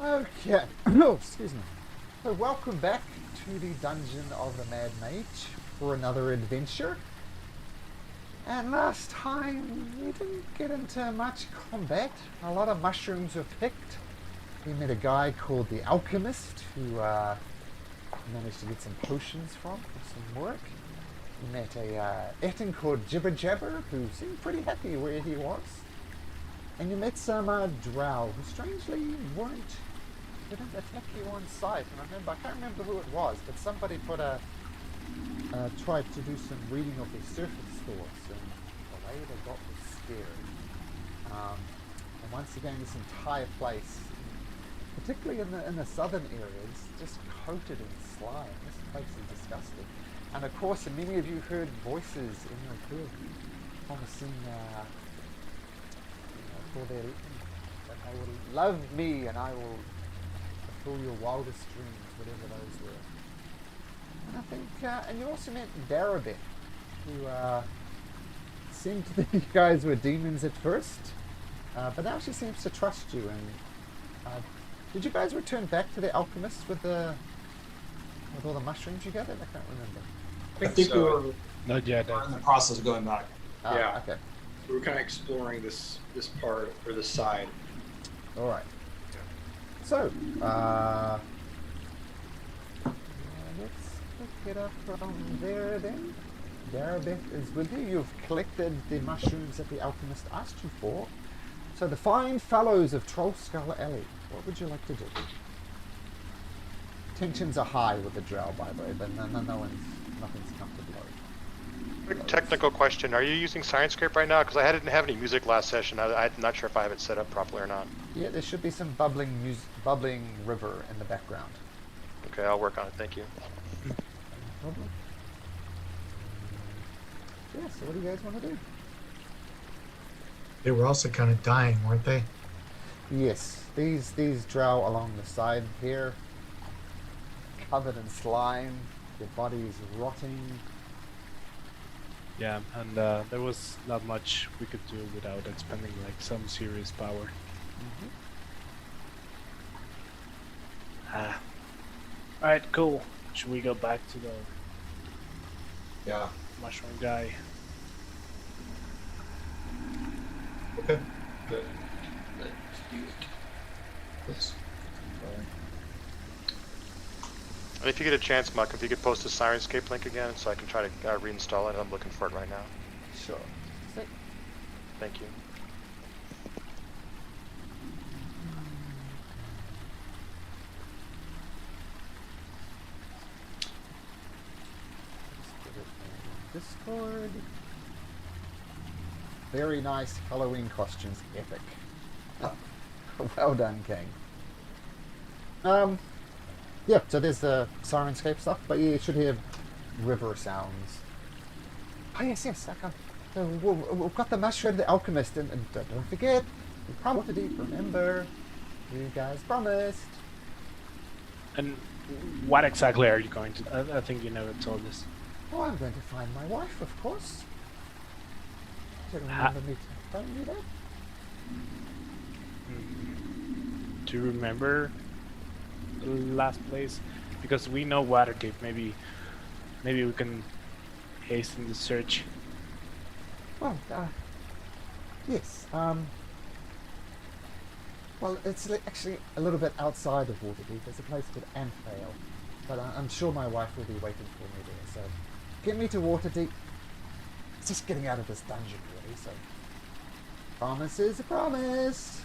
Okay. Oh, excuse me. So welcome back to the Dungeon of the Mad Mage for another adventure. And last time we didn't get into much combat. A lot of mushrooms were picked. We met a guy called the Alchemist who managed to get some potions from for some work. We met a Etin called Jibber Jabber who seemed pretty happy where he was. And you met some drow who strangely didn't attack you on sight. And I can't remember who it was, but somebody tried to do some reading of their surface thoughts, and the way they got was scary. And once again, this entire place, particularly in the southern areas, just coated in slime. This place is disgusting. And of course, many of you heard voices in your head promising for their that they will love me and I will fulfill your wildest dreams, whatever those were. And I think, and you also met Darabeth, who seemed to think you guys were demons at first, but now she seems to trust you. And did you guys return back to the alchemist with all the mushrooms you gathered? I can't remember. I think we were Not yet. in the process of going back. Yeah. Okay. We were kind of exploring this part or this side. All right. So, let's pick it up from there then. Darabeth is with you. You've collected the mushrooms that the alchemist asked you for. So the fine fellows of Troll Skull Alley, what would you like to do? Tensions are high with the drow, by the way, but nothing's come to blow. Quick technical question. Are you using Sirenscape right now? Because I didn't have any music last session. I'm not sure if I have it set up properly or not. Yeah, there should be some bubbling river in the background. Okay, I'll work on it. Thank you. No problem. Yeah, so what do you guys want to do? They were also kind of dying, weren't they? Yes, these drow along the side here, covered in slime, their bodies rotting. Yeah, and there was not much we could do without expending like some serious power. Alright, cool. Should we go back to the Yeah. mushroom guy? Okay. Good. Let's do it. Let's And if you get a chance, Muck, if you could post the Sirenscape link again so I can try to reinstall it. I'm looking for it right now. Sure. Sick. Thank you. Discord. Very nice Halloween costumes, epic. Well done, King. Yeah, so there's the Sirenscape stuff, but you should hear river sounds. Oh yes, okay. So we've got the mushroom, the alchemist, and don't forget, we promised to deep. Remember, you guys promised. And what exactly are you going to? I think you never told us. Oh, I'm going to find my wife, of course. You don't remember me telling you that? Do you remember the last place? Because we know Waterdeep. Maybe we can hasten the search. Well, yes. Well, it's actually a little bit outside of Waterdeep. There's a place called Anthale, but I'm sure my wife will be waiting for me there. So, get me to Waterdeep. It's just getting out of this dungeon, really. So, promise is a promise.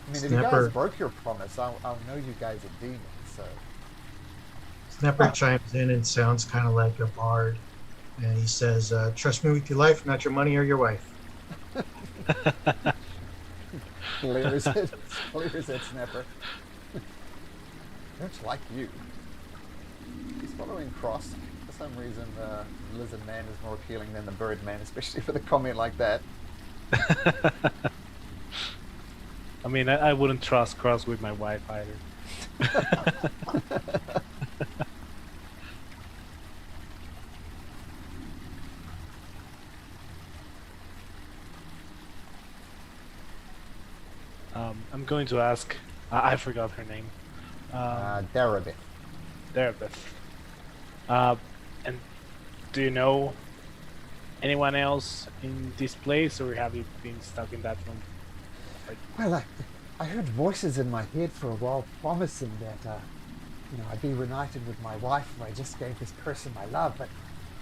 I mean, if you guys broke your promise, I'll know you guys are demons. So, Snapper chimes in and sounds kind of like a bard. And he says, trust me with your life, not your money or your wife. clears it, Snapper. Much like you. He's following Cross. For some reason, the lizard man is more appealing than the bird man, especially for the comment like that. I mean, I wouldn't trust Cross with my wife either. I'm going to ask I forgot her name. Darabeth. Therapist. And do you know anyone else in this place, or have you been stuck in that room? Well, I heard voices in my head for a while promising that, I'd be reunited with my wife if I just gave this person my love, but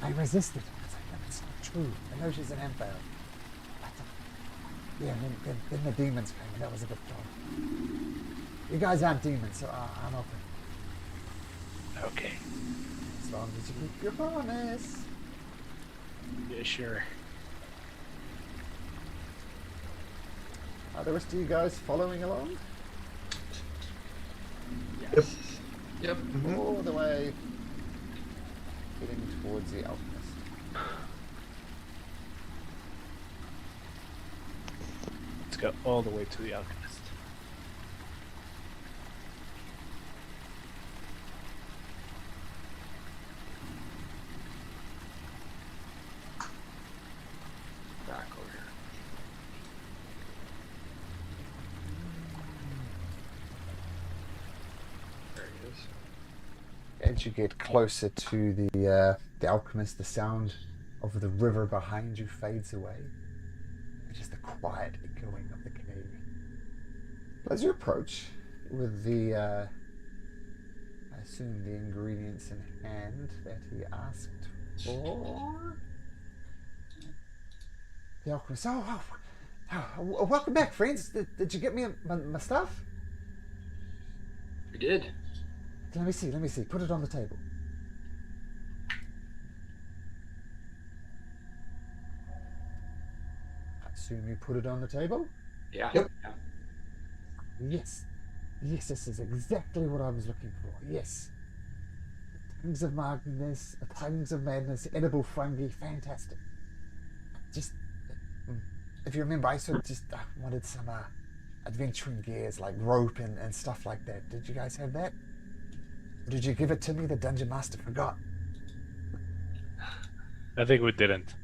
I resisted. I was like, no, it's not true. I know she's an emperor. Yeah, and then the demons came, and that was a bit dull. You guys aren't demons, so I'm open. Okay. As long as you keep your promise. Yeah, sure. Are the rest of you guys following along? Yep. Yep. All the way heading towards the alchemist. Let's go all the way to the alchemist. Back over here. There he is. As you get closer to the alchemist, the sound of the river behind you fades away. It's just the quiet echoing of the cave. As you approach with the, I assume the ingredients in hand that he asked for, the alchemist. Welcome back, friends. Did you get me my stuff? We did. Let me see. Put it on the table. I assume you put it on the table? Yeah. Yep. Yeah. Yes, this is exactly what I was looking for. Yes. Tongues of madness, tongues of madness, edible fungi, fantastic. Just, if you remember, I sort of just wanted some adventuring gears like rope and stuff like that. Did you guys have that? Or did you give it to me? The dungeon master forgot. I think we didn't.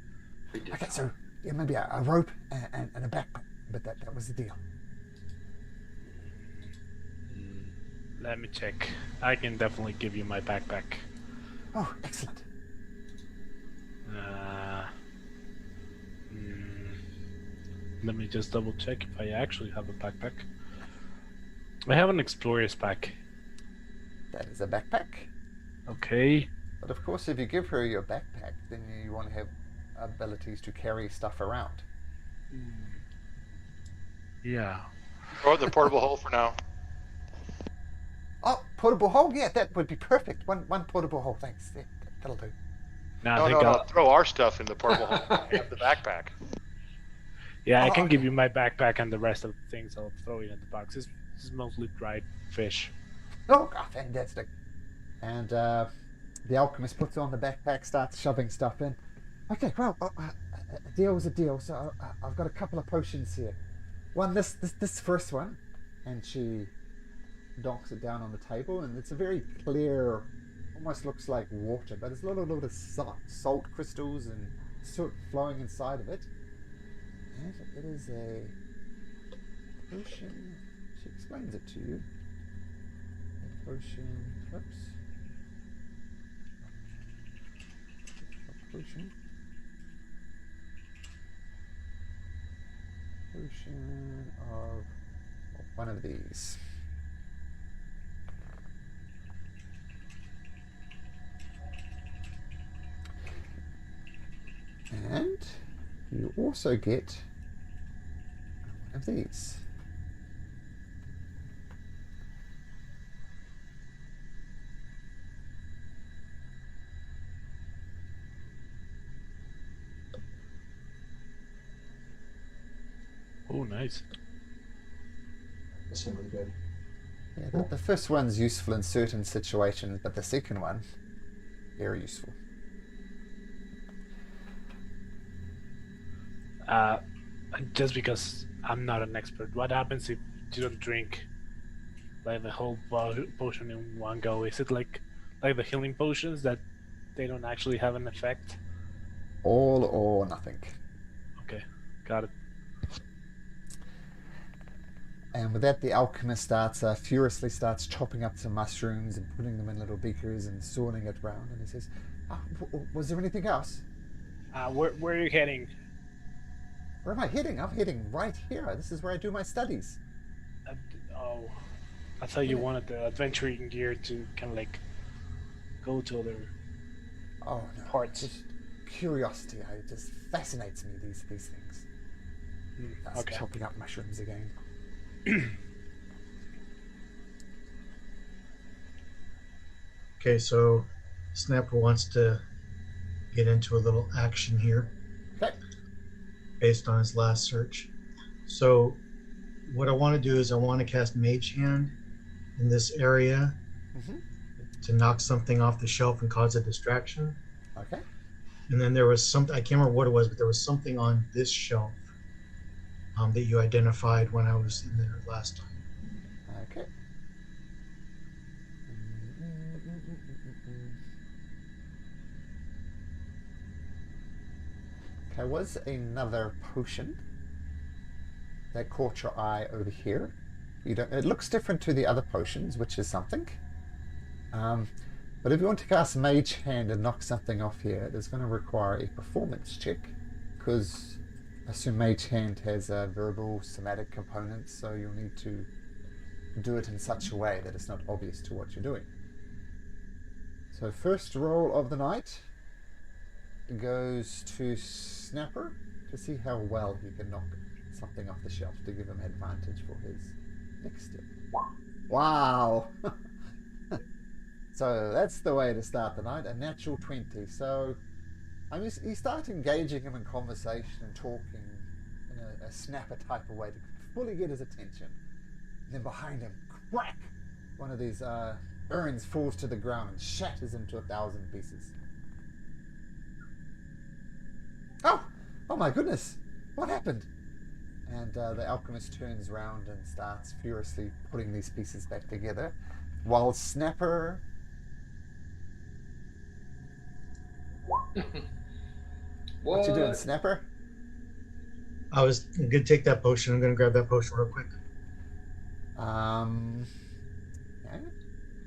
We did. Okay, so yeah, maybe a rope and a backpack, but that was the deal. Let me check. I can definitely give you my backpack. Oh, excellent. Let me just double check if I actually have a backpack. I have an explorer's pack. That is a backpack. Okay. But of course, if you give her your backpack, then you want to have abilities to carry stuff around. Yeah. Throw it in the portable hole for now. Oh, portable hole? Yeah, that would be perfect. One portable hole, thanks. Yeah, that'll do. Now No. Throw our stuff in the portable hole. We have the backpack. Yeah, I Oh, can okay. give you my backpack and the rest of the things I'll throw in the box. This is mostly dried fish. Oh, fantastic. And the alchemist puts on the backpack, starts shoving stuff in. Okay, well, a deal was a deal. So I've got a couple of potions here. One, this first one, and she donks it down on the table, and it's a very clear, almost looks like water, but it's a little bit of salt crystals and soot flowing inside of it. And it is a potion. She explains it to you. A potion. Whoops. A potion. Potion of one of these. And you also get one of these. Oh, nice. That seemed really good. Yeah, the first one's useful in certain situations, but the second one, very useful. Just because I'm not an expert, what happens if you don't drink like the whole potion in one go? Is it like the healing potions that they don't actually have an effect? All or nothing. Okay, got it. And with that, the alchemist furiously starts chopping up some mushrooms and putting them in little beakers and sorting it round. And he says, was there anything else? Where are you heading? Where am I heading? I'm heading right here. This is where I do my studies. Oh, I thought you wanted the adventuring gear to kind of like go to other Oh, no. parts. Just curiosity. It just fascinates me, these things. That's Okay. chopping up mushrooms again. Okay, so Snapper wants to get into a little action here Okay. based on his last search. So what I want to do is I want to cast Mage Hand in this area Mm-hmm. to knock something off the shelf and cause a distraction. Okay. And then there was something, I can't remember what it was, but there was something on this shelf that you identified when I was in there last time. Okay. There was another potion that caught your eye over here. You don't. It looks different to the other potions, which is something. But if you want to cast Mage Hand and knock something off here, it is going to require a performance check, because I assume Mage Hand has verbal, somatic components, so you'll need to do it in such a way that it's not obvious to what you're doing. So first roll of the night goes to Snapper to see how well he can knock something off the shelf to give him advantage for his next step. Wow! So that's the way to start the night, a natural 20. So you start engaging him in conversation and talking in a Snapper type of way to fully get his attention. And then behind him, crack! One of these urns falls to the ground and shatters into 1,000 pieces. Oh my goodness! What happened? And the alchemist turns round and starts furiously putting these pieces back together, while Snapper... What you doing, Snapper? I was going to take that potion. I'm going to grab that potion real quick. Yeah.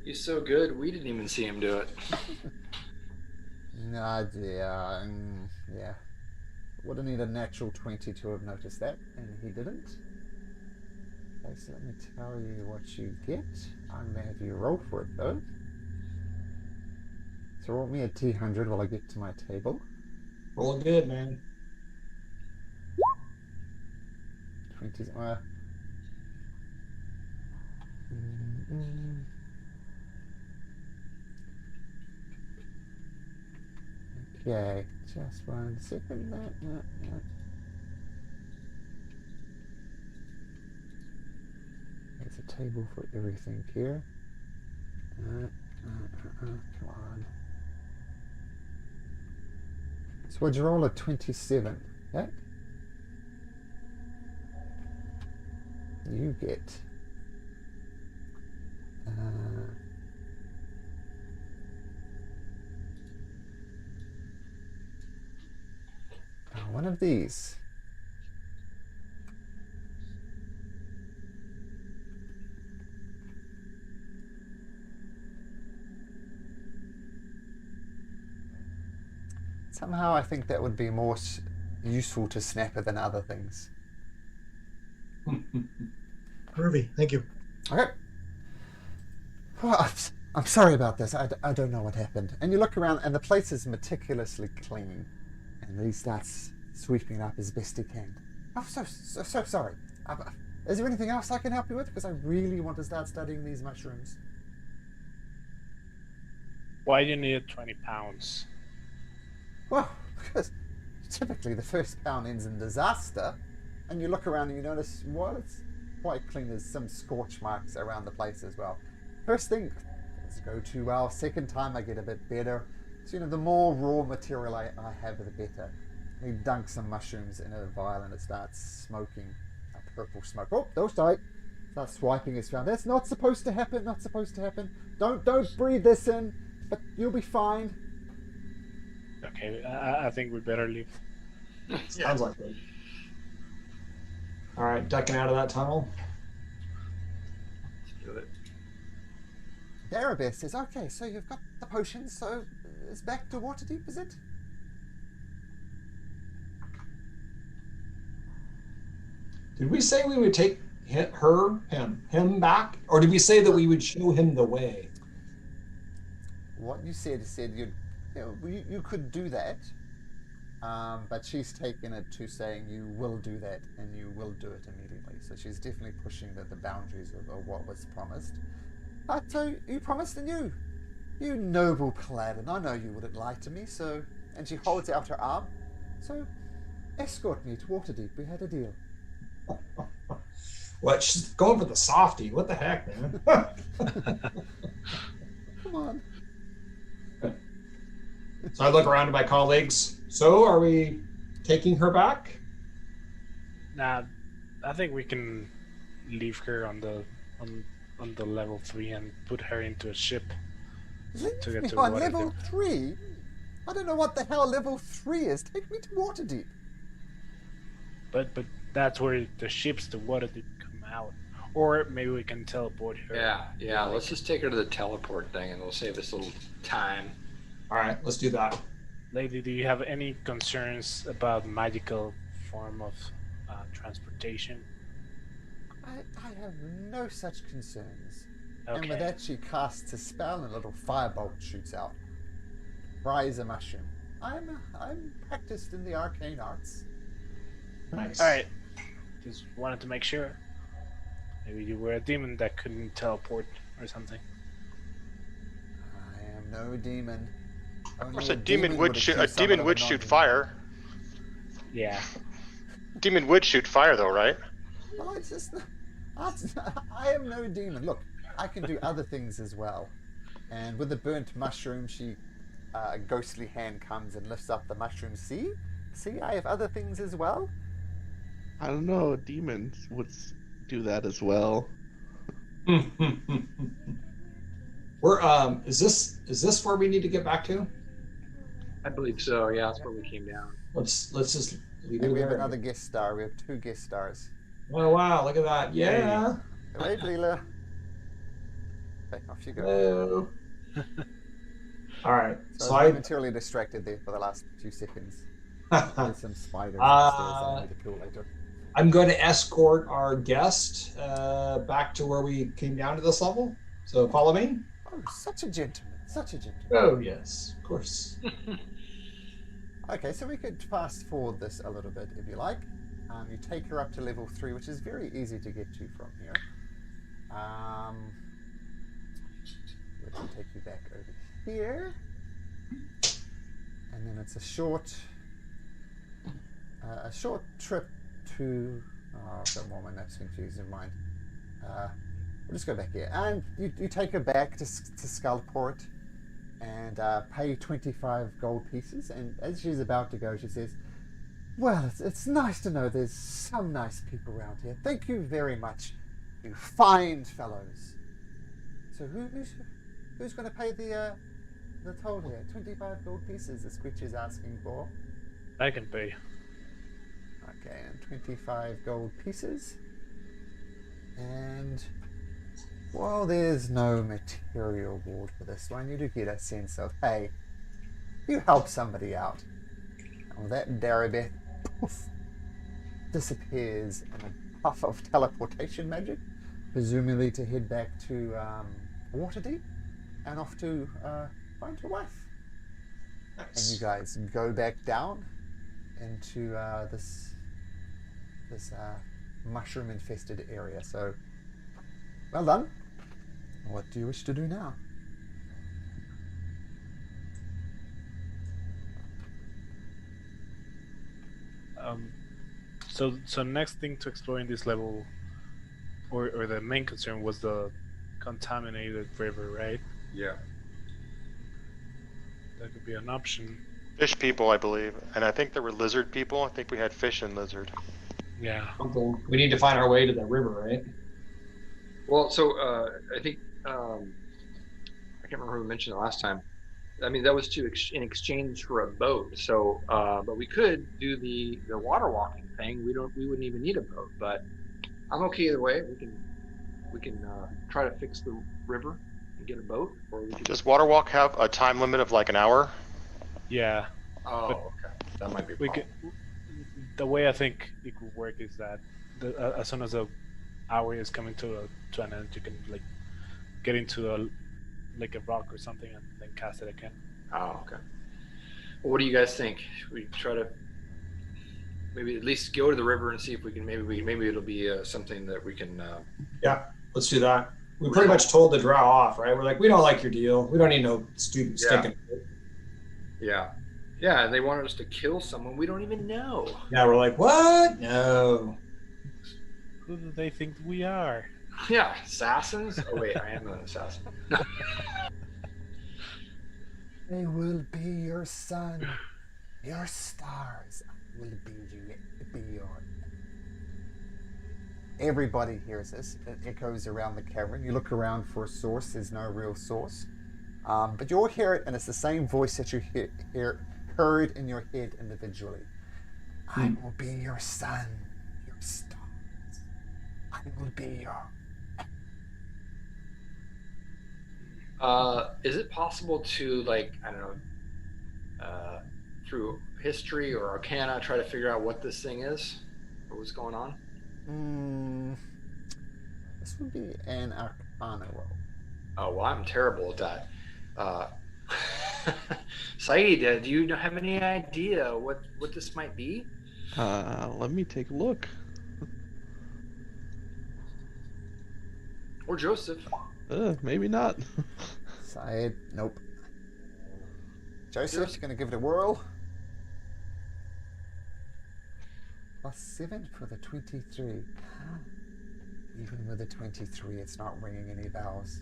He's so good, we didn't even see him do it. No, yeah. Would have needed a natural 20 to have noticed that, and he didn't. Okay, so let me tell you what you get. I'm going to have you roll for it, though. So roll me a T100 while I get to my table. Roll good, man. 20s. Okay, just 1 second. There's a table for everything here. Come on. So what'd you roll? A 27. Okay. You get one of these. Somehow I think that would be more useful to Snapper than other things. Groovy. Thank you. Okay. Well, I'm sorry about this. I don't know what happened. And you look around and the place is meticulously clean. And he starts sweeping it up as best he can. I'm so sorry. Is there anything else I can help you with? Because I really want to start studying these mushrooms. Why do you need 20 pounds? Well, because typically the first pound ends in disaster. And you look around and you notice, well, it's quite clean. There's some scorch marks around the place as well. First thing, things go too well. Second time I get a bit better. So, the more raw material I have, the better. He dunks some mushrooms in a vial and it starts smoking a purple smoke. Oh, those tight. Starts swiping his around. That's not supposed to happen. Not supposed to happen. Don't breathe this in. But you'll be fine. Okay, I think we better leave. Sounds like it. All right, ducking out of that tunnel. Darabeth says, okay, so you've got the potion, so it's back to Waterdeep, is it? Did we say we would take him back? Or did we say that we would show him the way? What you said you could do that, but she's taken it to saying you will do that and you will do it immediately. So she's definitely pushing the boundaries of what was promised. But you promised, and you noble paladin, I know you wouldn't lie to me. So, and she holds out her arm. So, escort me to Waterdeep. We had a deal. What? She's going for the softie. What the heck, man? Come on. So I look around to my colleagues. So are we taking her back? Nah, I think we can leave her on the level 3 and put her into a ship to get to on Waterdeep. level 3? I don't know what the hell level 3 is. Take me to Waterdeep. But that's where the ships to Waterdeep come out. Or maybe we can teleport her. Yeah. Let's just take her to the teleport thing, and we'll save us a little time. All right, let's do that. Lady, do you have any concerns about magical form of transportation? I have no such concerns. Okay. And with that, she casts a spell, and a little firebolt shoots out. Rise a mushroom. I'm practiced in the arcane arts. Nice. All right. Just wanted to make sure. Maybe you were a demon that couldn't teleport or something. I am no demon. Of course, a demon would shoot fire. Yeah. Demon would shoot fire, though, right? Well, it's just... I am no demon. Look, I can do other things as well. And with the burnt mushroom, a ghostly hand comes and lifts up the mushroom. See, I have other things as well. I don't know. Demons would do that as well. We're is this where we need to get back to? I believe so. Yeah, that's where we came down. Let's just leave And it we have there. another guest star. We have 2 guest stars. Oh wow! Look at that. Yeah. Right, Leela. Okay, off you go. Hello. All right. So So I was I momentarily distracted there for the last few seconds. There's some spiders Uh, upstairs that I need to kill later. I'm going to escort our guest back to where we came down to this level. So follow me. Oh, such a gentleman. Such a gentleman. Oh yes, of course. Okay, so we could fast forward this a little bit if you like. You take her up to level 3, which is very easy to get to from here. Let me take you back over here. And then it's a short trip to... Oh, I've got more of my notes confused in mind. We'll just go back here. And you take her back to Skullport and pay 25 gold pieces. And as she's about to go, she says, well, it's nice to know there's some nice people around here. Thank you very much, you fine fellows. So who's going to pay the toll here? 25 gold pieces, the Squitch is asking for. I can pay. Okay, and 25 gold pieces. And, well, there's no material reward for this one. You do get a sense of, hey, you help somebody out. And with that, Darabeth poof, disappears in a puff of teleportation magic, presumably to head back to Waterdeep and off to find your wife. And you guys go back down into this mushroom-infested area. So, well done. What do you wish to do now? So next thing to explore in this level, or the main concern was the contaminated river, right? Yeah. That could be an option. Fish people, I believe. And I think there were lizard people. I think we had fish and lizard. Yeah. We need to find our way to the river, right? Well, so I think I can't remember who mentioned it last time. I mean, that was in exchange for a boat. So, but we could do the water walking thing. We wouldn't even need a boat. But I'm okay either way. We can try to fix the river. and get a boat, or we could Does Waterwalk have a time limit of like an hour? Yeah, Oh, okay. That might be a we problem. could. The way I think it could work is that as soon as the hour is coming to an end, you can like get into a rock or something and then cast it again. Oh, okay. Well, what do you guys think? Should we try to maybe at least go to the river and see if we can maybe it'll be something that we can. Yeah, let's do that. We pretty much told the drow off, right? We're like, we don't like your deal. We don't need no stupid Yeah. stinking. Yeah. Yeah, and they wanted us to kill someone we don't even know. Yeah, we're like, what? No. Who do they think we are? Yeah, assassins. Oh wait, I am an assassin. They will be your sun, your stars will be your. Everybody hears this. It echoes around the cavern. You look around for a source. There's no real source, but you all hear it, and it's the same voice that you heard in your head individually. I will be your sun, your stars. I will be your. Is it possible to, like, I don't know, through history or arcana, try to figure out what this thing is or what's going on? This would be an arcana roll. Oh well, I'm terrible at that. Saeed, do you have any idea what this might be? Let me take a look. Or Joseph? Maybe not. Side, nope. Joseph's going to give it a whirl. +7 for the 23. Even with a 23, it's not ringing any bells.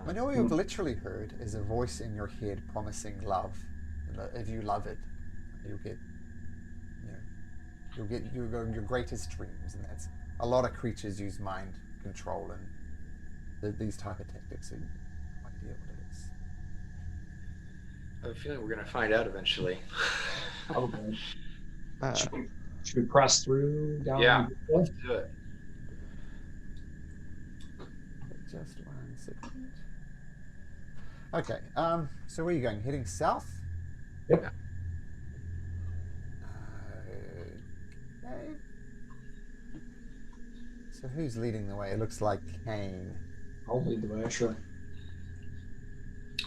I know what you've literally heard is a voice in your head promising love. If you love it, you'll get, your greatest dreams, and that's a lot of creatures use mind control and these type of tactics. So you have no idea what it is. I have a feeling we're going to find out eventually. Okay. Uh, Should we press through down? Yeah, let's do it. Just 1 second. Okay, so where are you going? Heading south? Yep. Okay. So who's leading the way? It looks like Kane. I'll lead the way, sure.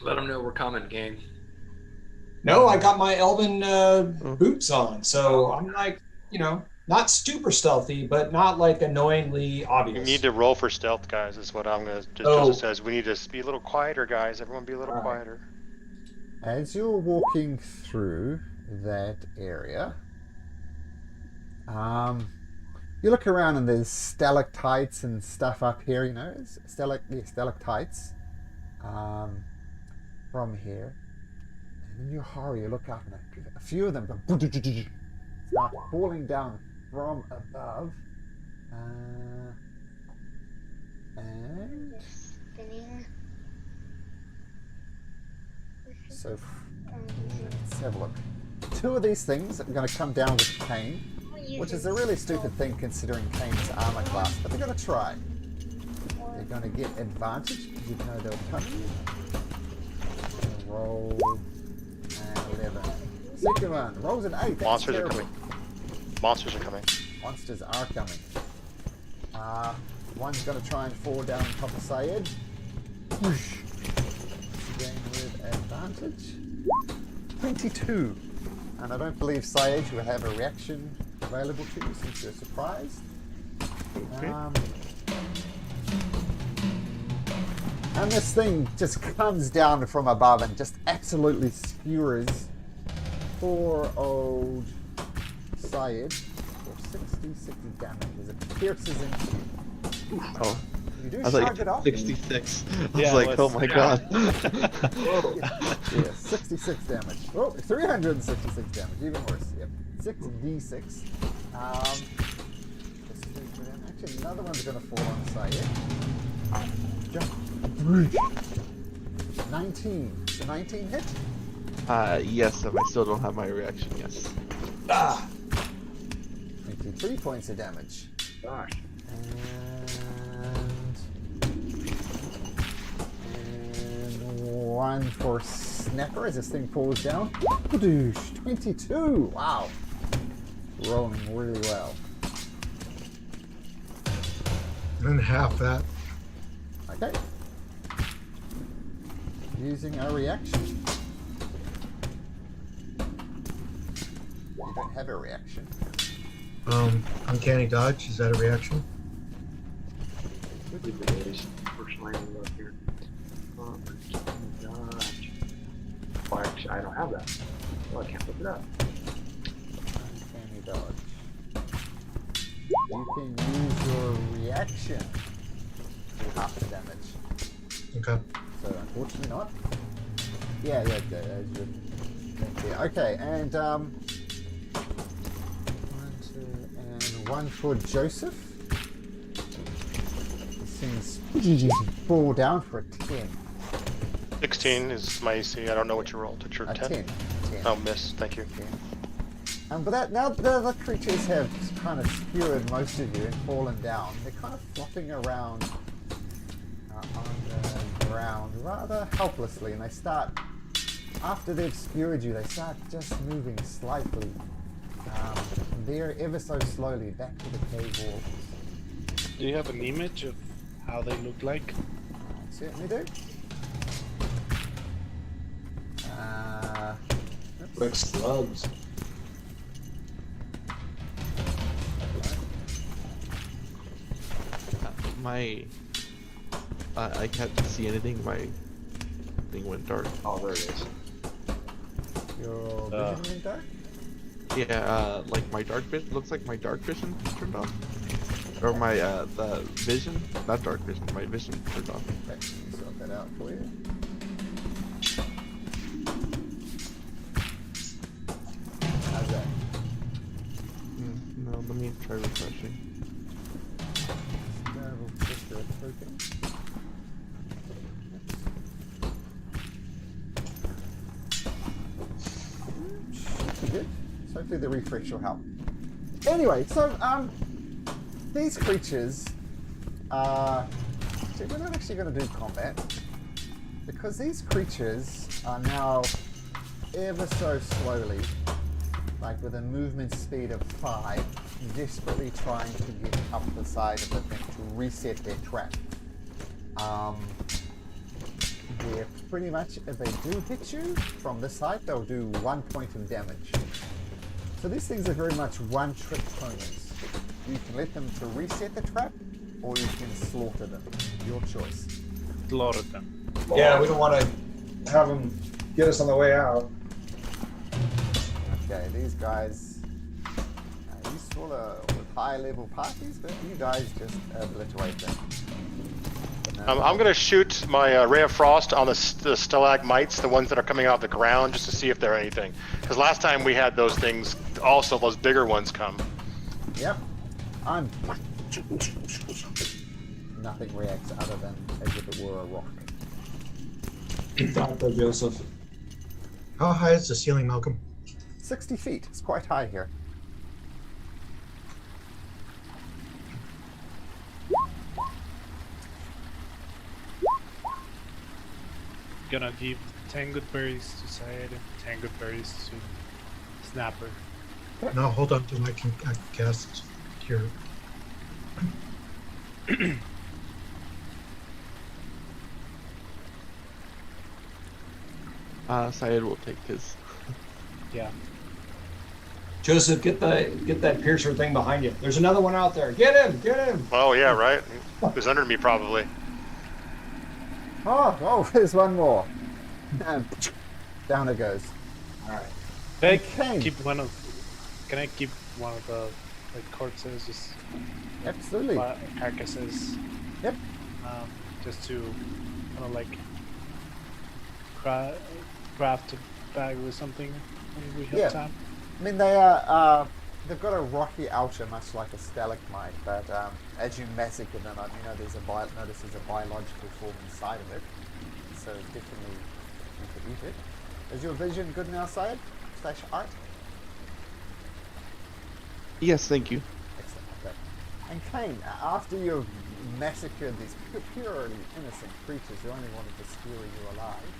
Let them know we're coming, gang. No, I got my elven boots on, so I'm like, not super stealthy, but not like annoyingly obvious. You need to roll for stealth, guys, is what I'm going to... Oh. Joseph says, we need to be a little quieter, guys. Everyone be a little All right. quieter. As you're walking through that area, you look around and there's stalactites and stuff up here, stalactites from here. And in your horror, you look up and a few of them start falling down from above. And so let's have a look. 2 of these things are going to come down with Kane, which is a really stupid thing considering Kane's armor class, but they're going to try. They're going to get advantage because you know they'll come. Roll 11. Second one rolls an 8. That's Monsters are terrible. coming. Monsters are coming. Monsters are coming. One's going to try and fall down on top of Syed. Whoosh. Again with advantage. 22. And I don't believe Syed will have a reaction available to you since you're surprised. Okay. And this thing just comes down from above and just absolutely skewers poor old Syed for 66 damage as it pierces into you. Oh, You do I thought shrug you it off. 66. I Yeah, was like, it oh was- my god. Yeah, 66 damage. Oh, 366 damage, even worse. Yep, 6d6. Actually, another one's going to fall on Syed. Jump. 19. The 19 hit. Yes, and I still don't have my reaction, yes. 23 points of damage. And one for Snapper as this thing falls down. Badoosh, 22! Wow. Rolling really well. And half that. Okay. Using a reaction. You don't have a reaction. Uncanny dodge, is that a reaction? Unfortunately, I love here. Dodge. Oh, actually, I don't have that. Oh, I can't look it up. Uncanny dodge. You can use your reaction to half the damage. Okay. So unfortunately not. Yeah, okay, and one for Joseph. This thing's fall down for a 10. 16 is my AC. I don't know what you rolled. It's your A 10. 10. 10. Oh, miss. Thank you. 10. But that now the other creatures have kind of skewered most of you and fallen down. They're kind of flopping around on the ground rather helplessly, and they start, after they've skewered you, they start just moving slightly, there ever so slowly back to the cave walls. Do you have an image of how they look like? I certainly do. Oops. Quick slugs. I can't see anything. My thing went dark. Oh, there it is. Your vision went dark? Yeah, like my dark vision looks like my dark vision turned off, or my the vision, not dark vision, my vision turned off. Okay, let me sort that out for you. How's that? No, let me try refreshing. Token. Should be good. So hopefully the refresh will help. Anyway, so these creatures are. We're not actually going to do combat because these creatures are now ever so slowly, like with a movement speed of 5, desperately trying to get up the side of the thing to reset their trap. They're pretty much, if they do hit you from this height, they'll do 1 point of damage. So these things are very much one-trick ponies. You can let them to reset the trap, or you can slaughter them. Your choice. Slaughter them. Yeah, we don't want to have them get us on the way out. Okay, these guys are useful with high-level parties, but you guys just obliterate them. I'm going to shoot my Ray of Frost on the stalagmites, the ones that are coming out of the ground, just to see if they're anything. Because last time we had those things, also those bigger ones come. Yep. Nothing reacts other than as if it were a rock. Dr. Joseph. How high is the ceiling, Malcolm? 60 feet. It's quite high here. Gonna give 10 good berries to Syed and 10 good berries to Snapper. No, hold on till I can cast Cure. Syed will take his. Yeah. Joseph, get that piercer thing behind you. There's another one out there. Get him! Get him! Oh yeah, right. It was under me probably. Oh, there's one more. And down it goes. All right. Can I Okay. keep one of? Can I keep one of the like corpses, just Absolutely. carcasses? Yep. Just to kind of like craft a bag with something when we have Yeah. time. I mean, they are, they've got a rocky outer, much like a stalagmite, but as you massacre them, notice there's a biological form inside of it, so definitely you could eat it. Is your vision good now, Syed? / art? Yes, thank you. Excellent, okay. And Kane, after you've massacred these purely innocent creatures who only wanted to skewer you alive,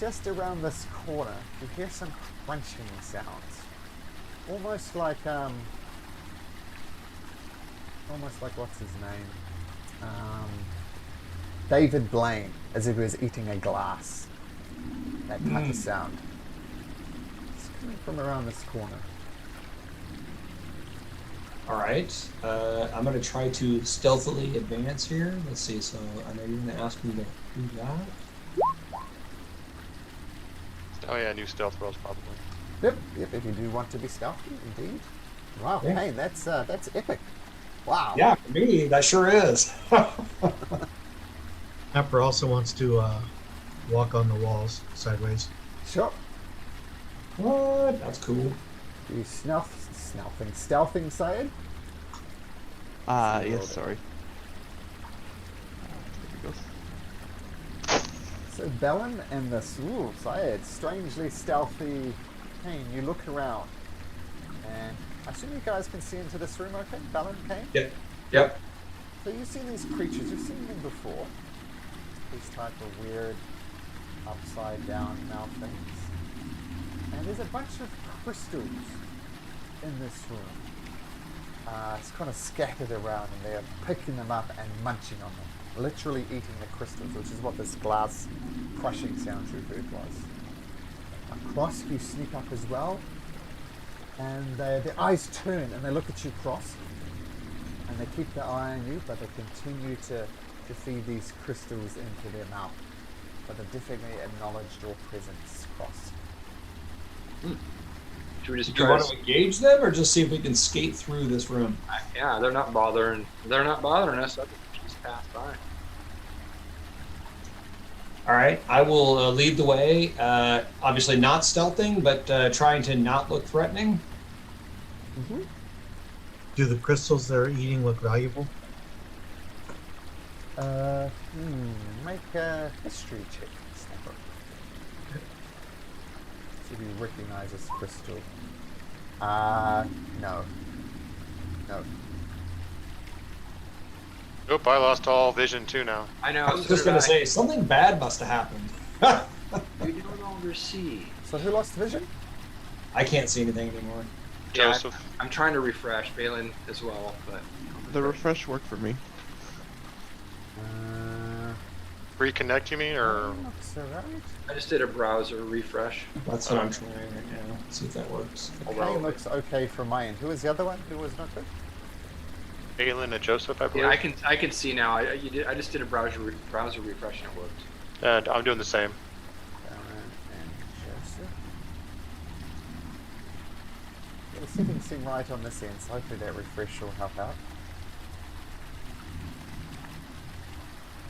just around this corner, you hear some crunching sounds. Almost like what's his name? David Blaine, as if he was eating a glass. That type of sound. It's coming from around this corner. All right. I'm going to try to stealthily advance here. Let's see. So I know you're going to ask me to do that. Oh yeah, new stealth rolls probably. Yep, if you do want to be stealthy, indeed. Wow, Yeah. Kane, that's epic. Wow. Yeah, for me, that sure is. Napper also wants to walk on the walls sideways. Sure. What? That's cool. You stealthing side? Yes, sorry. There we go. So Bellin and this Syed, strangely stealthy Kane, you look around. And I assume you guys can see into this room okay? Bellin, Kane? Yep. So you've seen these creatures, you've seen them before. These type of weird upside down mouth things. And there's a bunch of crystals in this room. It's kind of scattered around and they're picking them up and munching on them. Literally eating the crystals, which is what this glass crushing sound you heard was. Across you sneak up as well. And their eyes turn and they look at you cross. And they keep their eye on you, but they continue to feed these crystals into their mouth. But they definitely acknowledged your presence, Cross. Should we just Do you try? want to engage them, or just see if we can skate through this room? Yeah, they're not bothering. They're not bothering us. I think we should just pass by. All right, I will lead the way. Obviously not stealthing, but trying to not look threatening. Mm-hmm. Do the crystals they're eating look valuable? Make a history check, Snapper. See if you recognize this crystal. No. Nope, I lost all vision too now. I know. I was just going to say, something bad must have happened. We no longer see. So who lost vision? I can't see anything anymore. Yeah, Joseph. I'm trying to refresh Balin as well, but The refresh worked for me. Reconnect, you mean, or Looks alright. I just did a browser refresh. That's what I'm trying right now. See if that works. Okay, looks okay from my end. Who was the other one? Who was not good? Aelin and Joseph, I believe. Yeah, I can see now. I just did a browser refresh and it worked. And I'm doing the same. Baron and Joseph. Yeah, the settings seem right on this end, so hopefully that refresh will help out.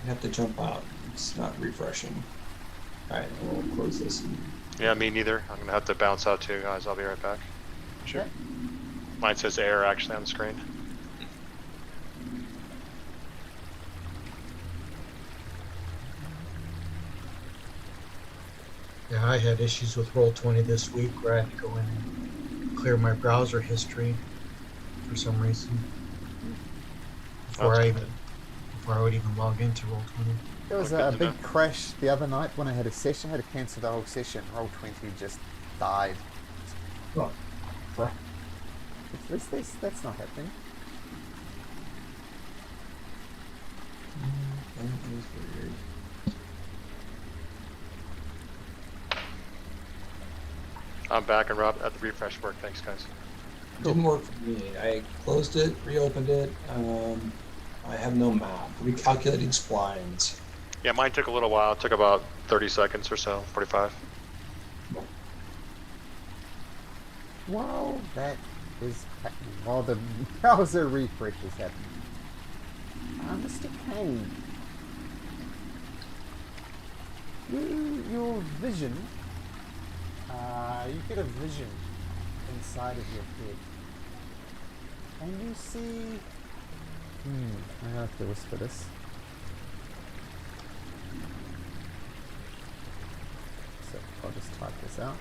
I have to jump out. It's not refreshing. All right, we'll close this. Yeah, me neither. I'm gonna have to bounce out too, guys. I'll be right back. Sure. Okay. Mine says error actually on the screen. Yeah, I had issues with Roll20 this week where I had to go in and clear my browser history for some reason before I would even log into Roll20. There was Oh, a good to big crash the other night when I had a session. I had to cancel the whole session. Roll20 just died. Oh, That's not happening. that is weird. I'm back and Rob at the refresh work. Thanks, guys. Didn't work for me. I closed it, reopened it. I have no map. Recalculating splines. Yeah, mine took a little while. It took about 30 seconds or so, 45. While that is happening, while the browser refresh is happening, Mr. Kane, your vision, you get a vision inside of your head, and you see. I have to whisper this. So I'll just type this out.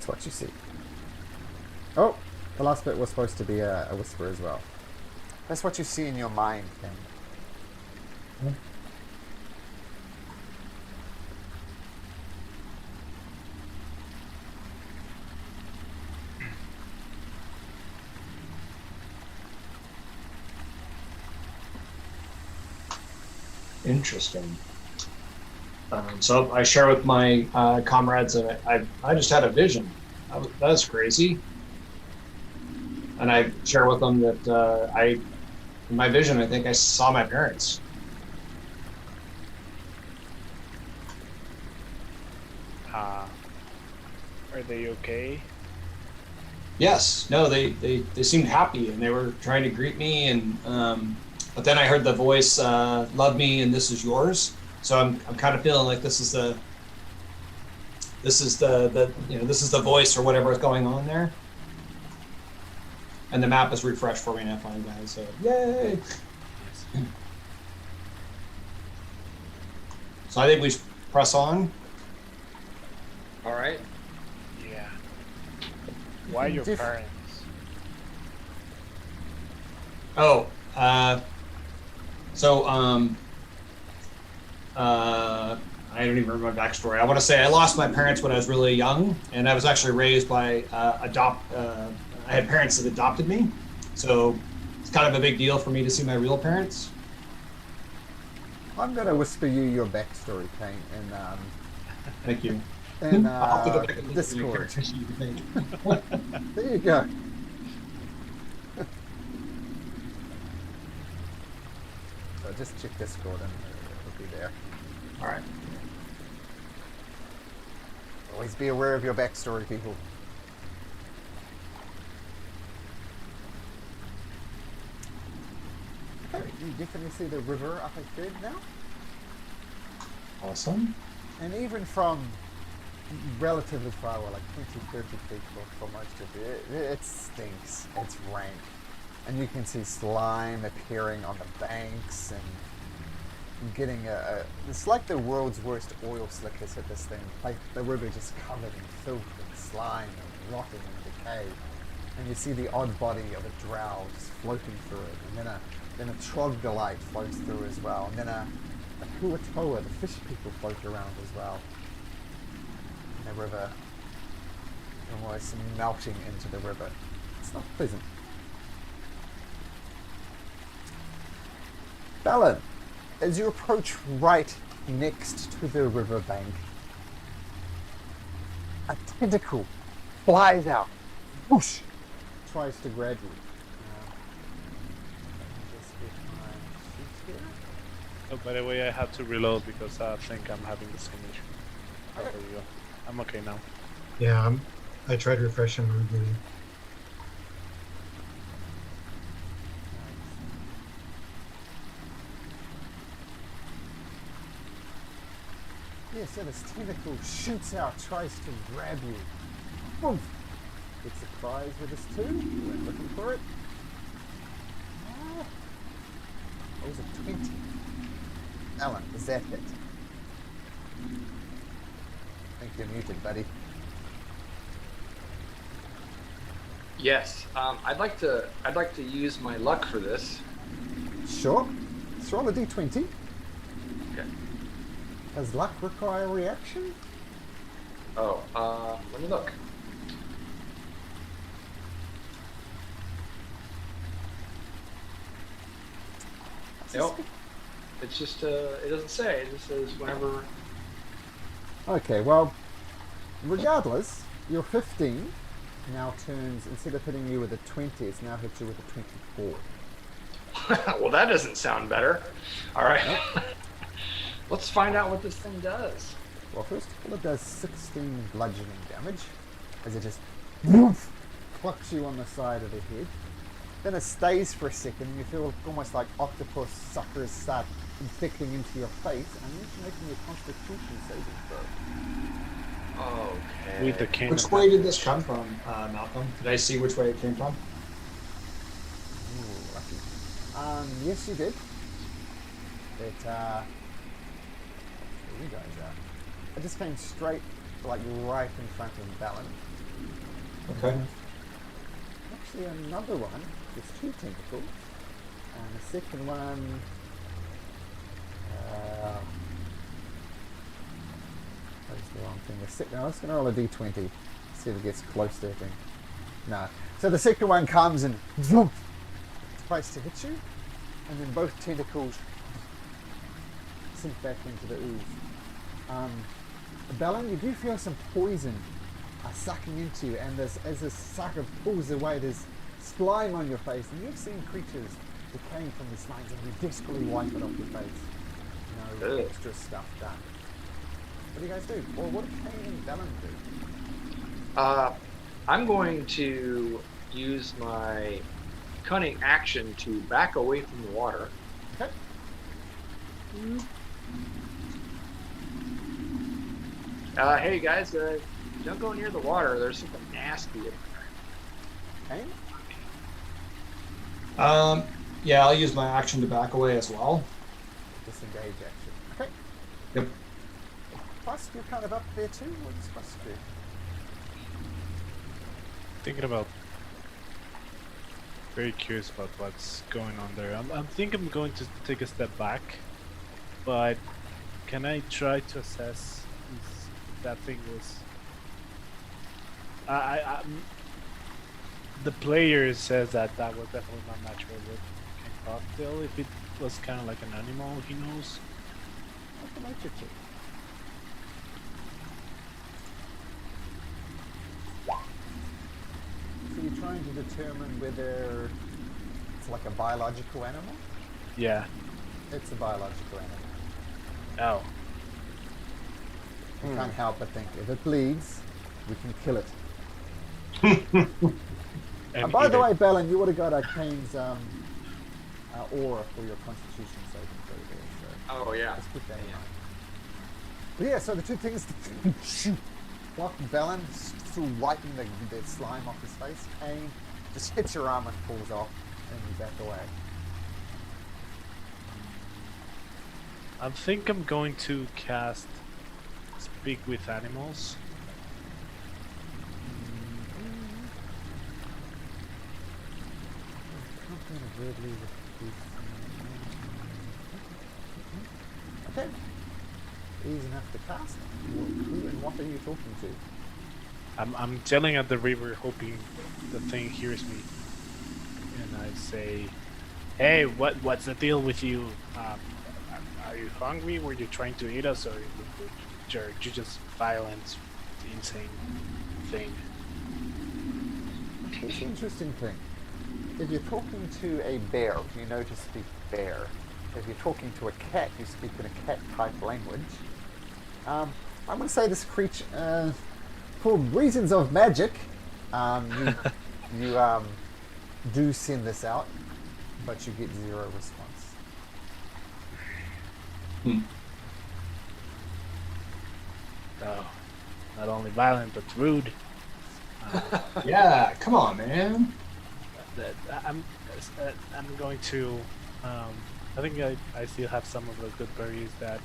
That's what you see. Oh, the last bit was supposed to be a whisper as well. That's what you see in your mind, Ken. Interesting. So I share with my comrades that I just had a vision. That's crazy. And I share with them that in my vision, I think I saw my parents. Are they okay? Yes. No, they seemed happy and they were trying to greet me. And but then I heard the voice, "Love me, and this is yours." So I'm kind of feeling like this is the this is the voice or whatever is going on there. And the map is refreshed for me now, finally, guys. So yay! So I think we should press on. All right. Yeah. Why your parents? Oh, I don't even remember my backstory. I want to say I lost my parents when I was really young, and I was actually raised by I had parents that adopted me, so it's kind of a big deal for me to see my real parents. I'm gonna whisper you your backstory, Kane, Thank you. in I'll have to go back and look at your Discord. character sheet, I think. There you go. So just check Discord and it'll be there. All right. Always be aware of your backstory, people. Okay, you definitely see the river up ahead now. Awesome. And even from relatively far away, like 20, 30 feet for most of it, it stinks. It's rank. And you can see slime appearing on the banks and getting it's like the world's worst oil slick has hit this thing. Like the river just covered in filth and slime and rotting and decay. And you see the odd body of a drow just floating through it. And then a troglodyte floats through as well. And then a Huatoa, the fish people, float around as well. And the river almost melting into the river. It's not pleasant. Balin, as you approach right next to the riverbank, a tentacle flies out, whoosh, tries to grab you. Oh, by the way, I had to reload because I think I'm having the same issue. Oh, there you go. I'm okay now. Yeah, I tried refreshing and rebooting. Yeah, so this tentacle shoots out, tries to grab you. Boom! Get surprised with this too. You went looking for it. Ah. That was a 20. Alan, is that it? I think you're muted, buddy. Yes. I'd like to use my luck for this. Sure. Let's roll a d20. Okay. Does luck require a reaction? Oh, let me look. Nope. It's just it doesn't say. It just says whenever. Okay, well, regardless, your 15 now turns, instead of hitting you with a 20, it's now hit you with a 24. Well, that doesn't sound better. All right. Let's find out what this thing does. Well, first of all, it does 16 bludgeoning damage, as it just woof, plucks you on the side of the head. Then it stays for a second, and you feel almost like octopus suckers start infecting into your face, and you're making a constitution saving throw. Okay. With the king. Which way did this come from, Malcolm? Did I see which way it came from? Ooh, lucky. Yes, you did. It, where you guys are. It just came straight, like right in front of Balin. Okay. Actually, another one. There's 2 tentacles. And the second one... that was the wrong thing. No, I was going to roll a d20. See if it gets close to the thing. No. So the second one comes and zoom, tries to hit you. And then both tentacles sink back into the ooze. Bellin, you do feel some poison sucking into you, and as the sucker pulls away, there's slime on your face, and you've seen creatures decaying from the slimes, and you desperately wipe it off your face. No Ugh. extra stuff done. What do you guys do? Or what do Kane and Bellin do? I'm going to use my cunning action to back away from the water. Okay. Hey guys, don't go near the water. There's something nasty in there. Kane? Yeah, I'll use my action to back away as well. Disengage action. Okay. Yep. Plus, you're kind of up there too. What's supposed to do? Thinking about. Very curious about what's going on there. I think I'm going to take a step back, but can I try to assess if that thing was? The player says that was definitely not natural. But can cocktail if it was kind of like an animal he knows. What's the nature check? So you're trying to determine whether it's like a biological animal? Yeah. It's a biological animal. Oh. You can't help but think, if it bleeds, we can kill it. And by the way, Bellin, you would have got a Kane's aura for your constitution saving throw there. So Oh yeah. let's keep that in mind. But yeah, so the 2 things, block Bellin, through wiping the slime off his face. Kane just hits your arm and pulls off, and you back away. I think I'm going to cast Speak with Animals. Okay. Easy enough to cast. Who and what are you talking to? I'm yelling at the river, hoping the thing hears me, and I say, "Hey, what's the deal with you? Are you hungry? Were you trying to eat us, or you're just violent, insane thing?" It's an interesting thing. If you're talking to a bear, you know to speak bear. If you're talking to a cat, you speak in a cat-type language. I'm going to say this creature, for reasons of magic, you do send this out, but you get 0 response. Oh, not only violent but rude. Yeah, come on, man. I'm going to. I think I still have some of the good berries that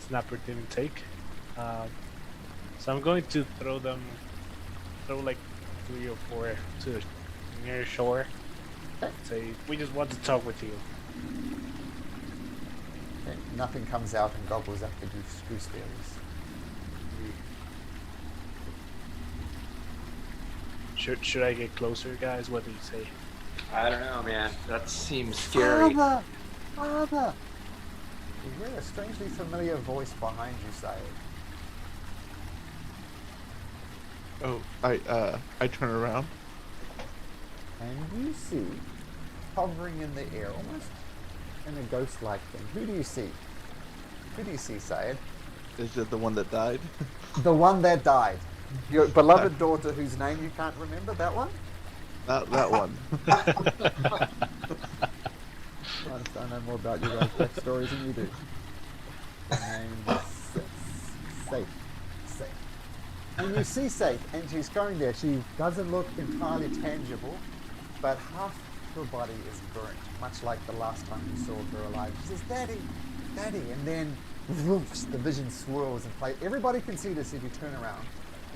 Snapper didn't take. So I'm going to throw like 3 or 4 to the near shore. Say, we just want to talk with you. Okay. Nothing comes out and gobbles up the gooseberries. Should I get closer, guys? What do you say? I don't know, man. That seems scary. Father! You hear a strangely familiar voice behind you say, Oh, I turn around. and you see, hovering in the air, almost in a ghost-like thing. Who do you see? Who do you see, Sayed? Is it the one that died? The one that died. Your beloved daughter whose name you can't remember, that one? That one. I know more about you guys' backstories than you do. Her name is Safe. And you see Safe, and she's going there. She doesn't look entirely tangible, but half her body is burnt, much like the last time you saw her alive. She says, "Daddy, Daddy," and then whoops, the vision swirls and plays. Everybody can see this if you turn around.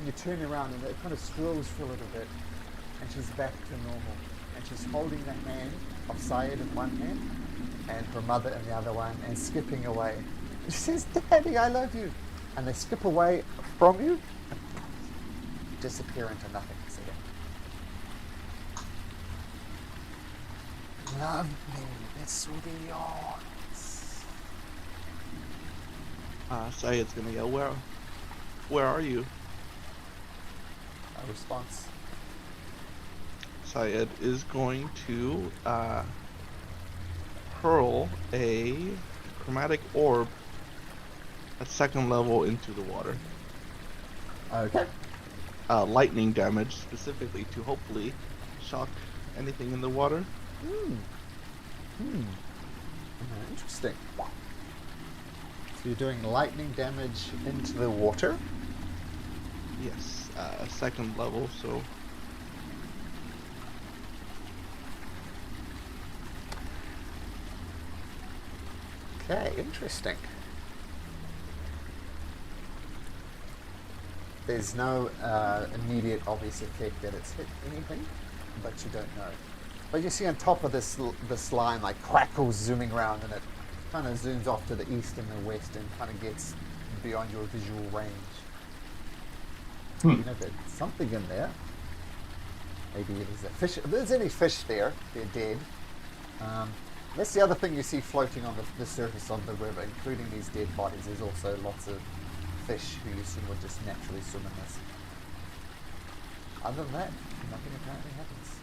And you turn around and it kind of swirls for a little bit, and she's back to normal. And she's holding the hand of Syed in one hand and her mother in the other one and skipping away. And she says, Daddy, I love you. And they skip away from you and disappear into nothingness again. Love me, this will be yours. Sayed's gonna yell, where are you? No response. Syed is going to hurl a chromatic orb at second level into the water. Okay. Lightning damage, specifically to hopefully shock anything in the water. Interesting. So you're doing lightning damage into the water? Yes, second level, so... Okay, interesting. There's no immediate obvious effect that it's hit anything, but you don't know. But you see on top of this line, like crackles zooming around, and it kind of zooms off to the east and the west and kind of gets beyond your visual range. You know, there's something in there. Maybe it is a fish. If there's any fish there, they're dead. That's the other thing you see floating on the surface of the river, including these dead bodies. There's also lots of fish who you assume would just naturally swim in this. Other than that, nothing apparently happens.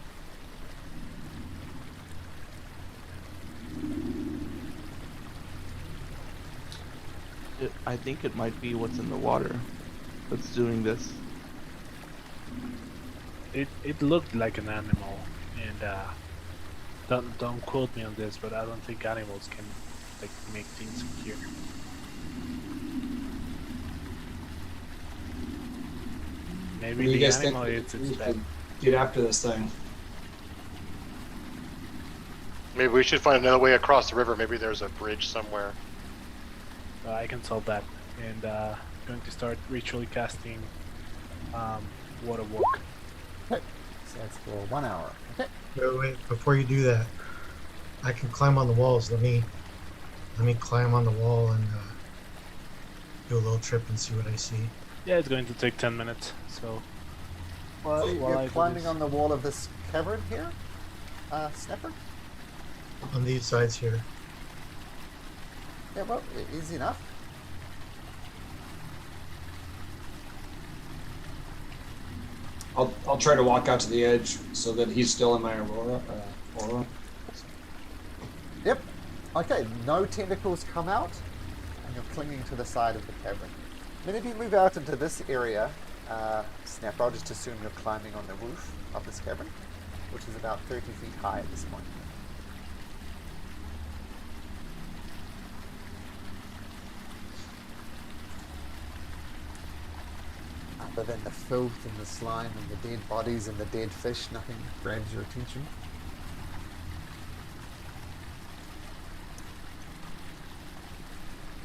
I think it might be what's in the water that's doing this. It looked like an animal, and don't quote me on this, but I don't think animals can like make things here. Maybe You the guys animal think is we its pet. should get after this thing? Maybe we should find another way across the river. Maybe there's a bridge somewhere. I can solve that, and going to start ritually casting water walk. Okay, so that's for 1 hour. Okay. Wait, before you do that, I can climb on the walls. Let me climb on the wall and do a little trip and see what I see. Yeah, it's going to take 10 minutes, so... So while I you're do climbing this- on the wall of this cavern here, Snapper? On these sides here. Yeah, well, easy enough. I'll try to walk out to the edge so that he's still in my aura. Yep. Okay, no tentacles come out, and you're clinging to the side of the cavern. Then if you move out into this area, Snapper, I'll just assume you're climbing on the roof of this cavern, which is about 30 feet high at this point. Other than the filth and the slime and the dead bodies and the dead fish, nothing grabs your attention.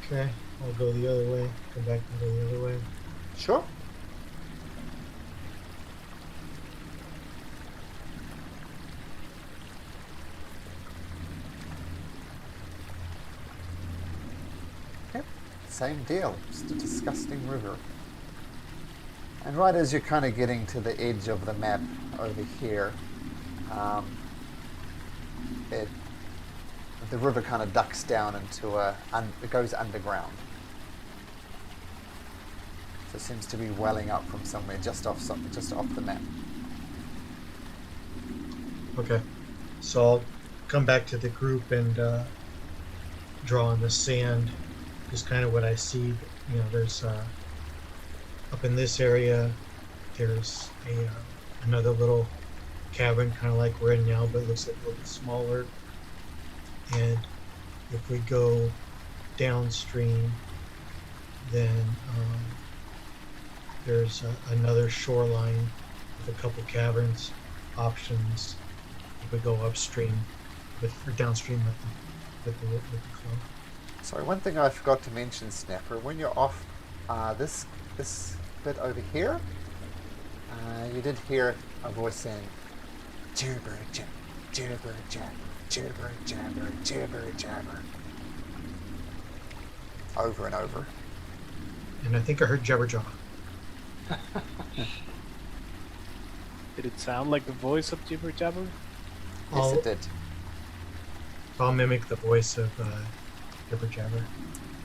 Okay, I'll go the other way. Come back and go the other way. Sure. Okay, same deal. Just a disgusting river. And right as you're kind of getting to the edge of the map over here, the river kind of ducks down into it goes underground. So it seems to be welling up from somewhere just off the map. Okay, so I'll come back to the group and draw on the sand. Is kind of what I see. You know, there's up in this area, there's another little cavern, kind of like we're in now, but it looks like a little bit smaller. And if we go downstream, then there's another shoreline with a couple caverns options. If we go upstream or downstream with the flow. Sorry, one thing I forgot to mention, Snapper, when you're off this bit over here, You did hear a voice saying, "Jibber jabber, jibber jabber, jibber jabber, jibber jabber," over and over. And I think I heard Jabberjaw. Did it sound like the voice of Jibber Jabber? Yes, it did. I'll mimic the voice of Jibber Jabber.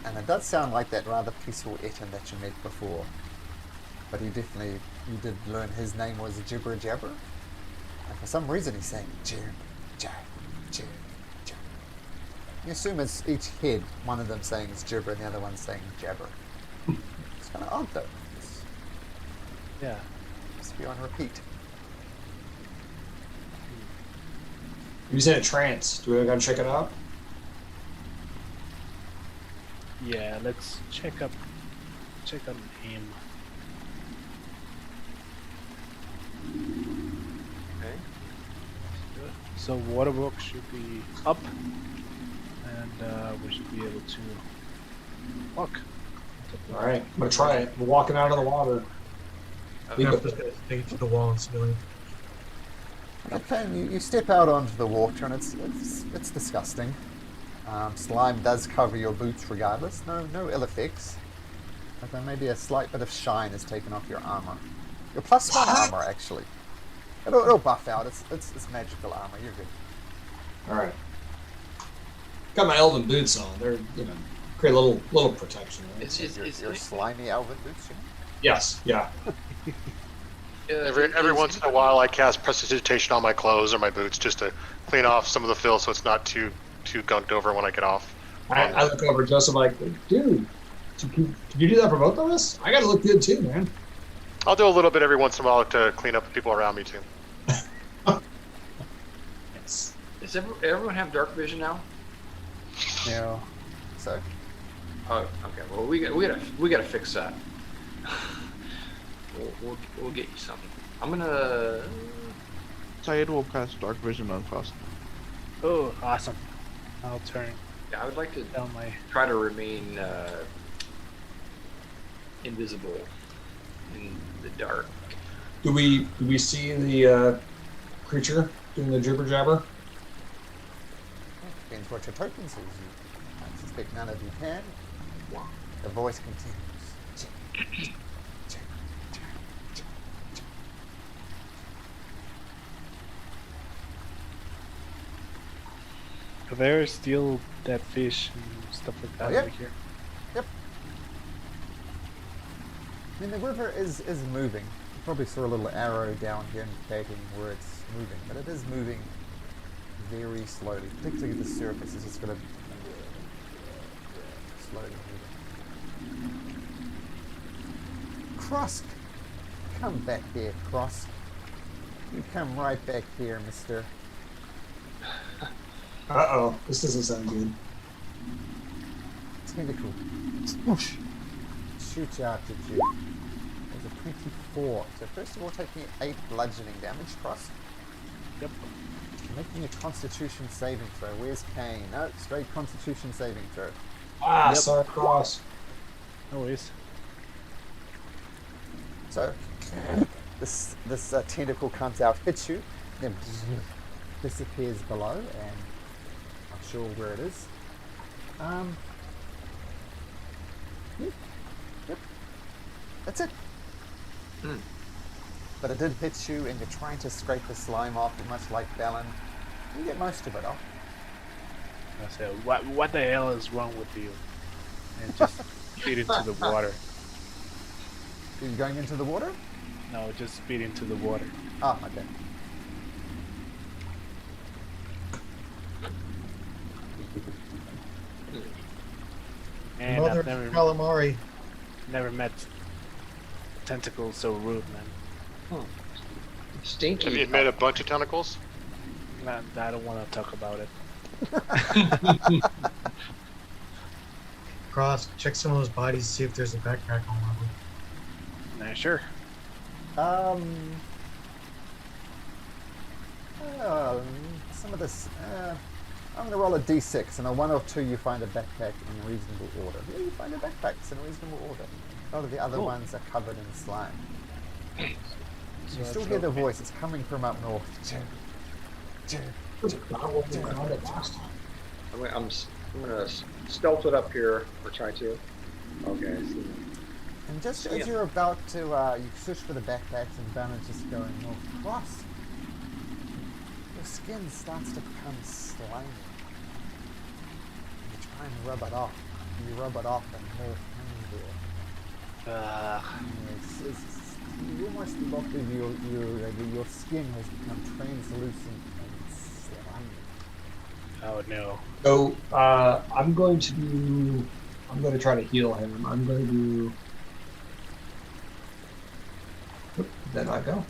And it does sound like that rather peaceful Etten that you met before. But you did learn his name was Jibber Jabber. And for some reason he's saying Jibber Jabber, Jibber Jabber. You assume it's each head, one of them saying it's Jibber and the other one saying Jabber. It's kind of odd though. It's Yeah. must be on repeat. He's in a trance. Do we go check it out? Yeah, let's check on him. Okay. So waterwork should be up, and we should be able to walk. All right, I'm gonna try it. We're walking out of the water. I'm just going to stay to the wall and ceiling. Okay, you step out onto the water and it's disgusting. Slime does cover your boots regardless. No ill effects. But then maybe a slight bit of shine is taken off your armor. Your +1 armor actually. It'll buff out. It's magical armor. You're good. All right. Got my elven boots on. They're create a little protection. Right? Your slimy elven boots. You know? Yes. Yeah. Every once in a while, I cast prestidigitation on my clothes or my boots just to clean off some of the fill, so it's not too gunked over when I get off. I look over at Joseph like, dude, can you do that for both of us? I gotta look good too, man. I'll do a little bit every once in a while to clean up the people around me too. Yes. Does everyone have dark vision now? No. So Oh, okay. Well, we gotta fix that. We'll get you something. I'm gonna. Syed will cast Dark Vision on Frost. Oh, awesome! I'll turn Yeah, I would like to down my. try to remain invisible in the dark. Do we see the creature doing the jibber jabber? depends what your token says. I suspect none of you can. The voice continues. There's still that fish and stuff like that Oh, yeah. over here. Yep. I mean, the river is moving. You probably saw a little arrow down here indicating where it's moving, but it is moving very slowly. Particularly the surface is just going to slowly moving. Cross, come back here, Cross. You come right back here, mister. Uh-oh, this doesn't sound good. Tentacle. Swoosh. Shoot out at you. There's a 24. So first of all, taking 8 bludgeoning damage, Cross. Yep. Making a Constitution saving throw. Where's Kane? No, straight Constitution saving throw. Ah, Yep. sorry, Cross. No worries. So this tentacle comes out, hits you, then disappears below, and not sure where it is. Yep. That's it. But it did hit you, and you're trying to scrape the slime off, much like Balin. You get most of it off. I said, what the hell is wrong with you? And just feed into the water. Are you going into the water? No, just feed into the water. Oh, okay. And Mother I've never calamari. met tentacles so rude, man. Stinky. Have you met a bunch of tentacles? Man, I don't want to talk about it. Cross, check some of those bodies, see if there's a backpack on one of them. Nah, sure. Some of this. I'm going to roll a d6, and a 1 or 2 you find a backpack in reasonable order. Yeah, you find a backpack in reasonable order. A lot of the other Cool. ones are covered in slime. You still hear the voice. It's coming from up north. I'm gonna stealth it up here, or try to. Okay, I see. And just Yeah. as you're about to, you search for the backpacks and Banner's just going north across, your skin starts to become slimy. You try and rub it off. You rub it off and more pain there. You almost look as your skin has become translucent and slimy. Oh no. So I'm going to try to heal him. I'm going to. Oop, did that not go?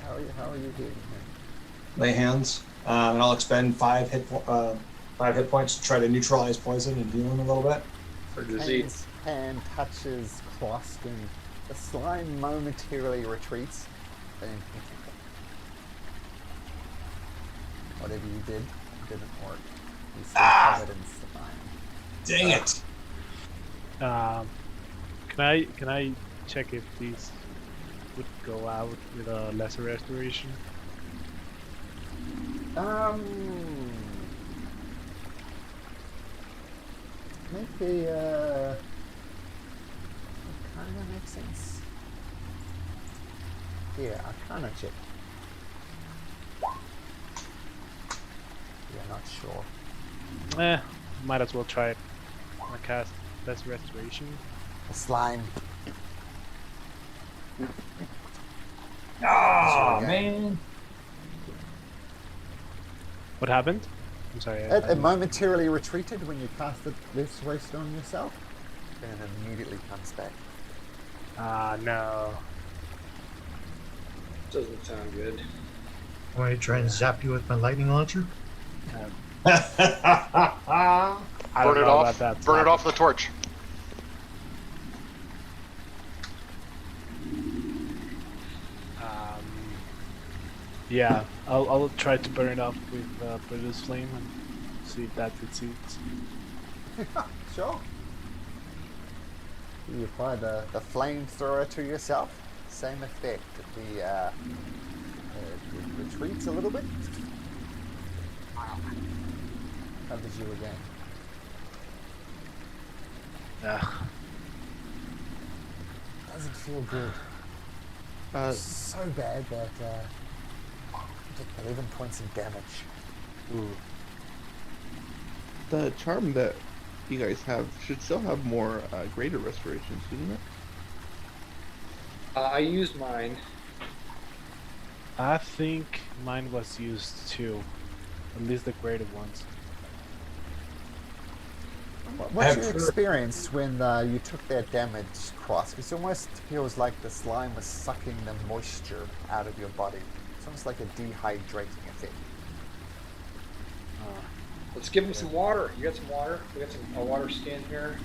How are you healing him? Lay hands, and I'll expend 5 hit points to try to neutralize poison and heal him a little bit. For disease. Kane's hand touches Cross and the slime momentarily retreats. Then whatever you did didn't work. He's still covered in slime. Dang it! Can I check if these would go out with a lesser restoration? Maybe kind of makes sense. Yeah, Arcana check. Yeah, not sure. Might as well try it. I cast lesser restoration. The slime. Ah, Sorry, man! What happened? I'm sorry. It momentarily retreated when you cast it less rest on yourself, and it immediately comes back. No. Doesn't sound good. I want to try and zap you with my lightning launcher. I don't Burn it know off. about that. Burn it off with a torch. Yeah, I'll try to burn it off with produce flame and see if that succeeds. Sure. You apply the flamethrower to yourself. Same effect. It retreats a little bit. Covers you again. Doesn't feel good. So bad that you take 11 points of damage. Ooh. The charm that you guys have should still have more greater restorations, shouldn't it? I used mine. I think mine was used too. At least the graded ones. What's your experience when you took that damage, Cross? Because it almost feels like the slime was sucking the moisture out of your body. It's almost like a dehydrating effect. Let's give him some water. You got some water? We got a water skin here.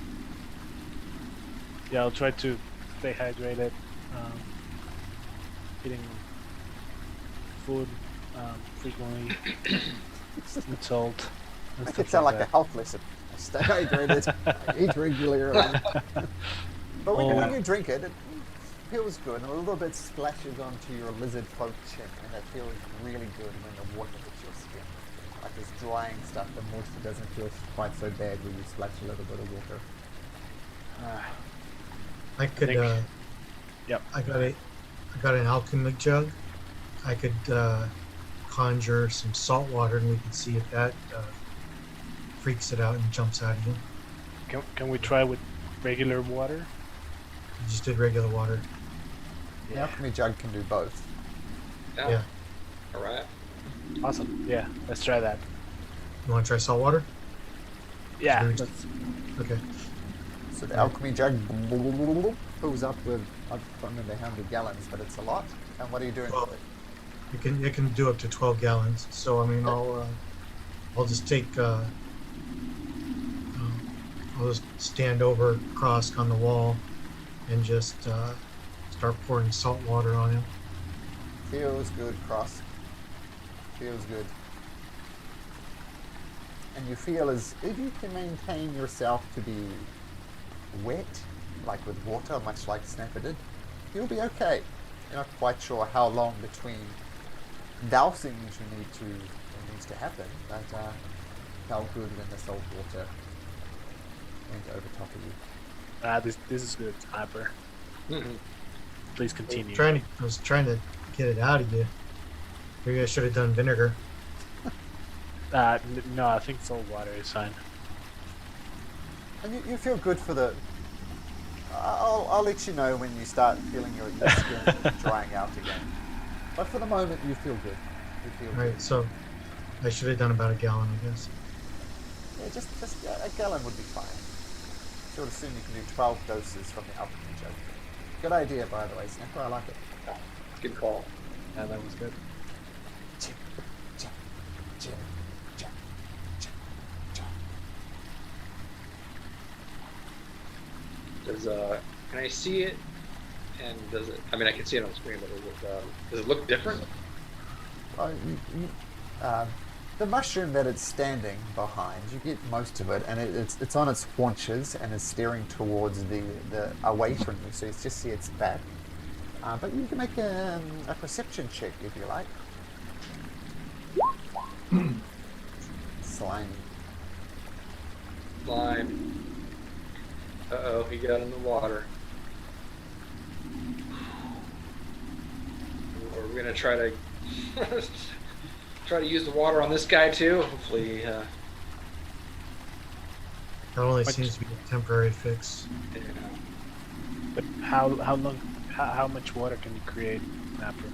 Yeah, I'll try to stay hydrated. Eating food frequently with salt. I could sound like a health lesson. I stay hydrated, I eat regularly. But when you drink it, it feels good. And a little bit splashes onto your lizard folk chin, and it feels really good when the water hits your skin. Like this drying stuff, the moisture doesn't feel quite so bad when you splash a little bit of water. I could. Yep. I got an alchemy jug. I could conjure some salt water, and we could see if that freaks it out and jumps out of you. Can we try with regular water? You just did regular water. The alchemy jug can do both. Yeah. All right. Awesome. Yeah, let's try that. You want to try salt water? Yeah. Very- Let's, Okay. So the alchemy jug fills up with, I don't remember how many gallons, but it's a lot. And what are you doing with it? It can do up to 12 gallons. So I mean, I'll just take I'll just stand over Cross on the wall and just start pouring salt water on him. Feels good, Cross. Feels good. And you feel as if you can maintain yourself to be wet, like with water, much like Snapper did, you'll be okay. You're not quite sure how long between dousings needs to happen, but felt good when the salt water went over top of you. This is good, Hyper. Please continue. I was trying to get it out of you. Maybe I should have done vinegar. No, I think salt water is fine. And you feel good for the... I'll let you know when you start feeling your skin drying out again. But for the moment, you feel good. You feel good. Alright, so I should have done about a gallon, I guess. Yeah, just a gallon would be fine. Sure, soon you can do 12 doses from the alchemy jug. Good idea, by the way, Snapper. I like it. Good call. Yeah, that was good. Can I see it? And does it? I mean, I can see it on the screen, but does it look different? The mushroom that it's standing behind, you get most of it, and it's on its haunches and is staring towards the away from you, so you just see its back. But you can make a perception check if you like. Slimy. Slime. Uh-oh, he got in the water. We're gonna try to use the water on this guy too. Hopefully, That only seems to be a temporary fix. yeah. But how much water can you create after?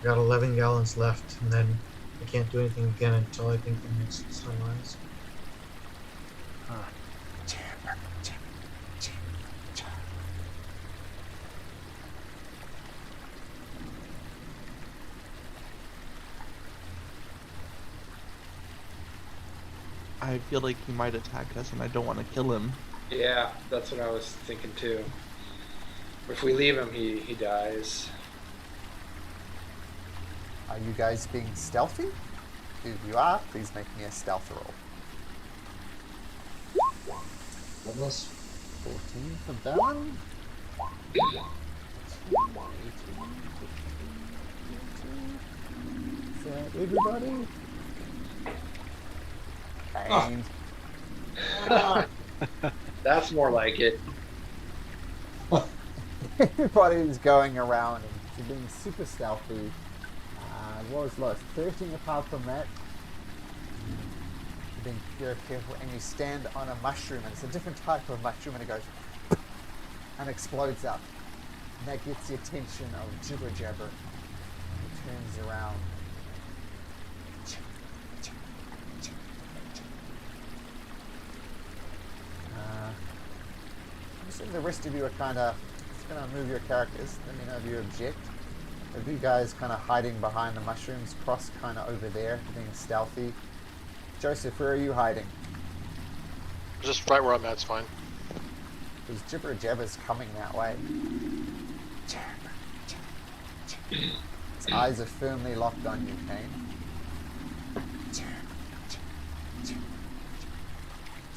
I got 11 gallons left, and then I can't do anything again until I think the next sunrise. I feel like he might attack us, and I don't want to kill him. Yeah, that's what I was thinking too. If we leave him, he dies. Are you guys being stealthy? If you are, please make me a stealth roll. Douglas? 14 for Bellin. 18. Is that everybody? Pain. That's more like it. Everybody's going around and being super stealthy. What was lost? 13 apart from that. You're being very careful, and you stand on a mushroom, and it's a different type of mushroom, and it goes and explodes up. And that gets the attention of Jibber Jabber. He turns around. I'm assuming the rest of you are kind of going to move your characters. Let me know if you object. If you guys kind of hiding behind the mushrooms, Cross kind of over there, being stealthy. Joseph, where are you hiding? Just right where I'm at, it's fine. Because Jibber Jabber's coming that way. Jabber, jabber, jabber. His eyes are firmly locked on you, Kane. Jabber, jabber,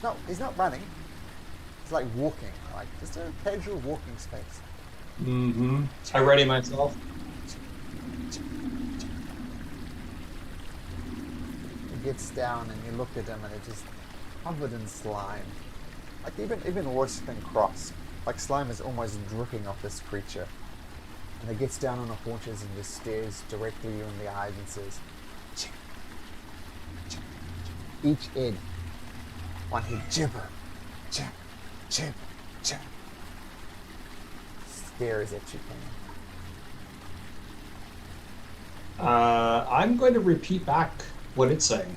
jabber. He's not running. He's like walking, like just a casual walking space. Mm-hmm. I ready myself. He gets down and you look at him and it's just covered in slime. Like even worse than Cross. Like slime is almost dripping off this creature. And he gets down on the haunches and just stares directly you in the eyes and says, "Chip, chip, chip." Each egg, one head Jibber, chip, chip, chip. Stares at you, Kane. I'm going to repeat back what it's saying.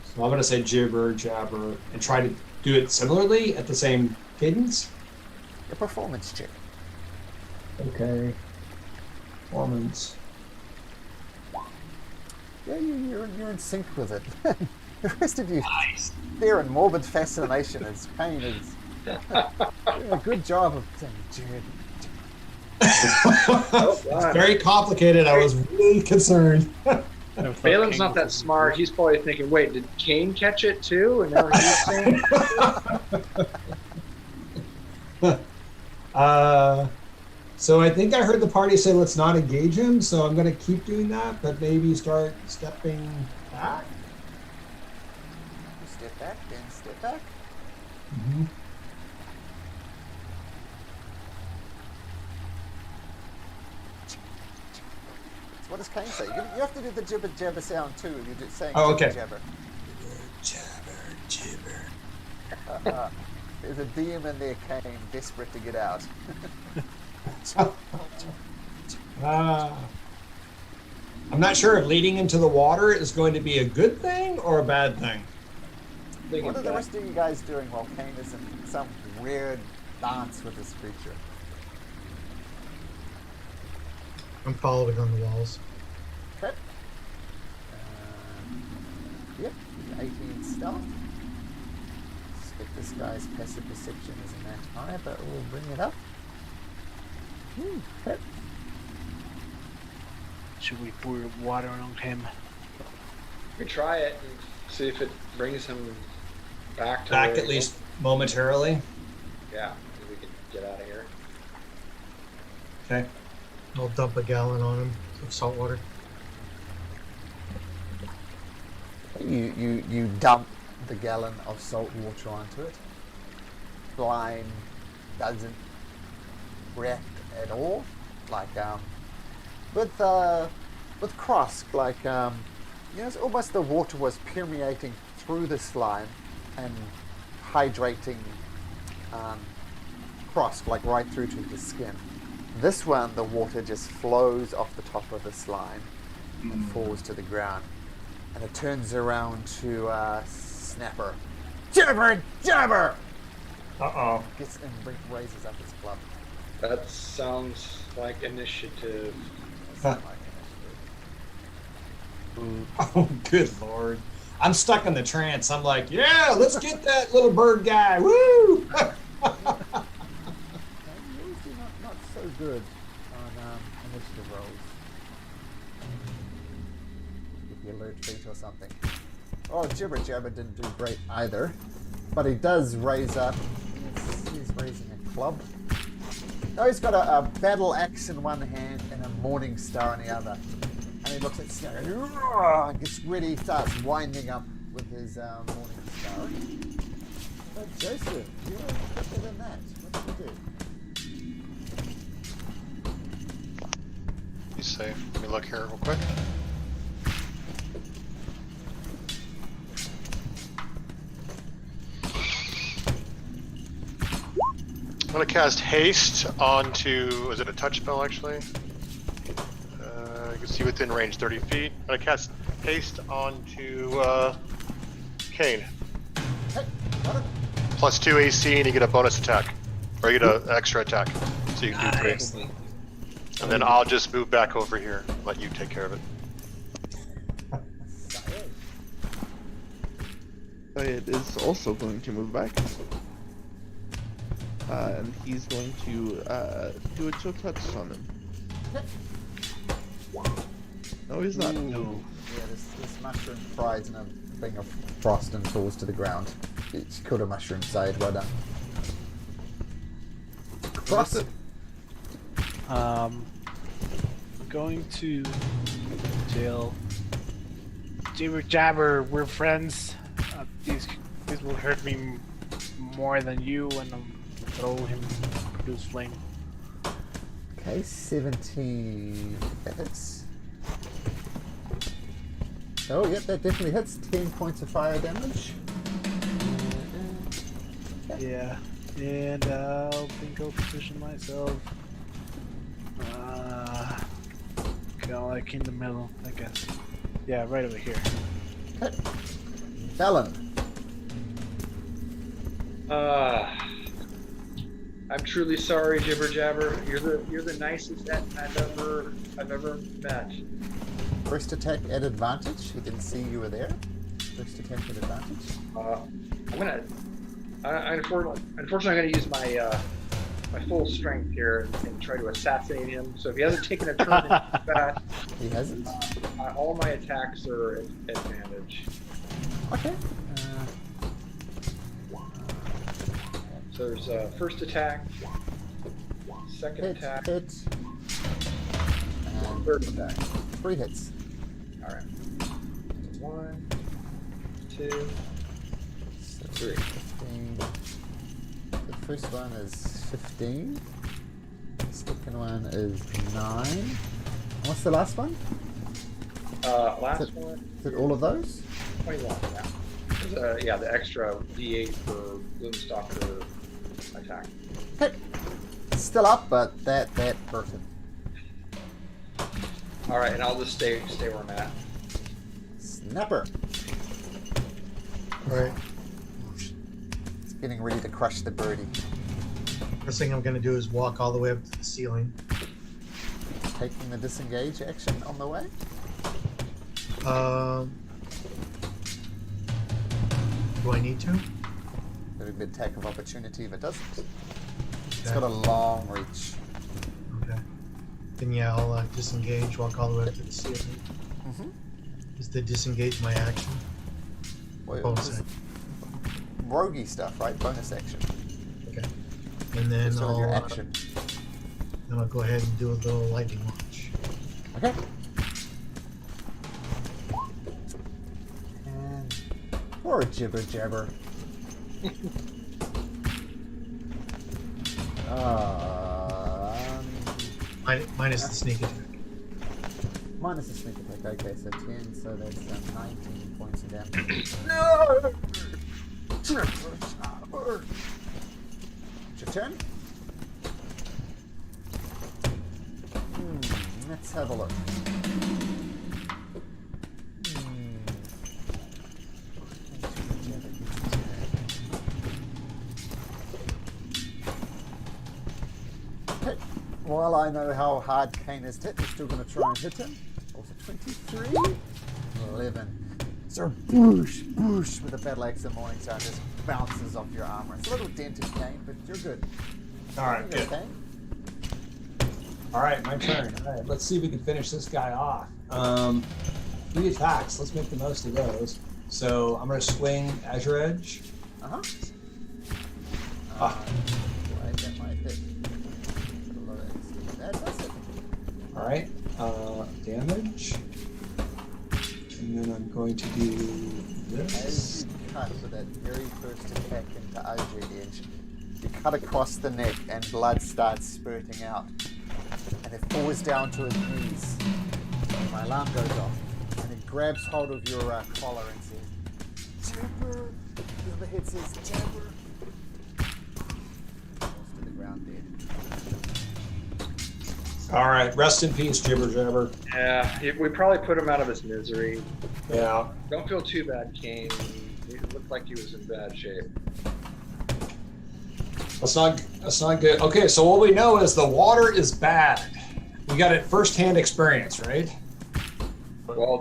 So I'm going to say Jibber, Jabber, and try to do it similarly at the same cadence. A performance check. Okay. Performance. Yeah, you're in sync with it. The rest of you Nice. fear and morbid fascination as Kane is doing a good job of saying, Jared. It's very complicated. I was really concerned. Balin's not that smart. He's probably thinking, wait, did Kane catch it too? And now he's saying So I think I heard the party say let's not engage him, so I'm going to keep doing that, but maybe start stepping back. Step back, then step back. Mm-hmm. So what does Kane say? You have to do the jibber jabber sound too. You're just saying Oh, jibber okay. jabber. Jibber. There's a demon there, Kane, desperate to get out. I'm not sure if leading into the water is going to be a good thing or a bad thing. What are the rest of you guys doing while Kane is in some weird dance with this creature? I'm following on the walls. Okay. Yep, 18 stealth. Expect this guy's passive perception isn't that high, but we'll bring it up. Okay. Should we pour water on him? We try it and see if it brings him back to Back where at he least momentarily. was. Yeah, maybe we can get out of here. Okay. I'll dump a gallon on him of salt water. You dump the gallon of salt water onto it. Slime doesn't react at all. Like with Krosk, like it's almost the water was permeating through the slime and hydrating Krosk, like right through to the skin. This one, the water just flows off the top of the slime and falls to the ground. And it turns around to Snapper. Jabber! Jabber! Uh-oh. Gets and raises up his club. That sounds like initiative. Huh. Oh, good Lord. I'm stuck in the trance. I'm like, yeah, let's get that little bird guy. Woo! Usually not so good on initiative rolls. If you alert feat or something. Oh, Jibber Jabber didn't do great either. But he does raise up. He's raising a club. Oh, he's got a battle axe in one hand and a morning star in the other. And he looks at Snow and gets ready, starts winding up with his morning star. But Joseph, you're quicker than that. What did you do? He's safe. Let me look here real quick. I'm gonna cast haste onto. Is it a touch spell actually? You can see within range 30 feet. I'm gonna cast haste onto Kane. Hey, got it. +2 AC, and you get a bonus attack, or you get an extra attack. So you can do 3. Excellent. And then I'll just move back over here, let you take care of it. It is also going to move back. And he's going to do a chill touch on him. No, he's not. No. Yeah, this mushroom fries in a thing of frost and falls to the ground. It's called a mushroom side, well done. Cross it. Going to tell Jibber Jabber, we're friends. This will hurt me more than you, and throw him produce flame. Okay, 17 hits. Oh, yep, that definitely hits. 10 points of fire damage. Yeah, and I'll think I'll position myself kind of like in the middle, I guess. Yeah, right over here. Okay. Fallon. I'm truly sorry, Jibber Jabber. You're the nicest I've ever met. First attack at advantage. He didn't see you were there. First attack at advantage. Unfortunately, I'm gonna use my my full strength here and try to assassinate him. So if he hasn't taken a turn in combat, He hasn't. all my attacks are at advantage. Okay. So there's first attack, Second Hit, attack. hit. And Third attack. 3 hits. All right. 1, 2, 3. 15. The first one is 15. The second one is 9. And what's the last one? Last one. Is it all of those? 21. Yeah. Yeah, the extra D8 for Gloomstalker attack. Okay. Still up, but that hurt him. All right, and I'll just stay where I'm at. Snapper. Alright. It's getting ready to crush the birdie. First thing I'm going to do is walk all the way up to the ceiling. Taking the disengage action on the way. Do I need to? Very good attack of opportunity if it doesn't. It's Okay. got a long reach. Okay. Then yeah, I'll disengage, walk all the way up to the ceiling. Mm-hmm. Is the disengage my action? Bonus action. Roguey stuff, right? Bonus action. Okay. And then Just on your I'll, action. then I'll go ahead and do a little lightning launch. Okay. And or a jibber jabber. Minus the sneak attack. Minus the sneak attack. Okay, so 10, so that's 19 points of damage. No! Jibber jabber. It's your turn. Let's have a look. Okay. While I know how hard Kane is hit, we're still going to try and hit him. Also 23. 11. So boosh, boosh with a battle axe and morning star just bounces off your armor. It's a little dented, Kane, but you're good. All right, good. Kane. All right, my turn. All right, let's see if we can finish this guy off. 3 attacks. Let's make the most of those. So I'm going to swing Azure Edge. Uh-huh. Ah. Right, that might hit. That does it. All right, damage. And then I'm going to do As this. you cut with that very first attack into Azure Edge, you cut across the neck and blood starts spurting out. And it falls down to his knees. My alarm goes off. And it grabs hold of your collar and says, Jabber! The other head says, Jabber! Falls to the ground dead. All right, rest in peace, Jibber Jabber. Yeah, we probably put him out of his misery. Yeah. Don't feel too bad, Kane. It looked like he was in bad shape. That's not good. Okay, so what we know is the water is bad. We got it first-hand experience, right? Well,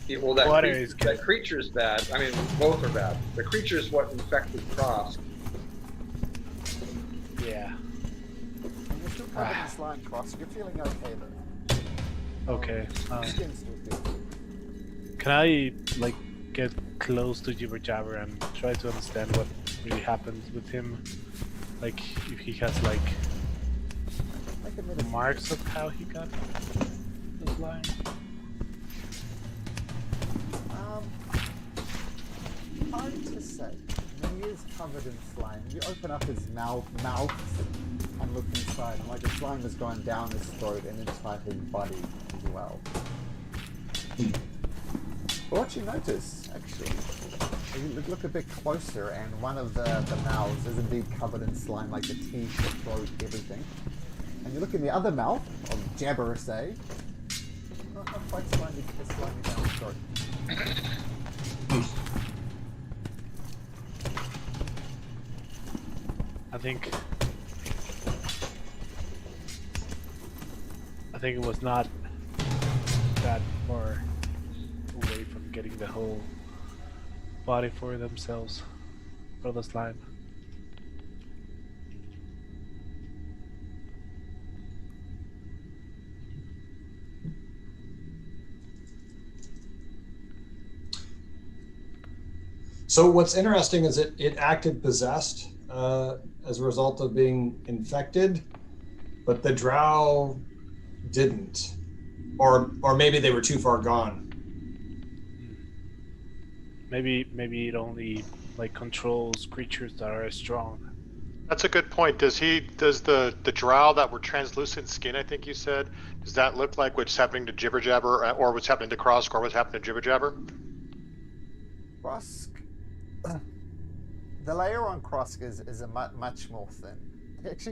Water that creature's bad. I mean, both are bad. The creature's what infected Cross. Yeah. And you're still covered in slime, Cross. You're feeling okay, though. Okay. Your skin's still good. Can I like get close to Jibber Jabber and try to understand what really happened with him? Like if he has like Make a medicine. marks of how he got his line. Hard to say. I mean, he is covered in slime. You open up his mouth and look inside, and like the slime has gone down his throat and inside his body as well. But what you notice, actually, you look a bit closer, and one of the mouths is indeed covered in slime, like the teeth, the throat, everything. And you look in the other mouth of Jabber, say, not quite slimy down his throat. I think it was not that far away from getting the whole body for themselves for the slime. So what's interesting is it acted possessed as a result of being infected. but the drow didn't, or maybe they were too far gone. Maybe it only like controls creatures that are strong. That's a good point. Does the drow that were translucent skin, I think you said, does that look like what's happening to Jibber Jabber, or what's happening to Krosk, or what's happening to Jibber Jabber? Krosk, the layer on Krosk is a much more thin.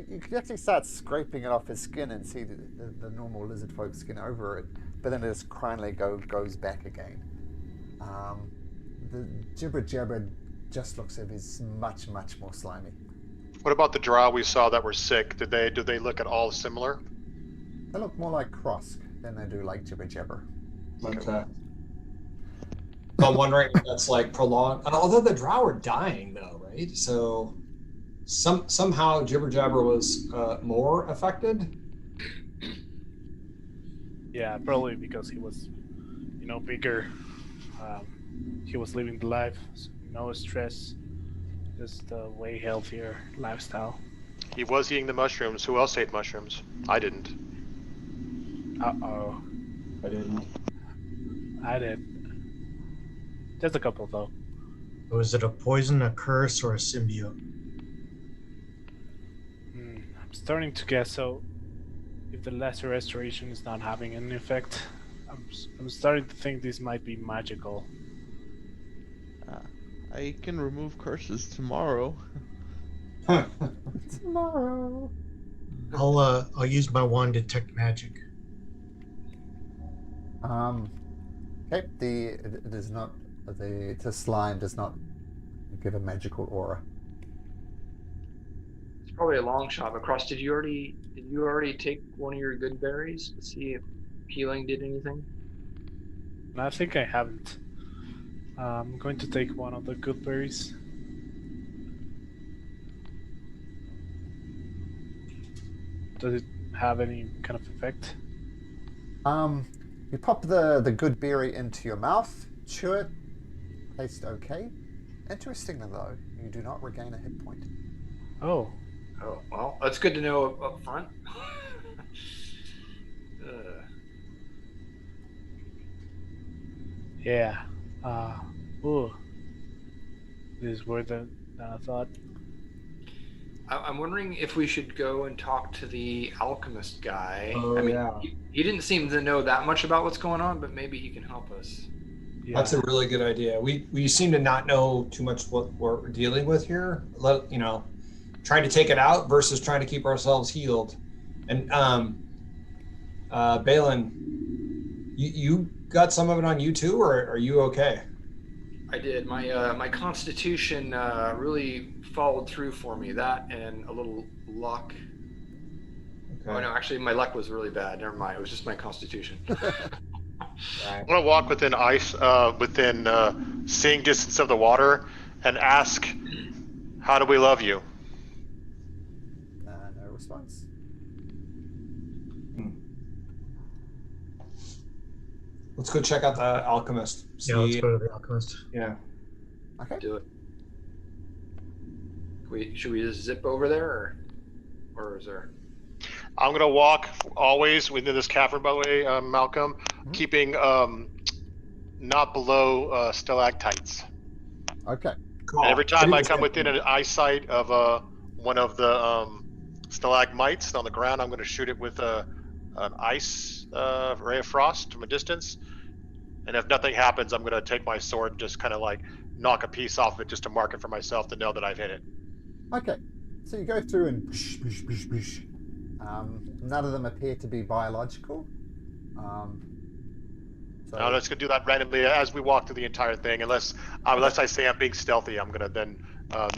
You can actually start scraping it off his skin and see the normal lizard folk skin over it, but then it just kindly goes back again. The Jibber Jabber just looks as if he's much more slimy. What about the drow we saw that were sick? Do they look at all similar? They look more like Krosk than they do like Jibber Jabber. Okay. I'm wondering if that's like prolonged. Although the drow are dying though, right? So somehow Jibber Jabber was more affected. Yeah, probably because he was, bigger. He was living the life, so no stress, just a way healthier lifestyle. He was eating the mushrooms. Who else ate mushrooms? I didn't. Uh-oh. I didn't. I did. Just a couple, though. Was it a poison, a curse, or a symbiote? I'm starting to guess, so if the lesser restoration is not having any effect, I'm starting to think this might be magical. I can remove curses tomorrow. Tomorrow. I'll use my wand to detect magic. Okay. It is not the slime does not give a magical aura. It's probably a long shot. But Cross, did you already take one of your good berries to see if healing did anything? And I think I haven't. I'm going to take one of the good berries. Does it have any kind of effect? You pop the good berry into your mouth, chew it, tastes okay. Interestingly though, you do not regain a hit point. Oh. Oh, well, that's good to know up front. Yeah. Ooh. This is worth it than I thought. I'm wondering if we should go and talk to the alchemist guy. Oh, I mean, yeah. he didn't seem to know that much about what's going on, but maybe he can help us. Yeah. That's a really good idea. We seem to not know too much what we're dealing with here. Trying to take it out versus trying to keep ourselves healed. And Balin, you got some of it on you too, or are you okay? I did. My constitution really followed through for me. That and a little luck. Okay. Oh no, actually, my luck was really bad. Never mind. It was just my constitution. I'm gonna walk within within seeing distance of the water, and ask, "How do we love you?" No response. Let's go check out the alchemist. Yeah, let's go to the alchemist. Yeah. Okay. Do it. Should we just zip over there, or is there? I'm gonna walk always within this cavern, by the way, Malcolm, keeping not below stalactites. Okay. And every time I come within an eyesight of one of the stalagmites on the ground, I'm going to shoot it with an ice ray of frost from a distance. And if nothing happens, I'm going to take my sword and just kind of like knock a piece off of it just to mark it for myself to know that I've hit it. Okay. So you go through and boosh, boosh, boosh, boosh. None of them appear to be biological. So Now let's go do that randomly as we walk through the entire thing. Unless I say I'm being stealthy, I'm going to then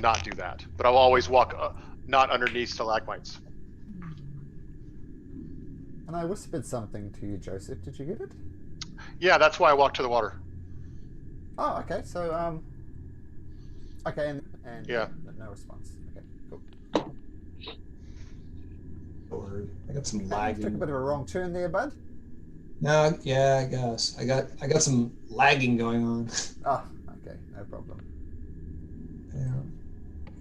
not do that. But I'll always walk not underneath stalagmites. And I whispered something to you, Joseph. Did you get it? Yeah, that's why I walked to the water. Oh, okay. So, okay, and Yeah. no response. Okay, cool. Lord, I got some You lagging. took a bit of a wrong turn there, bud. No, yeah, I guess I got some lagging going on. Oh, okay, no problem. Yeah,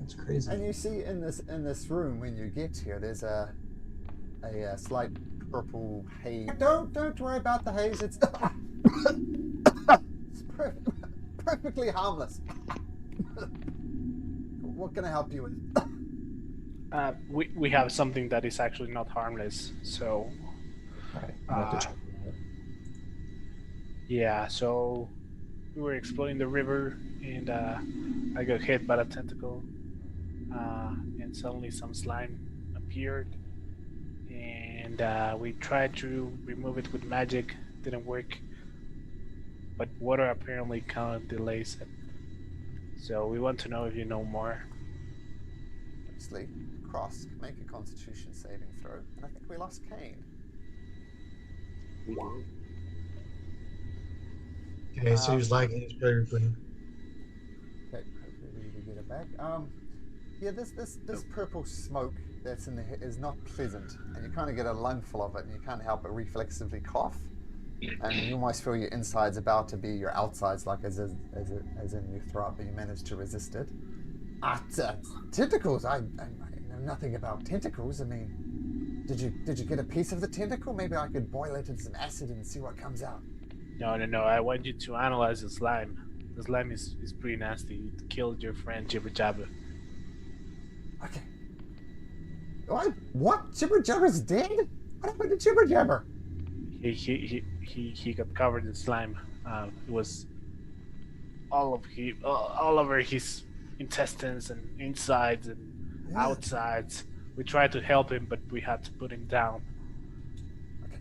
that's crazy. And you see in this room when you get here, there's a a slight purple haze. Don't worry about the haze. It's perfectly harmless. What can I help you with? We have something that is actually not harmless. So yeah, so we were exploring the river, and I got hit by a tentacle, and suddenly some slime appeared, and we tried to remove it with magic. Didn't work, but water apparently kind of delays it. So we want to know if you know more. Obviously, Cross can make a Constitution saving throw, and I think we lost Kane. Okay, so he's lagging his everybody. Okay, hopefully we get it back. Yeah, this purple smoke that's in the is not pleasant, and you kind of get a lungful of it, and you can't help but reflexively cough, and you almost feel your insides about to be your outsides, like as in your throat, but you manage to resist it. Tentacles. I know nothing about tentacles. I mean, did you get a piece of the tentacle? Maybe I could boil it in some acid and see what comes out. No. I want you to analyze the slime. The slime is pretty nasty. It killed your friend Jibber Jabber. Okay. What? Jibber Jabber's dead? What happened to Jibber Jabber? He got covered in slime. It was all over his intestines and insides and outsides. We tried to help him, but we had to put him down. Okay.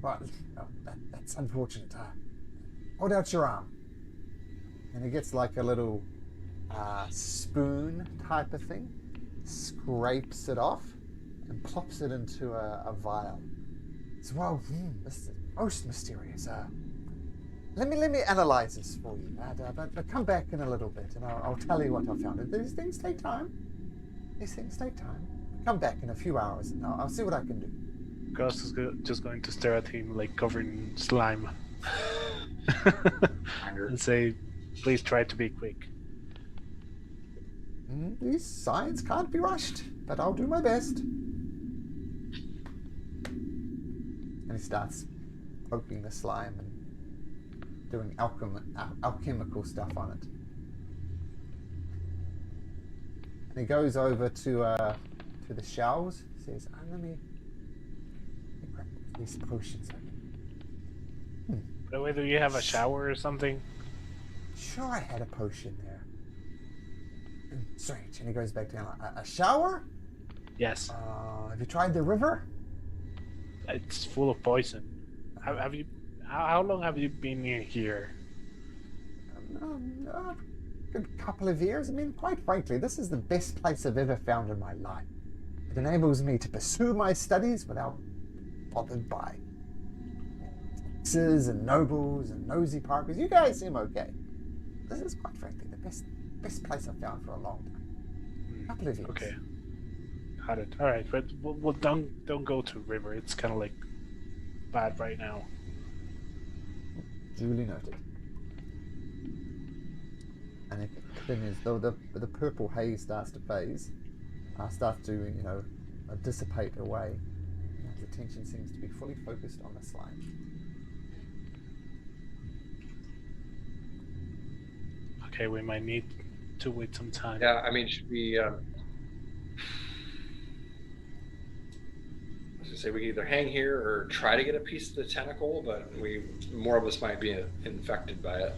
Well, that's unfortunate. Hold out your arm. And he gets like a little spoon type of thing, scrapes it off, and plops it into a vial. So, well, this is most mysterious. Let me analyze this for you, but come back in a little bit, and I'll tell you what I found. These things take time. Come back in a few hours, and I'll see what I can do. Gus is just going to stare at him like covered in slime and say, "Please try to be quick." These science can't be rushed, but I'll do my best. And he starts poking the slime and doing alchemical stuff on it. And he goes over to the shelves. Says, "Let me grab these potions." By the way, do you have a shower or something? Sure, I had a potion there. Strange. And he goes back down. A shower? Yes. Have you tried the river? It's full of poison. Have you? How long have you been here? A good couple of years. I mean, quite frankly, this is the best place I've ever found in my life. It enables me to pursue my studies without bothered by taxes and nobles and nosy parkers. You guys seem okay. This is quite frankly the best place I've found for a long time. Couple of years. Okay. Got it. All right, but well, don't go to river. It's kind of like bad right now. Duly noted. And it continues, though the purple haze starts to phase, starts to dissipate away. His attention seems to be fully focused on the slime. Okay, we might need to wait some time. Yeah, I mean, should we? I was gonna say we can either hang here or try to get a piece of the tentacle, but more of us might be infected by it.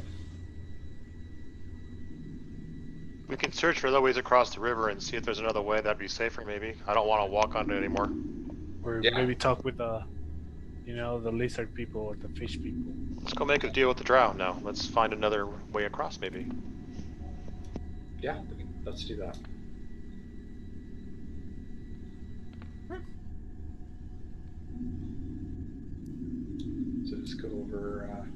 We can search for other ways across the river and see if there's another way that'd be safer. Maybe I don't want to walk on it anymore. Or maybe talk with the lizard people or the fish people. Let's go make a deal with the drow now. Let's find another way across, maybe. Yeah, let's do that. So just go over.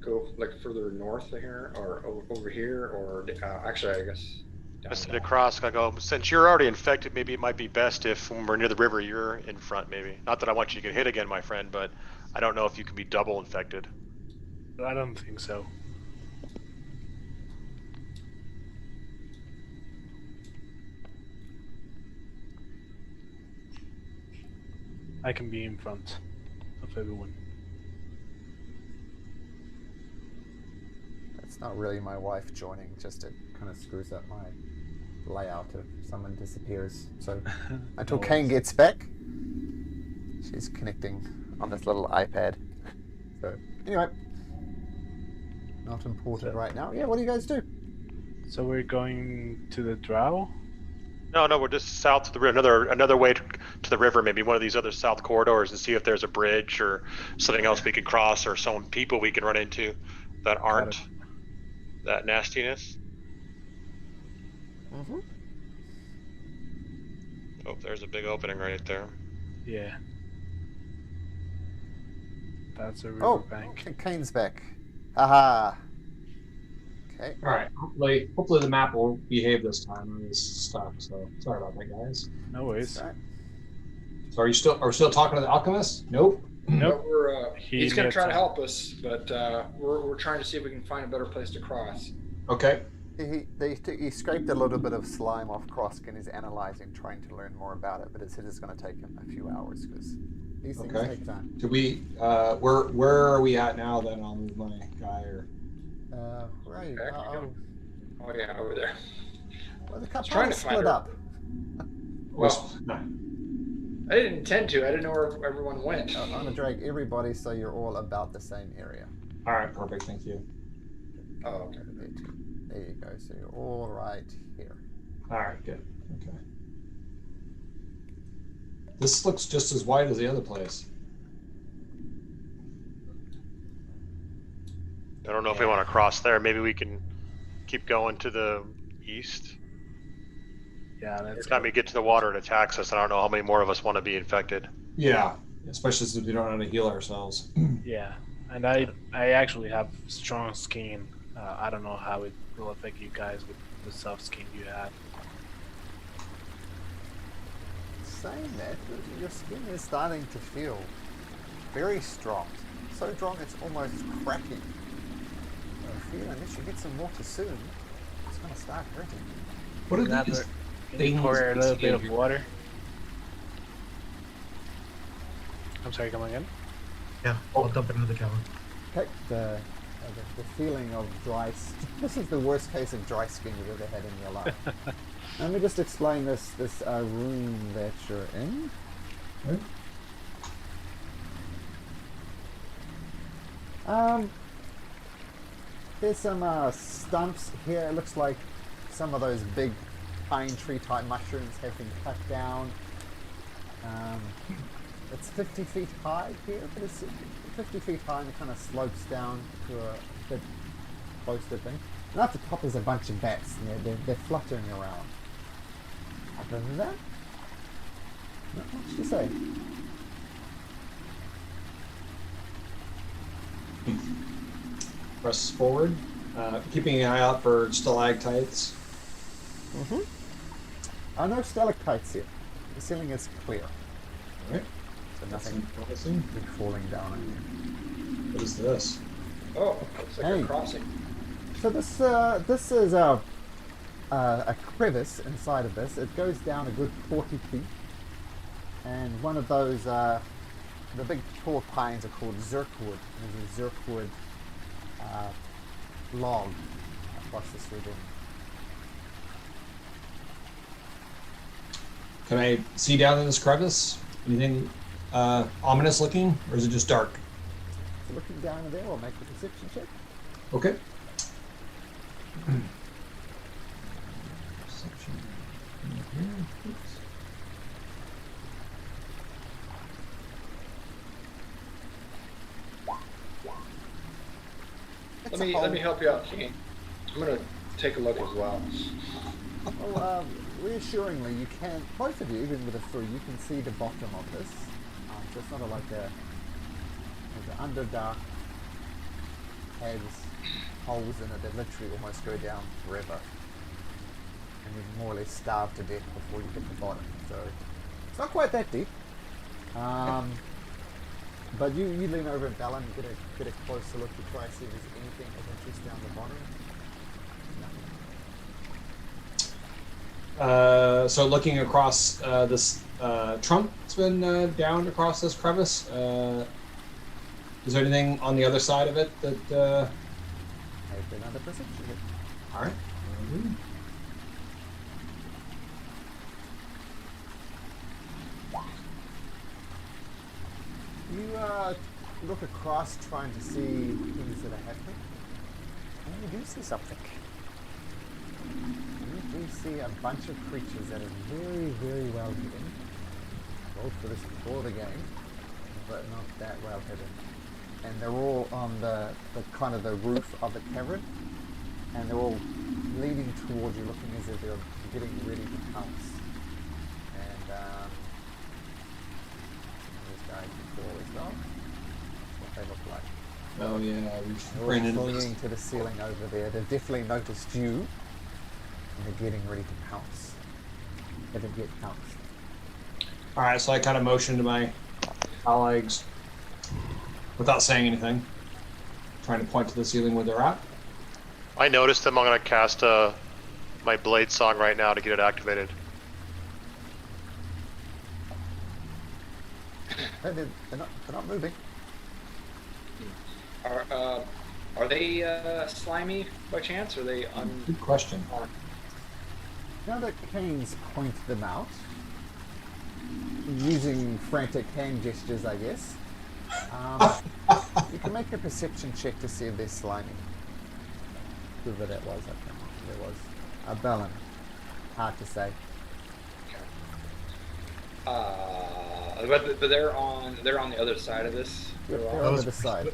Go like further north of here, or over here, or actually, I guess. I sit across. I go. Since you're already infected, maybe it might be best if when we're near the river, you're in front. Maybe not that I want you to get hit again, my friend, but I don't know if you can be double infected. I don't think so. I can be in front of everyone. It's not really my wife joining, just it kind of screws up my layout if someone disappears. So until No Kane worries. gets back, she's connecting on this little iPad. So anyway, not important right now. Yeah, what do you guys do? So we're going to the drow. No, we're just south to the river. Another way to the river, maybe one of these other south corridors, and see if there's a bridge or something else we could cross, or some people we can run into that aren't that nastiness. Mm-hmm. Oh, there's a big opening right there. Yeah. That's a Oh, riverbank. Kane's back. Haha. Okay. All right. Hopefully the map will behave this time. I was stuck, so sorry about that, guys. No worries. That's right. So are we still talking to the alchemist? Nope. Nope. But we're he's going to try to help. help us, but we're trying to see if we can find a better place to cross. Okay. He scraped a little bit of slime off Krosk and is analyzing, trying to learn more about it, but it is going to take him a few hours because these things Okay. take time. Do we? Where are we at now? Then I'll move my guy. Or Where are you? Back you Oh yeah, over there. Well, the couple trying to find split her. up. Well, no. I didn't intend to. I didn't know where everyone went. I'm going to drag everybody so you're all about the same area. All right. Perfect. Thank you. Oh, okay. There you go. So you're all right here. All right. Good. Okay. This looks just as wide as the other place. I don't know if we want to cross there. Maybe we can keep going to the east. Yeah, Every that's time we get to the water, it attacks us. I don't know how many more of us want to be infected. Yeah. Especially since we don't know how to heal ourselves. Yeah, and I actually have strong skin. I don't know how it will affect you guys with the soft skin you have. Saying that, your skin is starting to feel very strong. So strong it's almost cracking. I feel unless you get some water soon, it's going to start hurting. What are Can these you things? pour a little we bit see of here? water? I'm sorry, come again? Yeah, I'll dump it into the cavern. Okay, the feeling of dry. This is the worst case of dry skin you've ever had in your life. Let me just explain this room that you're in. There's some stumps here. It looks like some of those big pine tree type mushrooms have been cut down. It's 50 feet high here, but it's 50 feet high and it kind of slopes down to a bit close to thing. And at the top is a bunch of bats, and they're fluttering around. Other than that, not much to say. Press forward, keeping an eye out for stalactites. No stalactites here. The ceiling is clear, All right. so That's nothing promising. big falling down on you. What is this? Oh, looks like Hey. a crossing. So this is a crevice inside of this. It goes down a good 40 feet, and one of those the big tall pines are called zirkwood. There's a zirkwood log across this ravine. Can I see down in this crevice? Anything ominous looking, or is it just dark? So looking down in there, we'll make a perception check. Okay. Perception. Let me help you out, King. I'm gonna take a look as well. Well, reassuringly, you can, both of you, even with a three, you can see the bottom of this. So it's not like there's an underdark has holes in it that literally almost go down forever. And you more or less starve to death before you hit the bottom. So it's not quite that deep. But you lean over and Bellin, get a closer look to try to see if there's anything of interest down the bottom. Nothing. So looking across this trunk that's been down across this crevice, is there anything on the other side of it that? Make another perception check. All right. You look across trying to see things that are happening, and you do see something. You do see a bunch of creatures that are very, very well hidden. I rolled for this before the game, but not that well hidden. And they're all on the kind of the roof of the cavern, and they're all leaning towards you, looking as if they're getting ready to pounce. And these guys before as well. That's what they look like. Oh yeah, They're we've ran all into this. clinging to the ceiling over there. They've definitely noticed you, and they're getting ready to pounce. Haven't yet pounced. All right, so I kind of motioned to my colleagues without saying anything, trying to point to the ceiling where they're at. I noticed them. I'm gonna cast my blade song right now to get it activated. They're not moving. Are they slimy by chance? Or are they Good question. Now that Kane's pointed them out, using frantic hand gestures, I guess, you can make a perception check to see if they're slimy. Whoever that was, I can't remember who it was. A Bellin. Hard to say. but they're on the other side of this. Yep, They're they're on- on the side.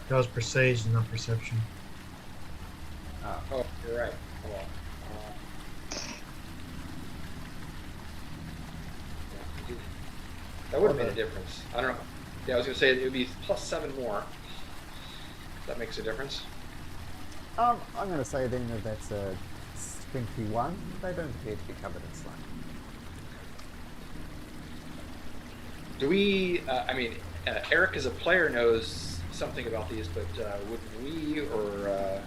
That was Presage, not Perception. Oh, you're right. Hold on. That would have made a difference. I don't know. Yeah, I was gonna say it would be +7 more. That makes a difference. I'm going to say then that that's a 21. They don't appear to be covered in slime. Do we? Eric as a player knows something about these, but would we or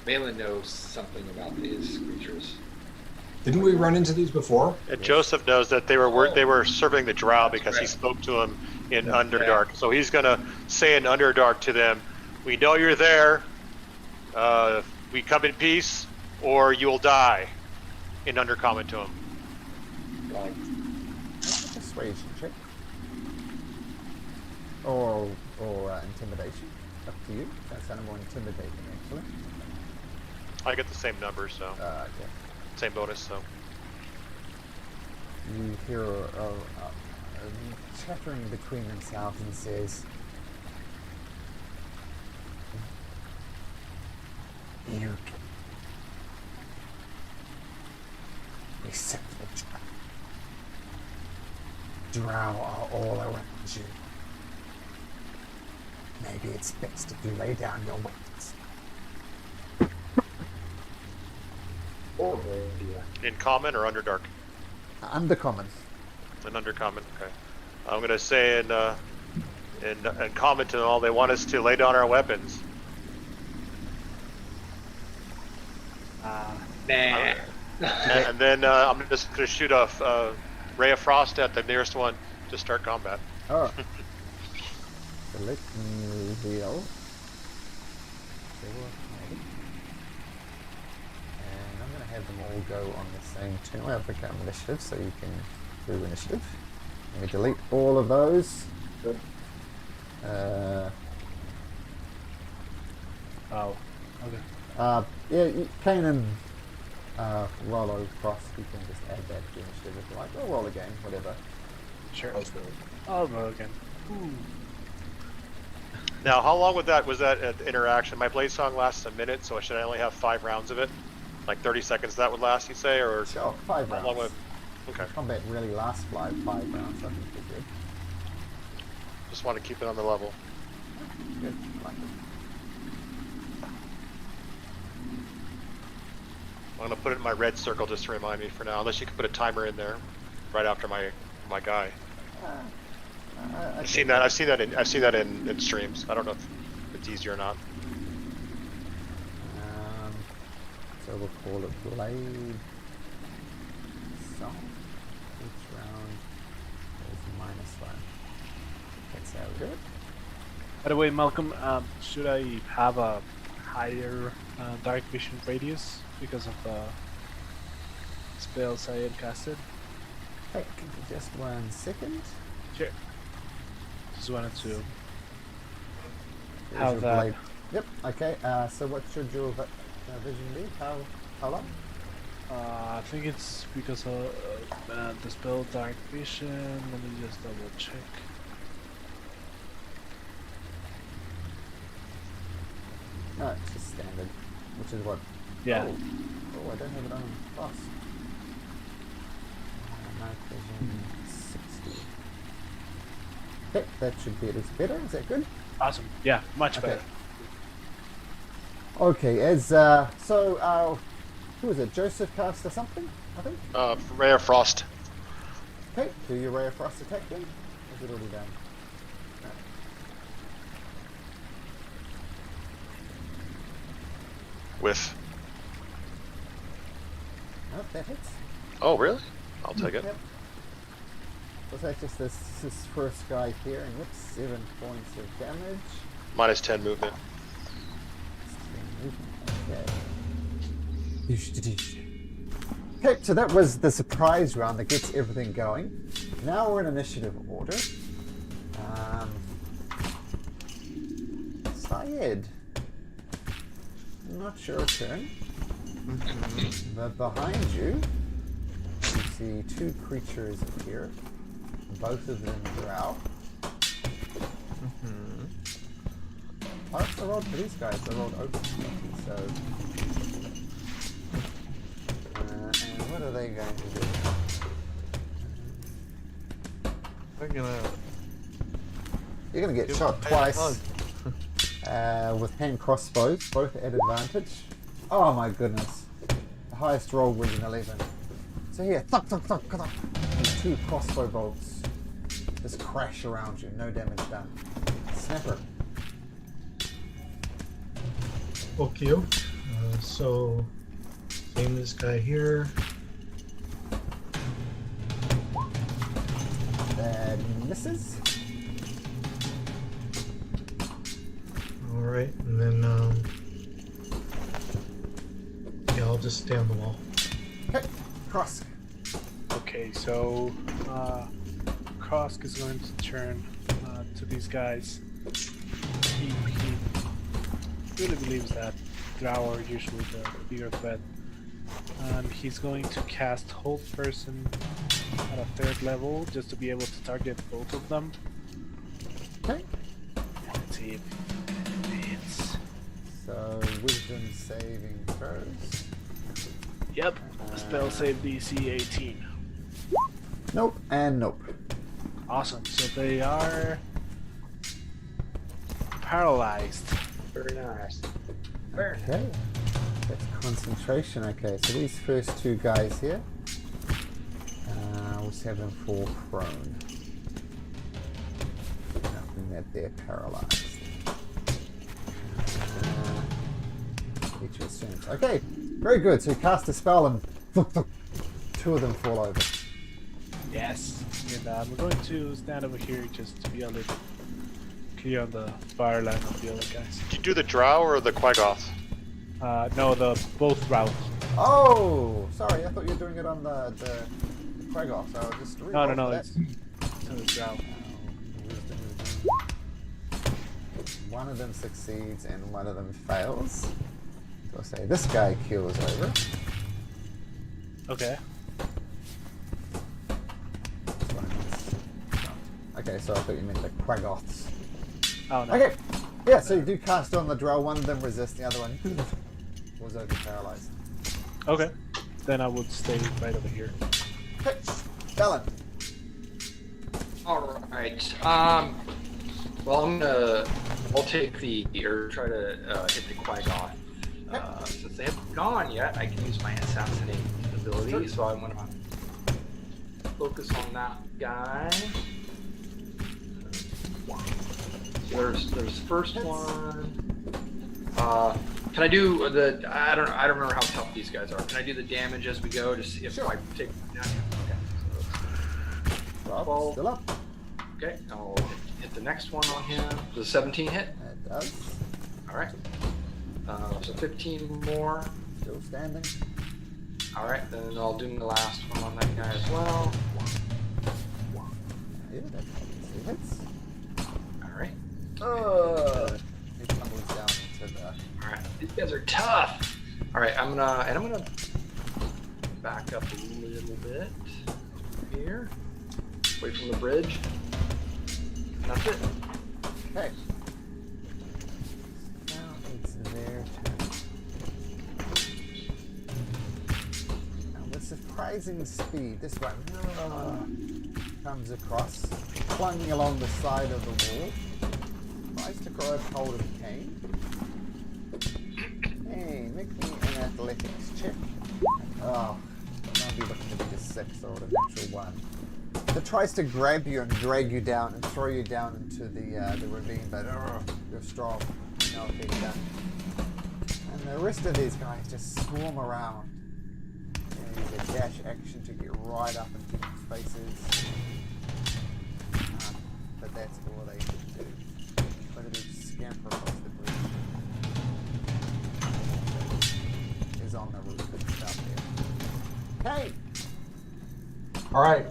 Malin know something about these creatures? Didn't we run into these before? And Joseph knows that they were serving the drow because he right. spoke to him in Underdark. So he's gonna say in Underdark to them, "We know you're there. We come in peace, or you'll die." In Undercommon to him. Like, That's a persuasion check. Or intimidation. Up to you. That sounded more intimidating, actually. I get the same number, so Okay. same bonus. So You hear a chattering between themselves and says, "You accept the trap. Drow are all around you. Maybe it's best if you lay down your weapons." horrible idea. in Common or Underdark? Undercommon. In Undercommon. Okay. I'm gonna say in Common to them all, they want us to lay down our weapons. Nah. And then I'm just gonna shoot a ray of frost at the nearest one to start combat. Alright. So let me reveal. And I'm going to have them all go on the same turn. I'll pick up initiative so you can do initiative. Let me delete all of those. Oh, okay. Yeah, Kane and Rollo Cross, you can just add that to initiative if you like. Or roll again, whatever. Sure. I'll go again. Now, how long was that interaction? My blade song lasts a minute, so should I only have 5 rounds of it? Like 30 seconds that would last, you say, or Sure, 5 how long rounds. would? Okay, Combat really lasts 5 rounds, I think you're good. just want to keep it on the level. Good, like it. I'm gonna put it in my red circle just to remind me for now. Unless you can put a timer in there, right after my guy. I've seen that. I've seen that in streams. I don't know if it's easy or not. So we'll call it Blade -1. That's how we do it. By the way, Malcolm, should I have a higher dark vision radius because of the spells I had casted? Hey, give me just 1 second. Sure. Just wanted to There's have your that. blade. Yep. Okay. So what should your vision be? How long? I think it's because of the spell dark vision. Let me just double check. No, it's just standard, which is what. Yeah. Oh, I don't have it on fast. Night vision 60. Okay, that should be at least better. Is that good? Awesome. Yeah, much Okay. better. Okay, who was it? Joseph cast or something? I think. Ray of Frost. Okay, do your Ray of Frost attack then? Or is it already done? No. With. Nope, that hits. Oh, really? I'll take it. Yep. Was that just this first guy here, and whoops, 7 points of damage. Minus 10 movement. Okay, so that was the surprise round that gets everything going. Now we're in initiative order. Syed. Not your turn. But behind you see 2 creatures appear. Both of them drow. I rolled for these guys. I rolled open, so. And what are they going to do? They're gonna. You're going to get give shot a twice hug. with hand crossbows, both at advantage. Oh my goodness! The highest roll was an 11. So here, thunk, thunk, thunk, thunk. These 2 crossbow bolts just crash around you. No damage done. Snapper. Okay. So aim this guy here. That misses. All right, and then yeah, I'll just stay on the wall. Okay, cross. Okay, so Krosk is going to turn to these guys. He really believes that drow are usually the bigger threat. And he's going to cast Hold Person at a 3rd level just to be able to target both of them. Okay. Let's see if it's... So wisdom saving throws. Yep, spell save DC 18. Nope and nope. Awesome, so they are paralyzed. Very nice. Okay. That's concentration. Okay, so these first 2 guys here, we'll have them fall prone. Nothing that they're paralyzed. Each turns. Okay, very good. So you cast a spell and 2 of them fall over. Yes, and we're going to stand over here just to be a little clear on the fire line of the other guys. Did you do the drow or the Quaggoth? No, the both routes. Oh, sorry. I thought you were doing it on the Quaggoth. So I'll just No, that. it's to the drow. One of them succeeds and one of them fails. So I'll say this guy keels over. Okay. This one is not. Okay, so I thought you meant the Quaggoths. Oh no. Okay, yeah, so you do cast on the drow. One of them resists, the other one was over paralyzed. Okay. Then I would stay right over here. Okay, Dallin. All right. Well, I'll take try to hit the Quaggoth. Since they haven't gone yet, I can use my assassinate ability. So I'm gonna focus on that guy. So there's first one. Can I do the? I don't remember how tough these guys are. Can I do the damage as we go to see if I take? Okay. Rob, Well, still up. Okay, I'll hit the next one on him. Does 17 hit? That does. All right. So 15 more. Still standing. All right, then I'll do the last one on that guy as well. Yeah, that obviously hits. All right. He tumbles down into the. All right. These guys are tough. All right, I'm gonna back up a little bit here, away from the bridge. That's it. Okay. Now it's their turn. Now with surprising speed, this one comes across, plunging along the side of the wall, tries to grab hold of the cane. Hey, make me an athletics check. Oh, I might be looking to be a 6 or a natural 1. It tries to grab you and drag you down and throw you down into the ravine, but you're strong. You know it being done. And the rest of these guys just swarm around. And use a dash action to get right up into people's faces. But that's all they can do. But it is scamper across the bridge. Is on the roof and stuff there. Okay. All right.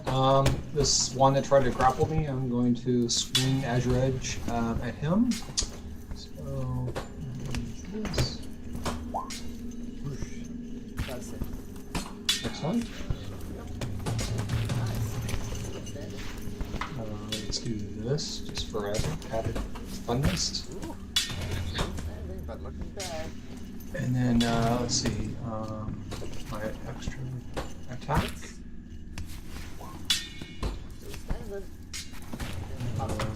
This one that tried to grapple me, I'm going to swing Azure Edge at him. So this. That's it. Excellent. Nice. Let's do this just for added funness. Ooh. Standing, but looking bad. And then let's see, my extra attack. Still standing.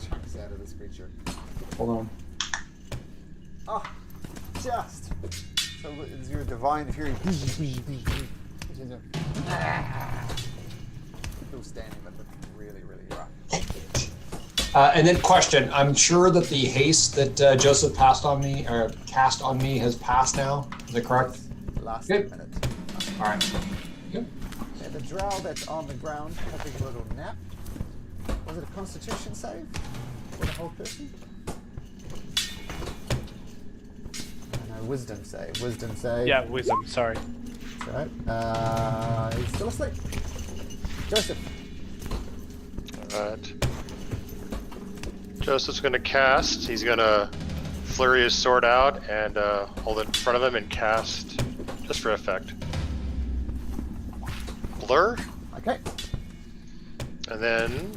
Chunks out of this creature. Hold on. Oh, just. So it's your divine fury. Still standing, but looking really, really rough. And then question, I'm sure that the haste that Joseph passed on me, or cast on me, has passed now. Is that correct? Last Good. minute. All right. Good. And the drow that's on the ground having a little nap. Was it a constitution save for the whole person? No, wisdom save. Wisdom save. Yeah, wisdom. Sorry. That's right. He's still asleep. Joseph. Alright. Joseph's gonna cast. He's gonna flurry his sword out and hold it in front of him and cast, just for effect, Blur. Okay. And then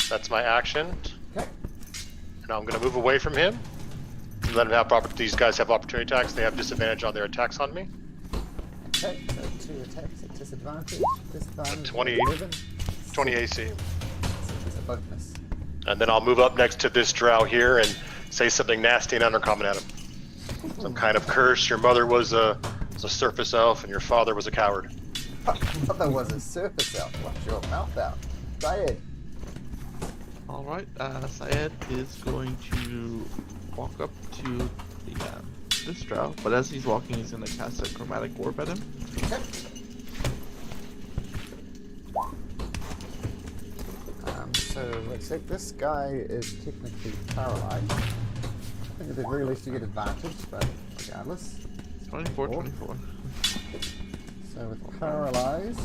that's my action. Okay. And I'm gonna move away from him and let him have these guys have opportunity attacks. They have disadvantage on their attacks on me. Okay. So 2 attacks at disadvantage. Disadvantage. 20. 11. 20 AC. It's a bonus. And then I'll move up next to this drow here and say something nasty and undercommon at him. Some kind of curse. Your mother was a surface elf and your father was a coward. I thought that was a surface elf. Watch your mouth out. Syed. Alright, Syed is going to walk up to the this drow, but as he's walking, he's going to cast a chromatic orb at him. Okay. So looks like this guy is technically paralyzed. I think at the very least you get advantage, but regardless. 24, 24. So with paralyzed,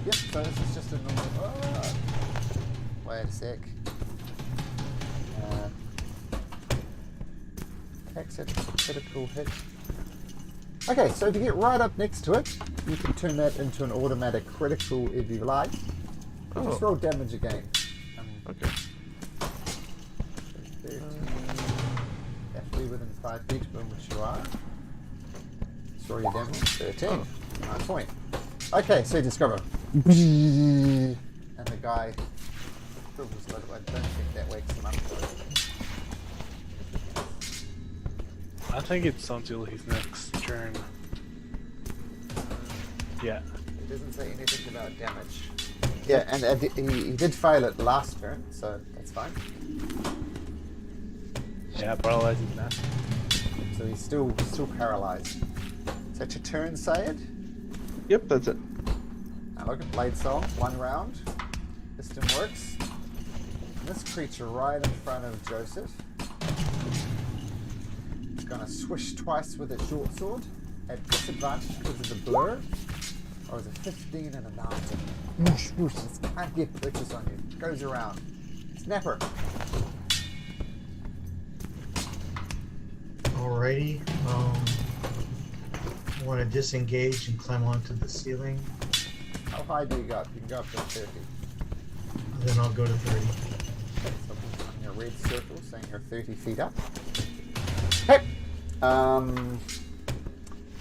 yep. So this is just a normal. Wait a sec. Exit critical hit. Okay, so to get right up next to it, you can turn that into an automatic critical if you like. Just roll damage again. Okay. 13. Have to be within 5 feet from which you are. Just roll your damage. 13. 9 point. Okay, so you discover. And the guy dribbles a little. I don't think that wakes him up. I think it's until his next turn. Yeah. It doesn't say anything about damage. Yeah, and he did fail it last turn, so that's fine. Yeah, paralyzing that. So he's still paralyzed. Is that your turn, Syed? Yep, that's it. Now look at Blade Soul. 1 round. Piston works. And this creature right in front of Joseph is going to swish twice with its short sword at disadvantage because of the blur. Or is it 15 and a 9? Whoosh, whoosh. This can't get purchase on you. Goes around. Snapper. Alrighty. I want to disengage and climb onto the ceiling. How high do you go up? You can go up to 30. Then I'll go to 30. Okay, so put on your red circle saying you're 30 feet up. Okay.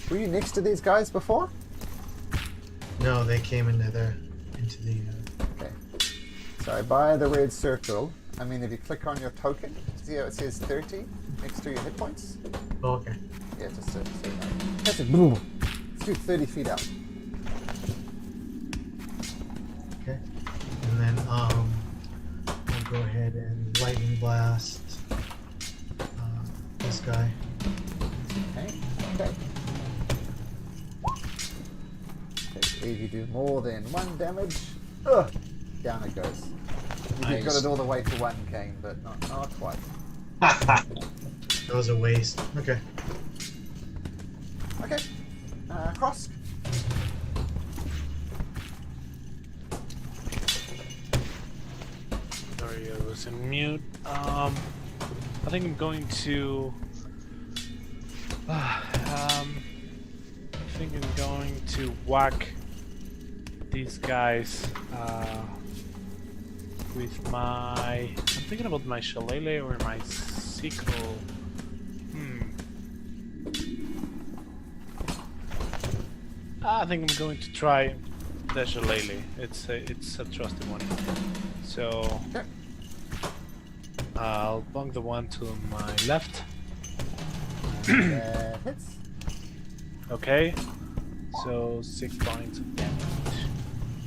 Were you next to these guys before? No, they came into the. Okay. So by the red circle, I mean if you click on your token, see how it says 30 next to your hit points? Oh, okay. Yeah, just so you know. That's it. Boom. Let's do 30 feet up. Okay. And then I'll go ahead and lightning blast this guy. Okay. Okay. Okay, if you do more than 1 damage, down it goes. You've got it all the way to 1 cane, but not quite. That was a waste. Okay. Okay. Cross. Sorry, I was in mute. I think I'm going to. I think I'm going to whack these guys with my. I'm thinking about my shillelagh or my sickle. I think I'm going to try the shillelagh. It's a trusted one. So I'll bonk the one to my left. Hits. Okay. So 6 points of damage.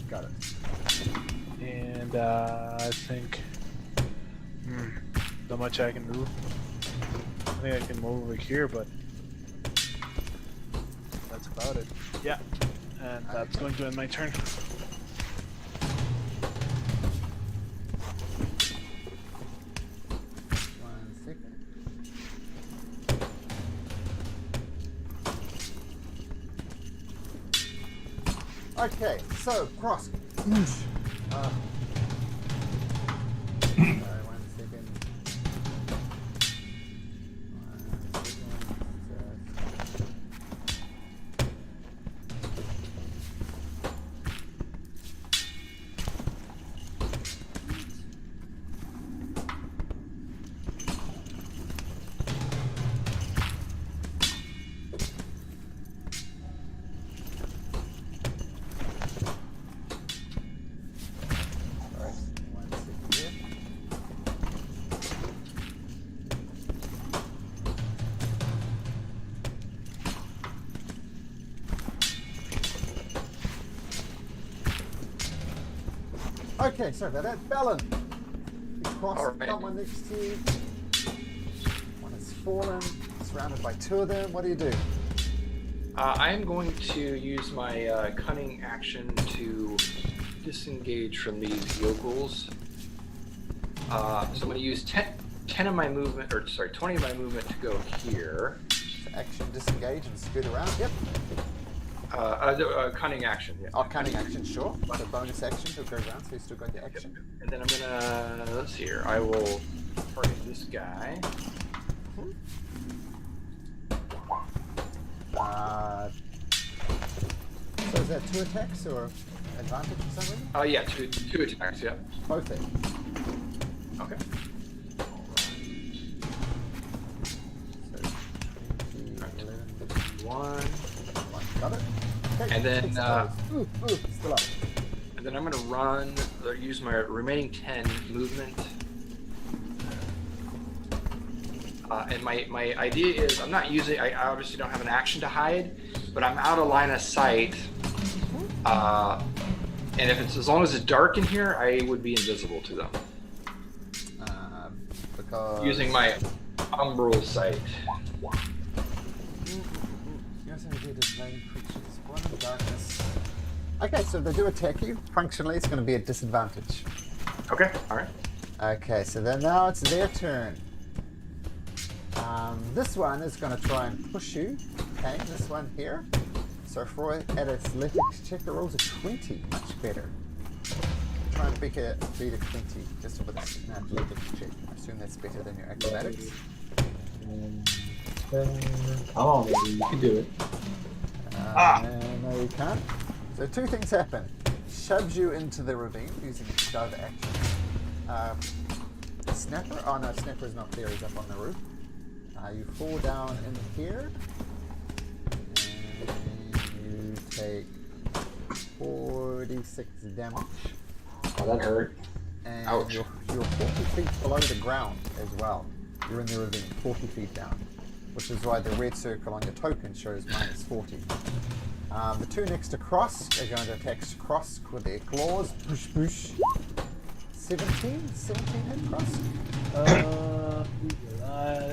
Got it. And I think not much I can do. I think I can move over here, but that's about it. Yeah. And that's going to end my turn. Okay, so cross. Sorry, 1 second. 1 second. Okay, sorry about that. Bellin. He's crossed. All right. Got one next to you. One has fallen. Surrounded by 2 of them. What do you do? I am going to use my cunning action to disengage from these yokels. So I'm going to use 10 of my movement, or sorry, 20 of my movement to go here. So action, disengage, and scoot around. Yep. Cunning action. Yeah. Oh, cunning action, sure. But a bonus action to go around, so you still got the action. And then I'm gonna, let's see here. I will target this guy. So is that 2 attacks or advantage for some reason? Oh yeah, two attacks. Yeah. Both then. Okay. So 20, 11, 1. 1. Got it. Okay. And then, still up. And then I'm gonna run, or use my remaining 10 movement. And my idea is, I'm not using, I obviously don't have an action to hide, but I'm out of line of sight. And if it's, as long as it's dark in here, I would be invisible to them. Because Using my umbral sight. Yes, I did as main creatures. one in darkness. Okay, so if they do attack you, functionally it's going to be a disadvantage. Okay. All right. Okay, so then now it's their turn. This one is going to try and push you. Okay, this one here. So for at athletics check, it rolls a 20. Much better. Try and beat a 20 just with an athletics check. I assume that's better than your acrobatics. Oh, you can do it. No, you can't. So two things happen. Shoves you into the ravine using its shove action. Snapper? Oh no, Snapper's not there, he's up on the roof. You fall down in here. And you take 46 damage. Oh, that hurt. And Ouch. you're 40 feet below the ground as well. You're in the ravine, 40 feet down. Which is why the red circle on your token shows minus 40. The two next to Cross are going to attack Cross with their claws. Push, push. 17 hit Cross.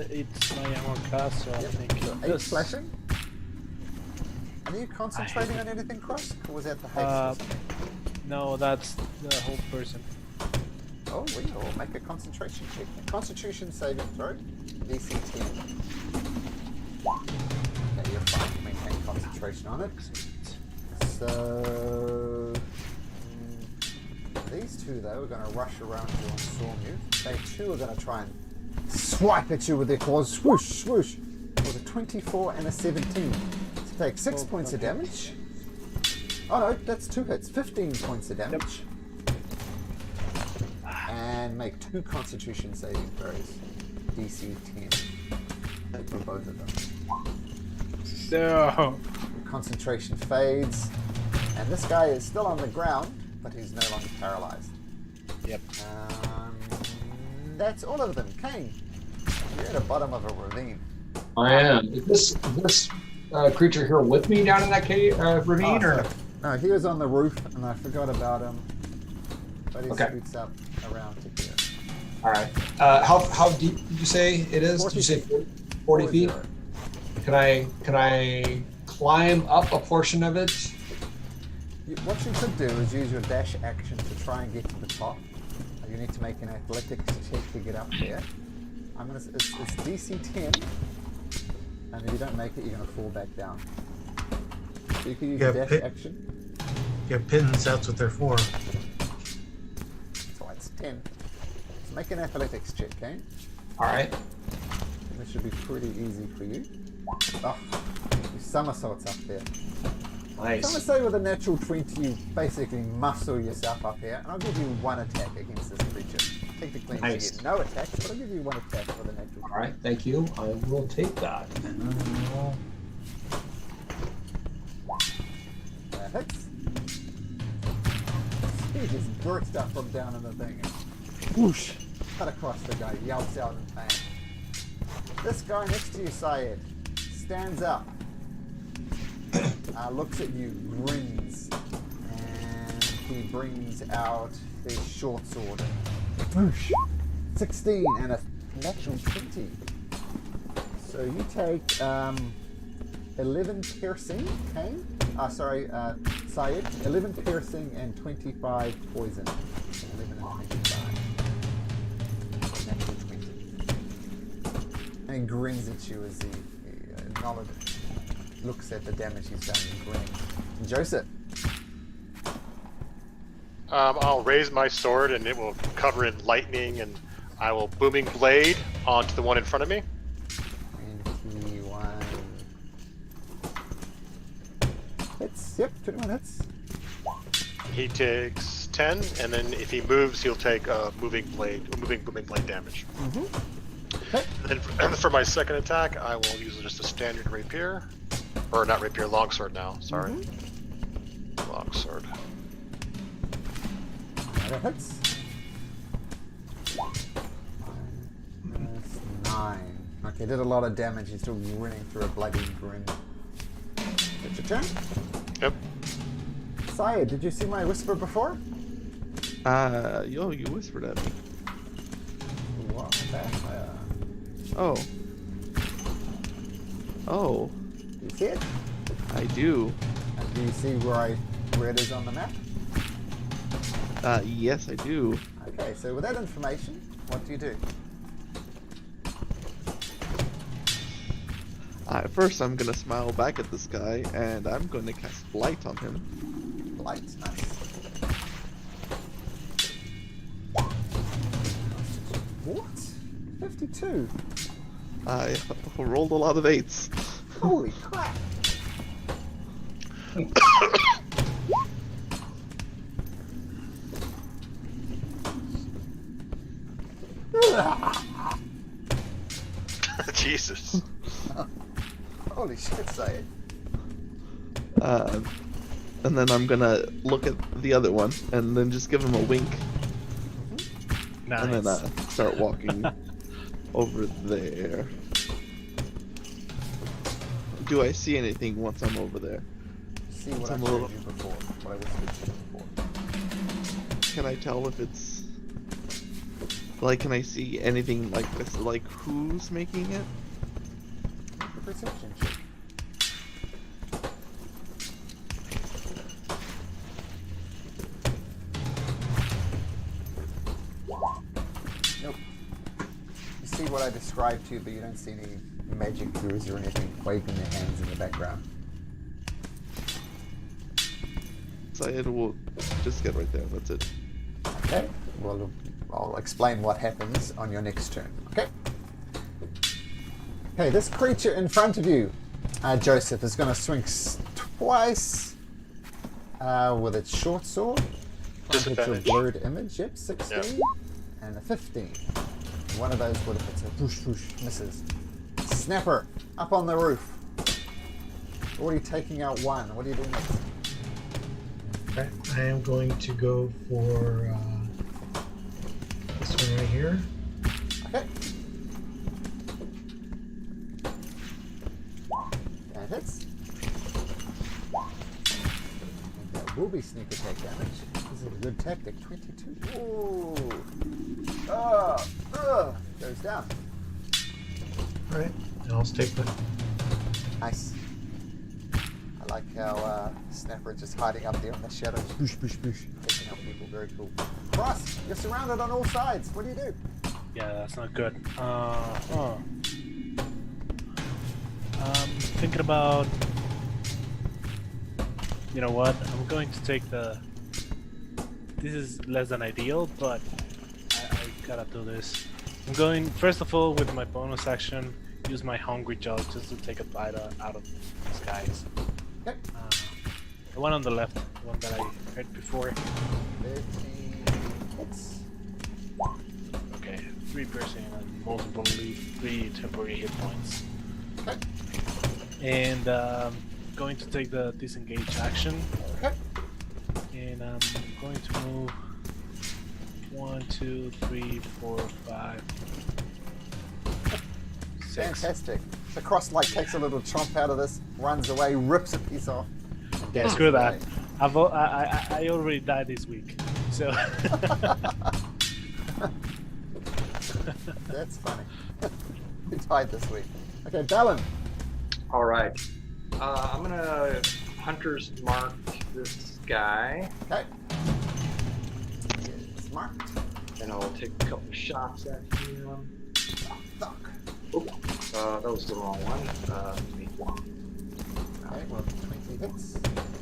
It's my armor class, so I think So 8 this. slashing. Are you concentrating on anything, Cross? Or was that the haste or something? No, that's the whole person. Oh, we will make a concentration check. Constitution saving throw. DC 10. Okay, you're fine. Maintain concentration on it. So these two though are going to rush around you and storm you. They too are going to try and swipe at you with their claws. Swoosh, swoosh. With a 24 and a 17. To take 6 points of damage. Oh no, that's 2 hits. 15 points of damage. And make 2 Constitution saving throws. DC 10 for both of them. No. Concentration fades, and this guy is still on the ground, but he's no longer paralyzed. Yep. That's all of them. Kane, you're at the bottom of a ravine. I am. Is this creature here with me down in that ravine, or? sorry. No, he was on the roof, and I forgot about him. But he Okay. scoots up around to here. All right. How deep did you say it is? 40 Did you say feet. 40 feet? 40. Can I climb up a portion of it? What you could do is use your dash action to try and get to the top. You need to make an athletics check to get up there. It's DC 10, and if you don't make it, you're gonna fall back down. So you can use Yeah, your dash pit- action. Yeah, pins, that's what they're for. So it's 10. So make an athletics check, okay? All right. This should be pretty easy for you. Oh, you somersaults up there. So I'm gonna Nice. say with a natural 20, you basically muscle yourself up here, and I'll give you 1 attack against this creature. Technically, Nice. you get no attacks, but I'll give you 1 attack for the natural 20. All right. Thank you. I will take that. That hits. He just burst up from down in the thing and whoosh, cut across the guy, yelps out in pain. This guy next to you, Syed, stands up, looks at you, grins, and he brings out his short sword. Whoosh, 16 and a natural 20. So you take 11 piercing, Kane. Syed. 11 piercing and 25 poison. 11 and 25. Natural 20. And grins at you as he looks at the damage he's done and grins. Joseph. I'll raise my sword and it will cover in lightning, and I will booming blade onto the one in front of me. 21. Hits. Yep, 21 hits. He takes 10, and then if he moves, he'll take moving booming blade damage. Okay. And then for my second attack, I will use just a standard rapier, or not rapier, longsword now. Sorry, longsword. That hits. Minus 9. Okay, did a lot of damage. He's still grinning through a bloody grin. It's your turn. Yep. Syed, did you see my whisper before? Yo, you whispered at me. What? Oh. Oh, Do you see it? I do. Do you see where it is on the map? Yes, I do. Okay, so with that information, what do you do? First, I'm gonna smile back at this guy, and I'm going to cast Blight on him. Light, nice. What? 52? I rolled a lot of 8s. Holy crap! Jesus. Holy shit, say it. And then I'm gonna look at the other one, and then just give him a wink, Nice. and then start walking over there. Do I see anything once I'm over there? See what I I'm a showed little- you before. What I whispered to you before. Can I tell if it's like? Can I see anything like this? Like who's making it? Make a perception check. Nope. You see what I described to you, but you don't see any magic crews or anything waving their hands in the background. Syed will just get right there. That's it. Okay. Well, I'll explain what happens on your next turn. Okay. Okay, this creature in front of you, Joseph, is going to swing twice with its short sword. It's your Disadvantage. blurred image. Yep, 16 Yep. and a 15. And one of those would have hit. So whoosh, misses. Snapper, up on the roof. Already taking out one. What are you doing next? Okay, I am going to go for this one right here. Okay. That hits. And that will be sneak attack damage. This is a good tactic. 22. Ooh. Goes down. Alright, and I'll stay put. Nice. I like how Snapper is just hiding up there in the shadows. Boosh, boosh, boosh. Taking out people. Very cool. Cross, you're surrounded on all sides. What do you do? Yeah, that's not good. Thinking about. You know what? I'm going to take the. This is less than ideal, but I gotta do this. I'm going first of all with my bonus action. Use my hungry jaw just to take a bite out of these guys. Okay. The one on the left, the one that I heard before. 13 hits. Okay, 3 piercing and multiple 3 temporary hit points. Okay. And going to take the disengage action, Okay. and I'm going to move 1, 2, 3, 4, 5, 6. Fantastic. The cross light takes a little chomp out of this, runs away, rips a piece off. and Yeah, dashes screw that. away. I already died this week, so That's funny. You died this week. Okay, Dallin. All right. I'm gonna hunter's mark this guy, Okay. It's marked. and I'll take a couple shots at him. Oh, fuck. Oh, that was the wrong one. Okay, well, 20 hits,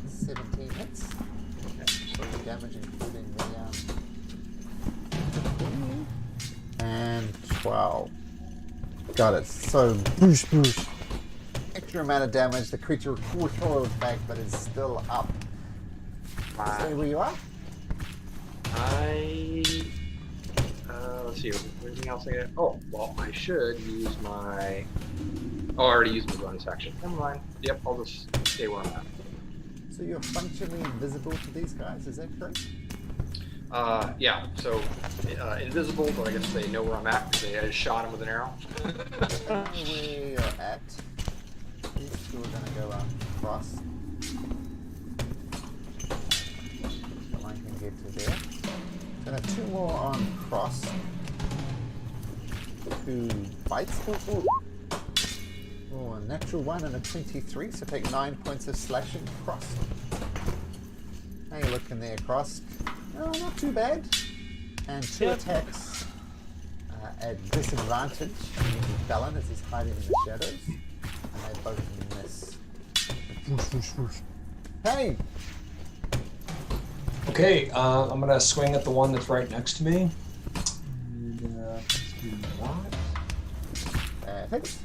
17 hits. So the damage including the 15 and 12. Got it. So boosh boosh. Extra amount of damage. The creature recoils back, but is still up. Stay where you are. Let's see. Anything else I got? Oh, well, I should use my. Oh, I already used my bonus action. Never mind. Yep, I'll just stay where I'm at. So you're functionally invisible to these guys. Is that correct? Yeah. So invisible, but I guess they know where I'm at because I just shot him with an arrow. Where you're at. These two are going to go across. So I can get to there. Then I have 2 more on cross. 2 bites. Ooh, ooh. Oh, and natural 1 and a 23, so take 9 points of slashing. Cross. How you looking there, Cross? No, not too bad. And 2 attacks at disadvantage against Balin as he's hiding in the shadows. And they both miss. Hey! Okay, I'm gonna swing at the one that's right next to me. And let's do that. Hits.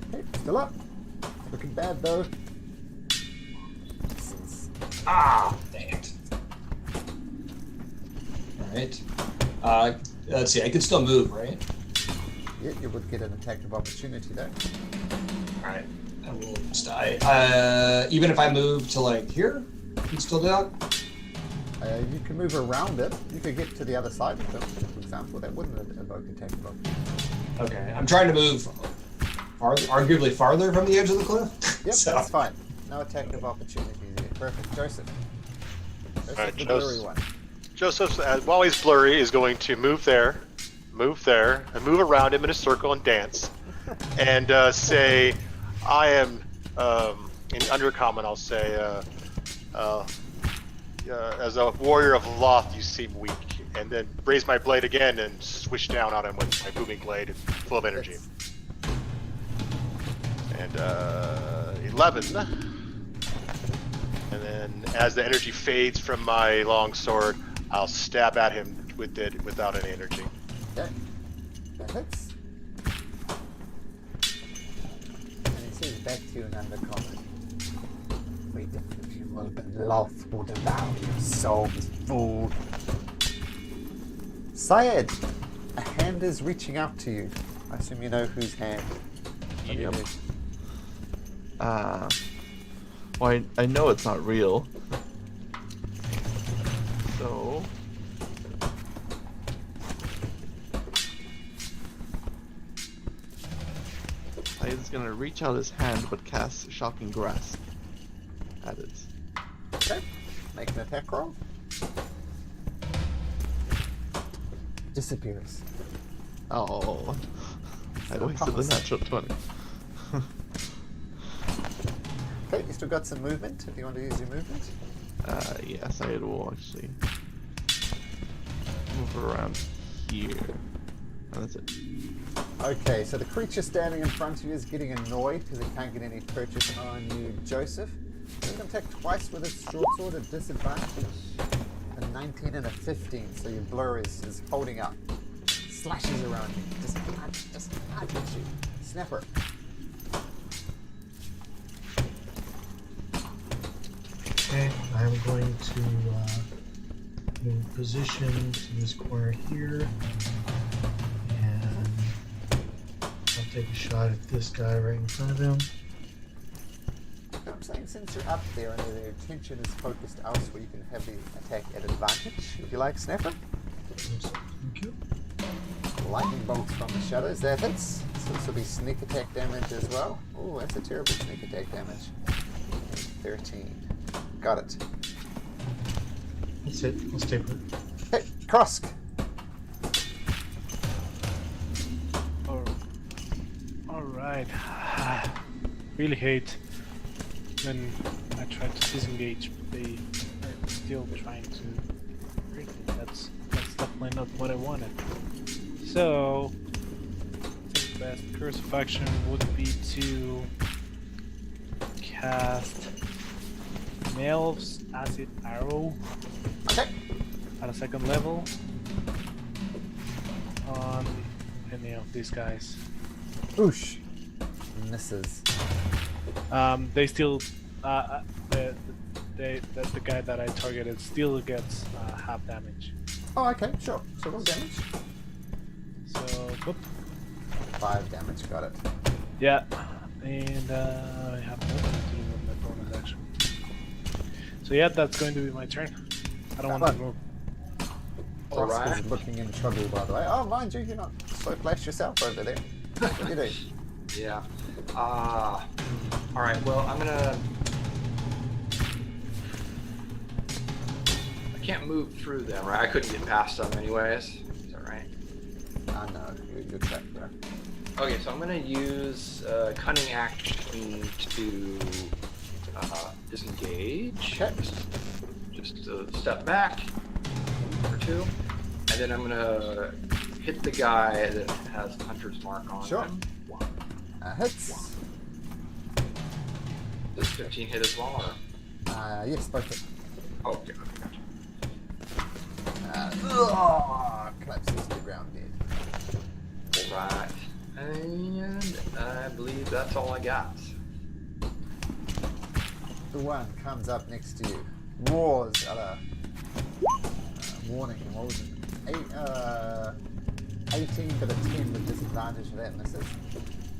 Okay, still up. Looking bad though. Ah, dang it. Alright. Let's see, I can still move, right? Yeah, you would get an attack of opportunity though. Alright. I will just even if I move to like here, you can still do that? You can move around it. You could get to the other side of them, for example. That wouldn't evoke attack of opportunity. Okay. I'm trying to move arguably farther from the edge of the cliff. Yep, So- that's fine. No attack of opportunity there. Perfect. Joseph. Joseph, Alright, the blurry one. Joseph, while he's blurry, is going to move there, and move around him in a circle and dance, and say, "I am." In undercommon, I'll say, "As a warrior of Loth, you seem weak," and then raise my blade again and swish down on him with my booming blade, full of energy. And 11. And then, as the energy fades from my long sword, I'll stab at him with it without any energy. Okay. That hits. And he says back to you in undercommon. Wait, if you will, but Loth will devour your souls, fool. Syed, a hand is reaching out to you. I assume you know whose hand. What do you Yep. do? Well, I know it's not real. So. He's gonna reach out his hand but cast Shocking Grasp at it. Okay. Make an attack roll. Disappears. Oh. I So wasted the promising. natural 20. Okay, you still got some movement if you want to use your movement. Yes, I will actually move around here. And that's it. Okay, so the creature standing in front of you is getting annoyed because it can't get any purchase on you, Joseph. It's going to attack twice with its short sword at disadvantage. A 19 and a 15, so your blur is holding up. Slashes around you. Just at you. Snapper. Okay, I'm going to move position to this corner here, and I'll take a shot at this guy right in front of him. I'm saying since you're up there and their attention is focused elsewhere, you can have the attack at advantage, if you like, Snapper. Oops, thank you. Lightning bolts from the shadows, that hits. So this will be sneak attack damage as well. Oh, that's a terrible sneak attack damage. 13. Got it. That's it. Let's take it. Hey, Krosk! Alright. Really hate when I try to disengage, but they are still trying to hurt me. That's definitely not what I wanted. So, I think the best course of action would be to cast Melv's Acid Arrow Okay. at a second level on any of these guys. Oosh. Misses. They still, the guy that I targeted still gets half damage. Oh, okay, sure. So roll damage. So, whoop. 5 damage, got it. Yeah, and I have nothing to do with my bonus action. So yeah, that's going to be my turn. I don't want to move. Krosk Alright. is looking in trouble, by the way. Oh, mind you, you're not so flash yourself over there. What do you do? Yeah. Alright, well, I'm gonna... I can't move through them, right? I couldn't get past them anyways. Is that right? No, you're trapped, bro. Okay, so I'm gonna use cunning action to disengage. Okay. Just a step back or two, and then I'm gonna hit the guy that has Hunter's Mark on Sure. him. Hits. Does 15 hit as well? Or? Yes, both hit. Oh, okay, gotcha. Collapses to the ground dead. Alright. And I believe that's all I got. The one comes up next to you, roars at a warning. What was it? 18, but a 10 with disadvantage for that misses.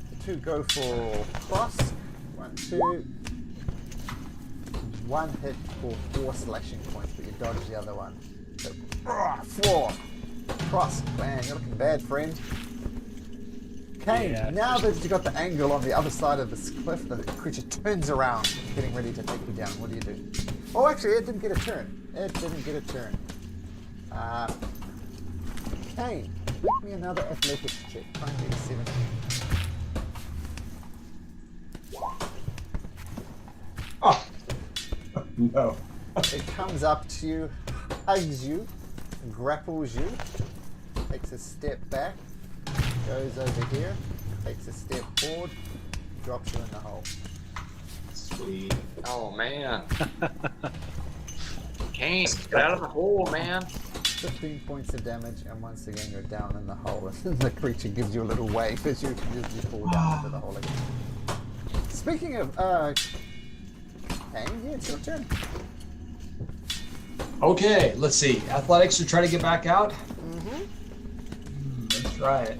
The two go for cross. 1, 2. One hit for 4 slashing points, but you dodge the other one. So, 4. Cross. Man, you're looking bad, friend. Kane, Yeah, now that you got the angle on the other side of this cliff, the creature turns around, getting ready to take you down. What do you do? Oh, actually, it didn't get a turn. It didn't get a turn. Kane, make me another athletics check. Try and get a 17. Oh, no. It comes up to you, hugs you, grapples you, takes a step back, goes over here, takes a step forward, drops you in the hole. Sweet. Oh man. Kane, get out of the hole, man. 15 points of damage, and once again you're down in the hole. The creature gives you a little wave as you fall down into the hole again. Speaking of, Kane, yeah, it's your turn. Okay, let's see. Athletics to try to get back out. Mm-hmm. Let's try it.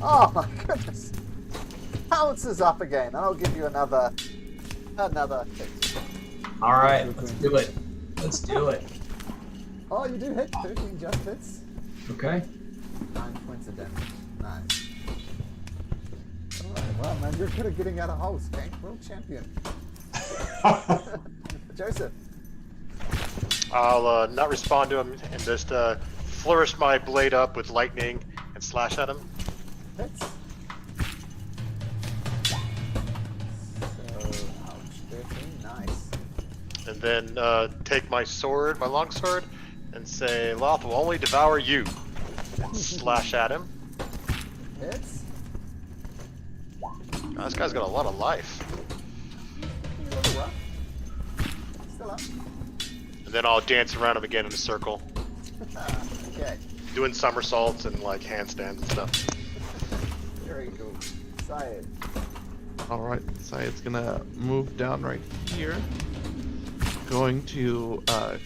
Oh my goodness. Pounces up again, and I'll give you another hit. All right, let's do it. Let's do it. Oh, you do hit. 13 just hits. Okay. 9 points of damage. Nice. Alright, well, man, you're good at getting out of holes, Kane. World champion. Joseph. I'll not respond to him and just flourish my blade up with lightning and slash at him. Hits. So, ouch. 13. Nice. And then take my sword, my longsword, and say, Loth will only devour you. And slash at him. Hits. Oh, this guy's got a lot of life. A little rough. Still up. And then I'll dance around him again in a circle, Okay. doing somersaults and like handstands and stuff. Very cool. Syed. Alright, Syed's gonna move down right here. Going to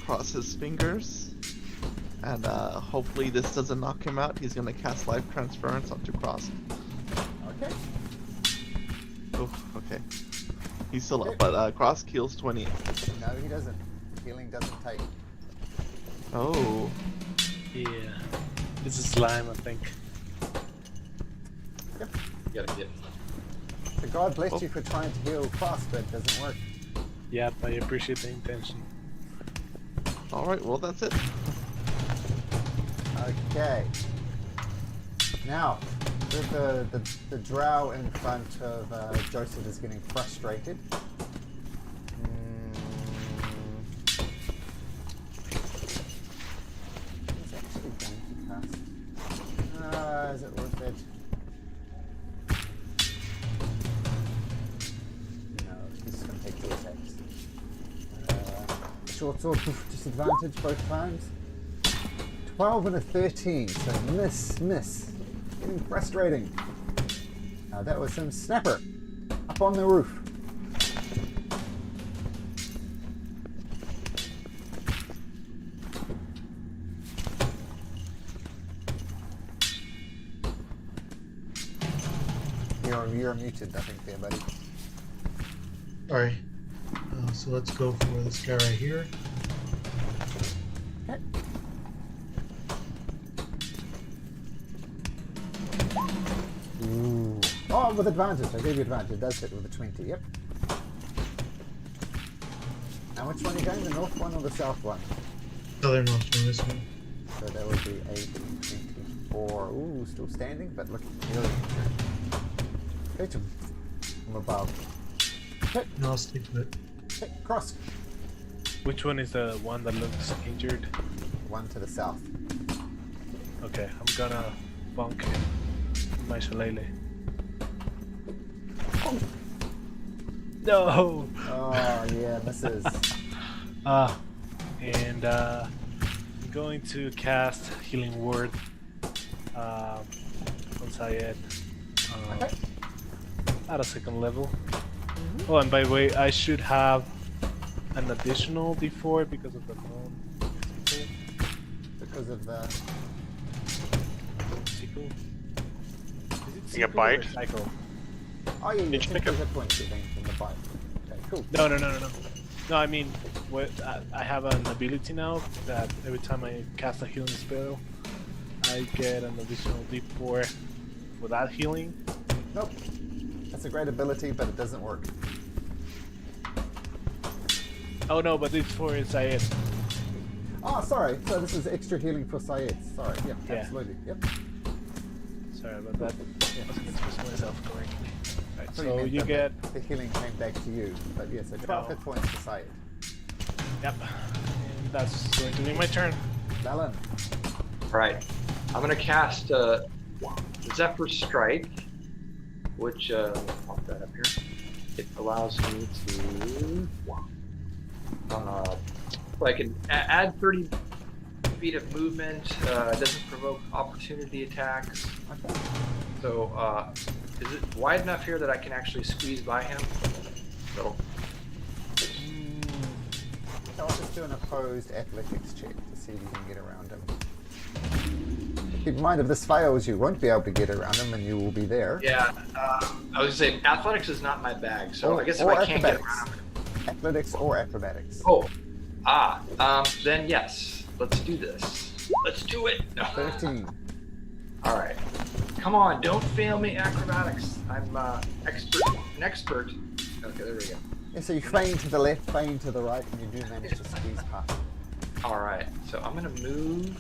cross his fingers. And hopefully this doesn't knock him out. He's gonna cast Life Transference onto Cross. Okay. Oh, okay. He's still up, but Cross heals 20. No, he doesn't. Healing doesn't take. Oh. Yeah. This is slime, I think. Yep. You gotta get. So God bless you for trying to heal fast, but it doesn't work. Yep, I appreciate the intention. Alright, well that's it. Okay. Now, the drow in front of Joseph is getting frustrated. He's actually going to cast. Is it worth it? No, he's just going to take 2 attacks. Short sword, disadvantage both times. 12 and a 13, so miss. Getting frustrating. That was some snapper up on the roof. You're muted, I think, there, buddy. Alright. So let's go for this guy right here. Okay. Ooh. Oh, with advantage. I gave you advantage. It does hit with a 20. Yep. Now, which one are you going? The north one or the south one? Southern north one, this one. So that would be 8 and 20. for... Ooh, still standing, but looking really injured. Hit him from above. Hit, No, I'll stick with it. hit, cross. Which one is the one that looks injured? One to the south. Okay, I'm gonna bonk my shillelagh. No! Oh, yeah, misses. And I'm going to cast Healing Word on Syed Okay. at a second level. Oh, and by the way, I should have an additional D4 because of the moon. Because of the... Sickle? Is it You get sickle or bite? cycle? Oh, yeah, you Did you take pick the up- hit points you think from the bite. Okay, cool. No. No, I mean, what I have an ability now that every time I cast a healing spell, I get an additional D4 for that healing. Nope. That's a great ability, but it doesn't work. Oh no, but it's for Syed. Oh, sorry. So this is extra healing for Syed. Sorry. Yep, Yeah. absolutely. Yep. Sorry about that. I wasn't expressing myself correctly. Right, So so meant you that get... the healing came back to you. But yeah, so 12 No. hit points for Syed. Yep. And that's going to be my turn. Valen. Right. I'm gonna cast Zephyr Strike, which pop that up here. It allows me to I can add 30 feet of movement. Doesn't provoke opportunity attacks. Okay. So is it wide enough here that I can actually squeeze by him? So So I'll just do an opposed athletics check to see if you can get around him. Keep in mind, if this fails, you won't be able to get around him, and you will be there. yeah, I was gonna say athletics is not my bag. So I guess if Or I can't get acrobatics. around him. Athletics or acrobatics. Then yes, let's do this. Let's do it. No. 13. All right, come on, don't fail me, acrobatics. I'm an expert. Okay, there we go. Yeah, so you feign to the left, feign to the right, and you do manage to squeeze past. All right, so I'm gonna move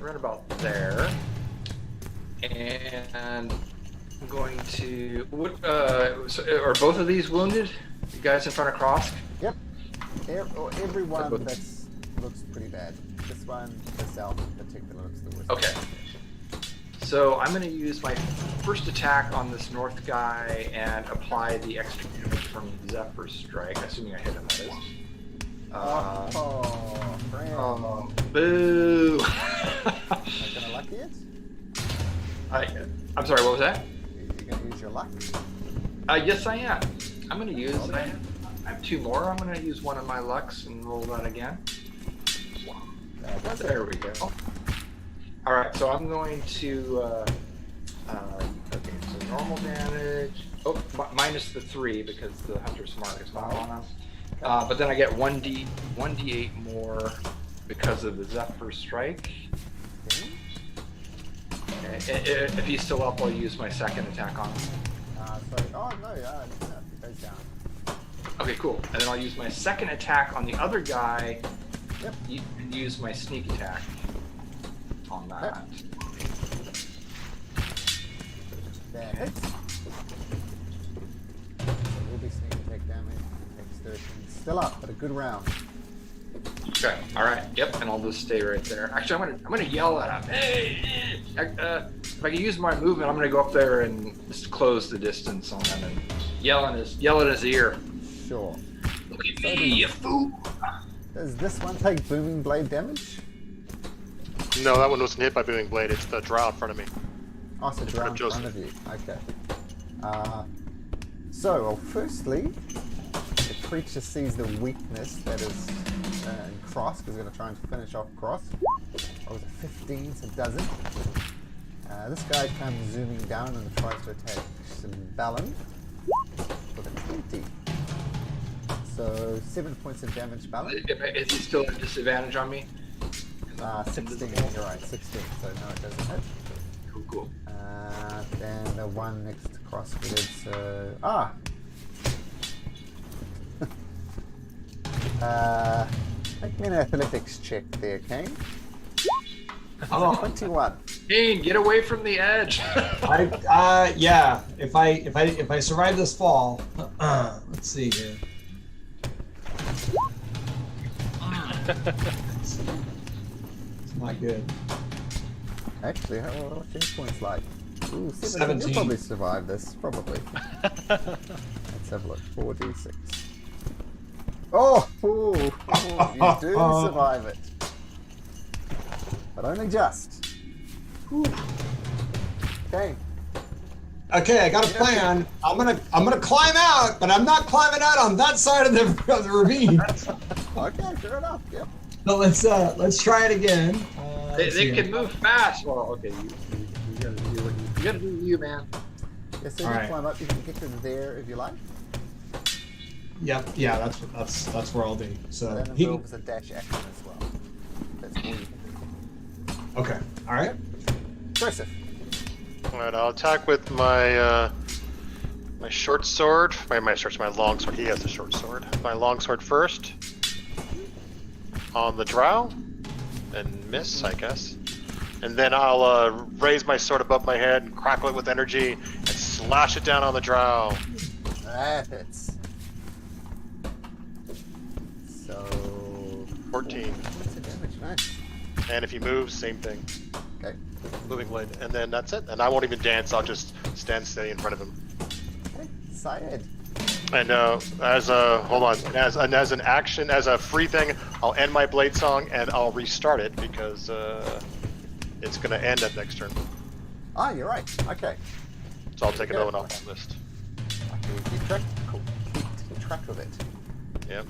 right about there, and I'm going to. Are both of these wounded? You guys in front of Cross? Yep. Everyone that's looks pretty bad. This one, the south in particular, looks the worst. Okay. So I'm going to use my first attack on this north guy and apply the extra damage from Zephyr Strike, assuming I hit him, that is. Boo! Not gonna luck yet? I'm sorry, what was that? You're gonna use your luck? Yes, I am. I'm going to use. I have two more. I'm going to use one of my lucks and roll that again. There we go. All right, so I'm going to. Okay, so normal damage. Oh, minus the 3 because the Hunter's Mark is not on him. But then I get 1d8 more because of the Zephyr Strike. Okay. If he's still up, I'll use my second attack on him. It goes down. Okay, cool. And then I'll use my second attack on the other guy. Yep. And use my sneak attack on that. That hits. So will be sneak attack damage. Takes 13. Still up, but a good round. Okay. All right. Yep. And I'll just stay right there. Actually, I'm gonna yell at him. Hey! If I can use my movement, I'm gonna go up there and just close the distance on him and yell in his ear. Sure. Look at me, you fool! Does this one take booming blade damage? No, that one wasn't hit by Booming Blade. It's the drow in front of me. Oh, so drown in front of you. Okay. So, firstly, the creature sees the weakness that is in Cross, because we're going to try and finish off Cross. Oh, was it 15? So it doesn't. This guy comes zooming down and tries to attack Balin with a 20. So 7 points of damage, Balin. Is he still at disadvantage on me? 16, you're right, 16. So no, it doesn't hit. Cool. Then the one next to Crossfitted, so... Make me an athletics check there, Kane. Oh, 21. Kane, get away from the edge. yeah. If I survive this fall, let's see here. It's not good. Actually, what's your points like? Ooh, 17. 17. You'll probably survive this, probably. Let's have a look. 4d6. Oh! Ooh, you do survive it. But only just. Whew. Okay. Okay, I got a plan. I'm gonna climb out, but I'm not climbing out on that side of the ravine. Okay, fair enough. Yep. So let's try it again. They can move fast. Well, okay, you gotta do what you gotta do, you man. Yes, so All you right. climb up. You can get to there if you like. Yep. Yeah, that's where I'll be. So That he. involves a dash action as well. That's all you can do. Okay. All right. Joseph. Alright, I'll attack with my my short sword. My long sword. He has a short sword. My long sword first. On the drow. And miss, I guess. And then I'll raise my sword above my head and crackle it with energy and slash it down on the drow. That hits. So 14. What's the damage? Nice. And if he moves, same thing. Okay. Moving blade. And then that's it. And I won't even dance, I'll just stand steady in front of him. Okay. Syed. And as an action, as a free thing, I'll end my blade song and I'll restart it because it's gonna end at next turn. Ah, you're right. Okay. So I'll take another one off the list. Okay, keep track of it. Yep.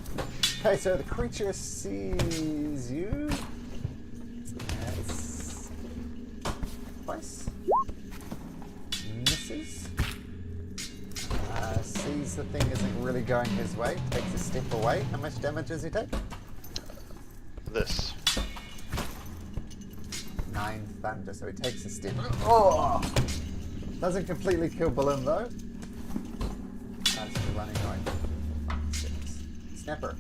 Okay, so the creature sees you. As twice. Misses. Sees the thing isn't really going his way. Takes a step away. How much damage does he take? This. 9 thunder, so he takes a step. Oh! Doesn't completely kill Balloon though. That's the running away. 6. Snapper.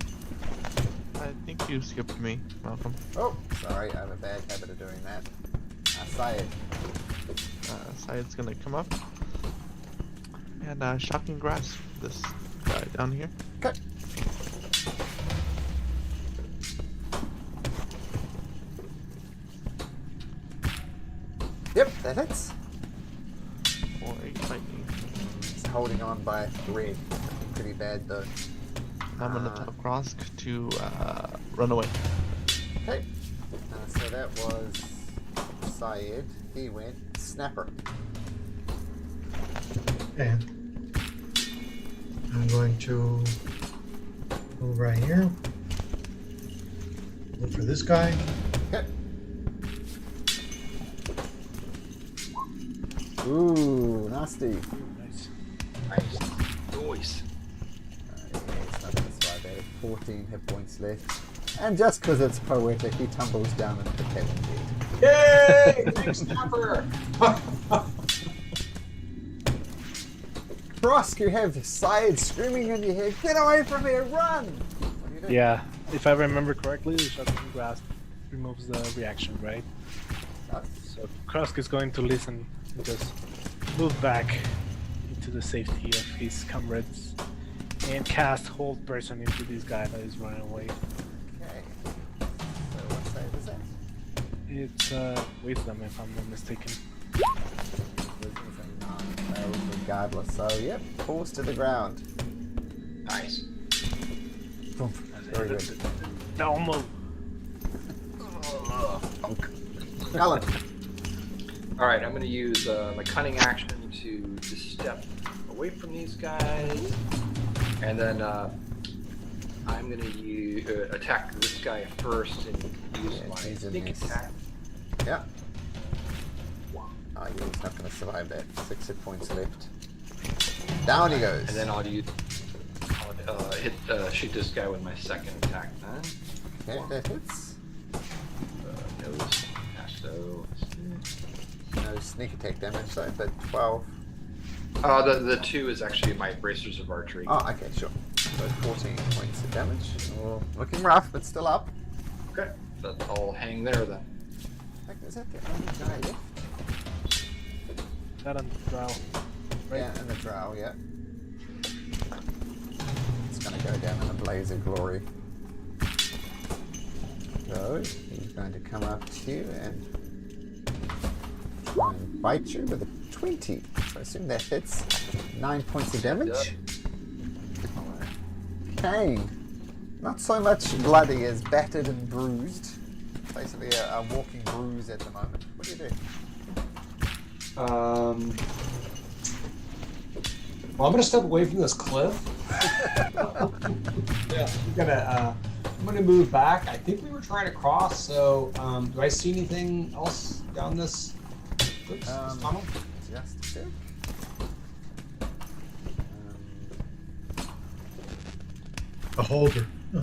I think you skipped me, Malcolm. Oh, sorry, I have a bad habit of doing that. Syed. Syed's gonna come up and shocking grasp this guy down here. Okay. Yep, that hits. For 8 lightning. He's holding on by a thread. Pretty bad though. I'm gonna tell Krosk to run away. Okay. So that was Syed. He went Snapper. Okay. I'm going to move right here. Look for this guy. Okay. Ooh, nasty. Nice. Nice. Noise. Yeah, it's not gonna survive that. 14 hit points left. And just because it's poetic, he tumbles down into the cabin bed. Yay! Big snapper! Krosk, you have Syed screaming in your head, get away from here, run! What do you do? Yeah, if I remember correctly, the shocking grasp removes the reaction, right? Does? So Krosk is going to listen and just move back into the safety of his comrades and cast Hold Person into this guy that is running away. Okay. So what save is that? It's Wisdom, if I'm not mistaken. Wisdom's a 9, fails regardless. So, yep, falls to the ground. Nice. Boom. Very good. Almost. Alan. All right, I'm going to use my cunning action to just step away from these guys, and then I'm going to attack this guy first and use Yeah, my he's a sneak miss. attack. Yeah. Oh, yeah, he's not going to survive that. 6 hit points left. Down he goes. And then I'll shoot this guy with my second attack then. Okay, that hits. No sneak attack, so... No sneak attack damage, so but 12. The 2 is actually my bracers of archery. Oh, okay, sure. So 14 points of damage. Oh, looking rough, but still up. Okay, so I'll hang there then. fact, is that the only guy left? That on drow. Right. Yeah, and the drow, yeah. It's gonna go down in a blaze of glory. So, he's going to come up to you and try and bite you with a 20. So I assume that hits 9 points of damage. Okay. Not so much bloody as battered and bruised. Basically a walking bruise at the moment. What do you do? Well, I'm gonna step away from this cliff. Yeah, I'm gonna move back. I think we were trying to cross. So, do I see anything else down this tunnel? Just a sec. A holder. No,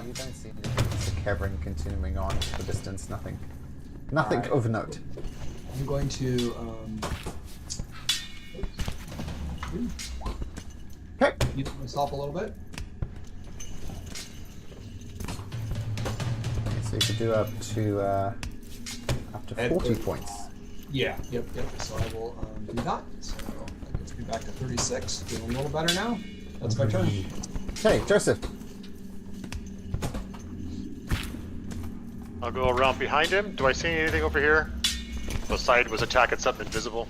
you don't see anything. It's a cavern continuing on to the distance. Nothing Alright. of note. I'm going to Okay. use myself a little bit. So you could do up to 40 points. Yeah. Yep. So I will do that. So that gets me back to 36. Feeling a little better now. That's my turn. Okay, Joseph. I'll go around behind him. Do I see anything over here? The side was attacking something invisible.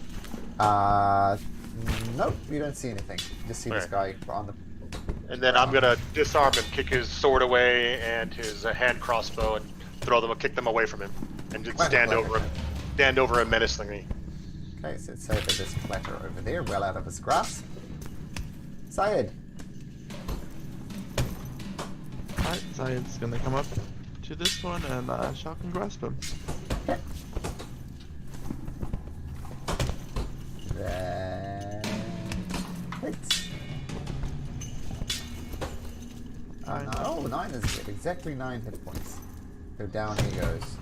Nope, you don't see anything. You just see this guy on the. And then I'm gonna disarm him, kick his sword away and his hand crossbow, and kick them away from him, and just stand over him menacingly. Okay, so it's over this platter over there, well out of his grasp. Syed. Alright, Zayed's gonna come up to this one and shock and grasp him. Okay. That hits. Oh, 9 is exactly 9 hit points. So down he goes.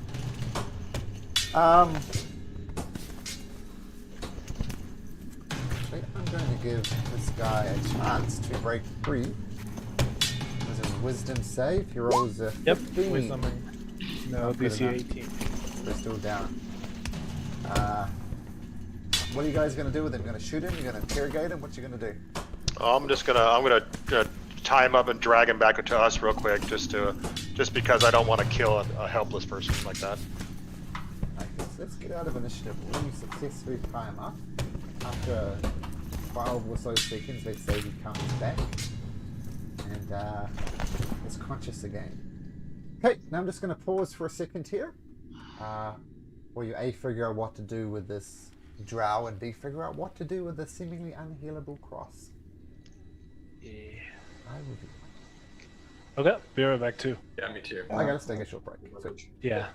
Actually, I'm going to give this guy a chance to break free. Was it wisdom save? He rolls a 15. Wisdom. No, Not good DC enough. 18. They're still down. What are you guys going to do with him? You're going to shoot him? You're going to interrogate him? What you going to do? I'm gonna tie him up and drag him back to us real quick, just because I don't want to kill a helpless person like that. Okay, so let's get out of initiative. When you successfully tie him up, after 12 or so seconds, let's say he comes back and is conscious again. Okay, now I'm just going to pause for a second here. While you A, figure out what to do with this drow, and B, figure out what to do with the seemingly unhealable cross. Yeah. I will be. Okay, be right back too. Yeah, me too. I gotta take a short break. So. Yeah.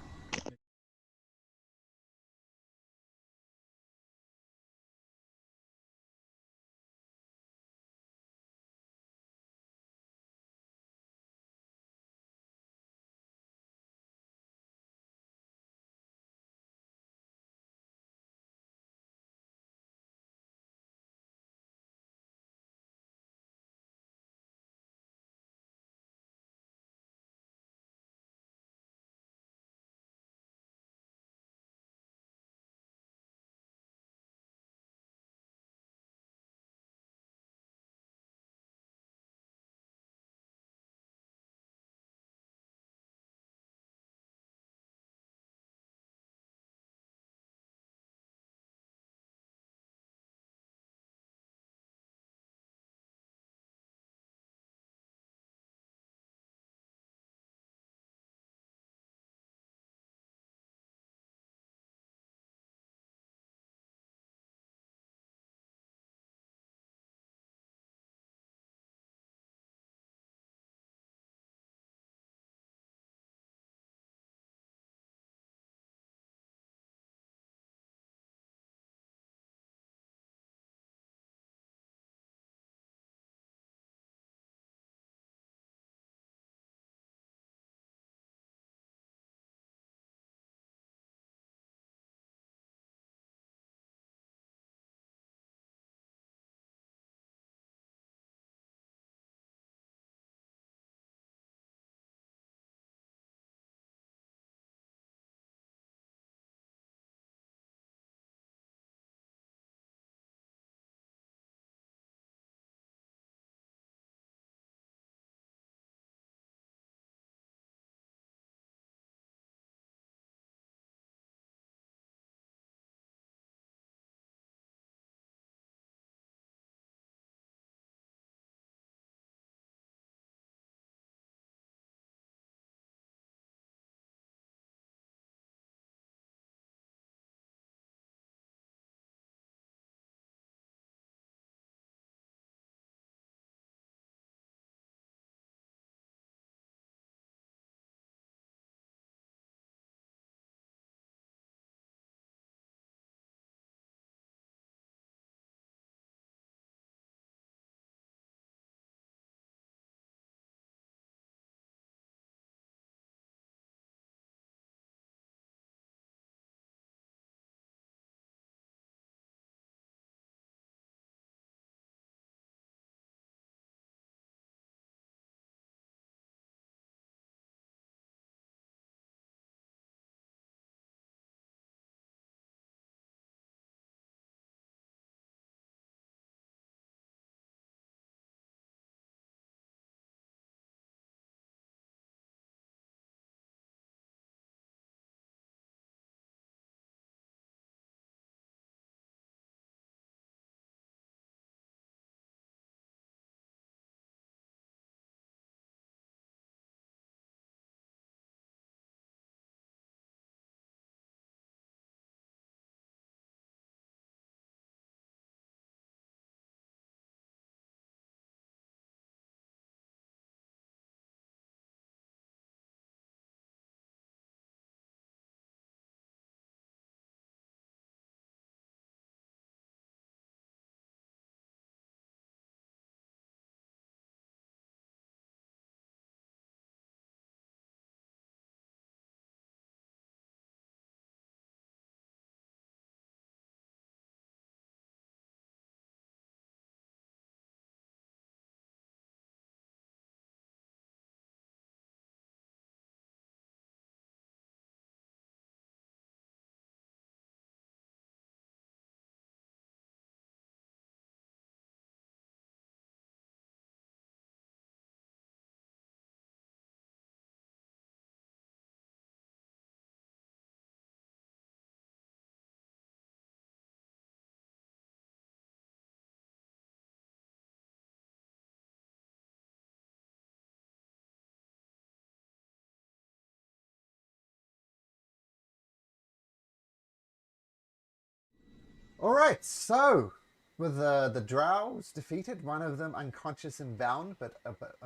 All right, so with the drows defeated, one of them unconscious and bound, but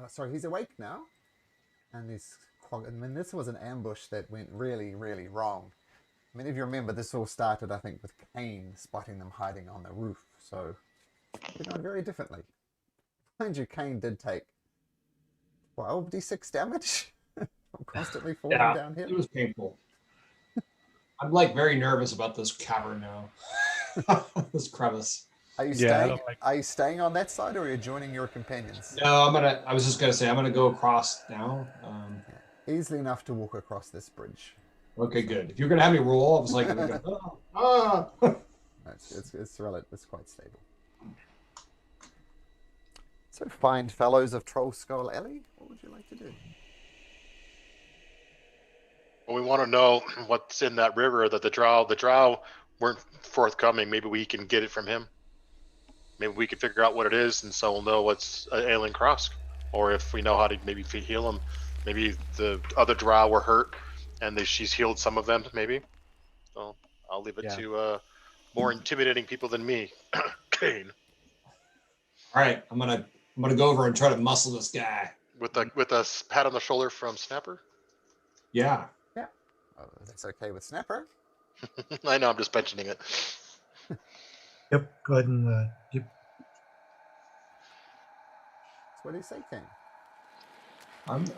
sorry, he's awake now. And this was an ambush that went really, really wrong. Many of you remember this all started, I think, with Cain spotting them hiding on the roof. So it went very differently. Mind you, Cain did take 12d6 damage from constantly falling down here. It was painful. I'm like very nervous about this cavern now. This crevice. Are you Yeah, I staying? don't like- Are you staying on that side, or are you joining your companions? No, I was just gonna say I'm gonna go across now. Easily enough to walk across this bridge. Okay, good. If you're gonna have me roll, I was like, No, it's quite stable. So, fine fellows of Troll Skull Alley, what would you like to do? Well, we want to know what's in that river that the drow weren't forthcoming. Maybe we can get it from him. Maybe we can figure out what it is, and so we'll know what's ailing Krosk. Or if we know how to maybe heal him. Maybe the other drow were hurt, and she's healed some of them, maybe. So I'll leave it to more intimidating people than me. Kane. all right, I'm gonna go over and try to muscle this guy. With a pat on the shoulder from Snapper. Yeah. Oh, that's okay with Snapper. I know, I'm just mentioning it. Yep, go ahead and So what do you say, King?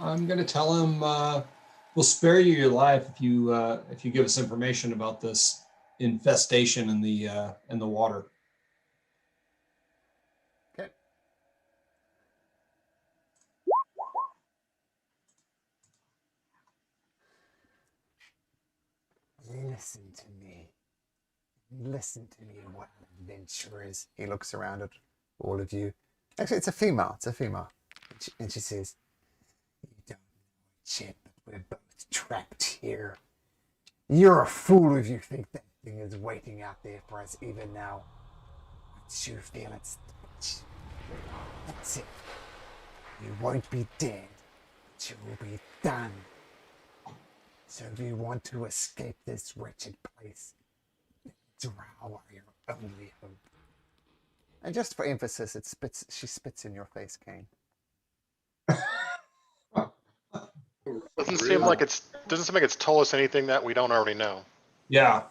I'm gonna tell him we'll spare you your life if you give us information about this infestation in the water. Okay. Listen to me. Listen to me, wild adventurers. He looks around at all of you. Actually, it's a female. And she says, "You don't know it yet, but we're both trapped here. You're a fool if you think that thing is waiting out there for us even now. Once you feel its touch, that's it. You won't be dead, but you will be done. So if you want to escape this wretched place, drow are your only hope." And just for emphasis, she spits in your face, Kane. Doesn't seem like it's told us anything that we don't already know. Yeah.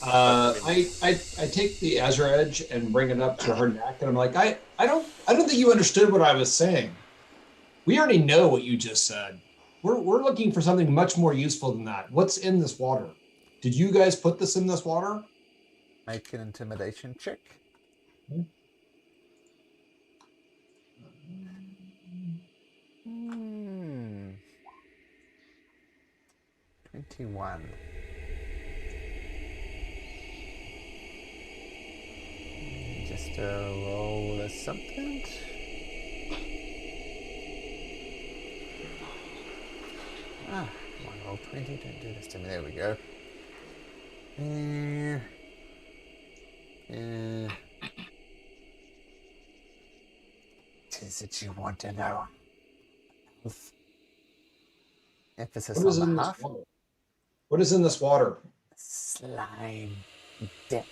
I take the Azure Edge and bring it up to her neck, and I'm like, I don't think you understood what I was saying. We already know what you just said. We're looking for something much more useful than that. What's in this water? Did you guys put this in this water? Make an intimidation check. Okay. 21. Just roll a something. One roll 20. Don't do this to me. There we go. What is it you want to know? Emphasis What is on in the this half. water? What is in this water? Slime. Death.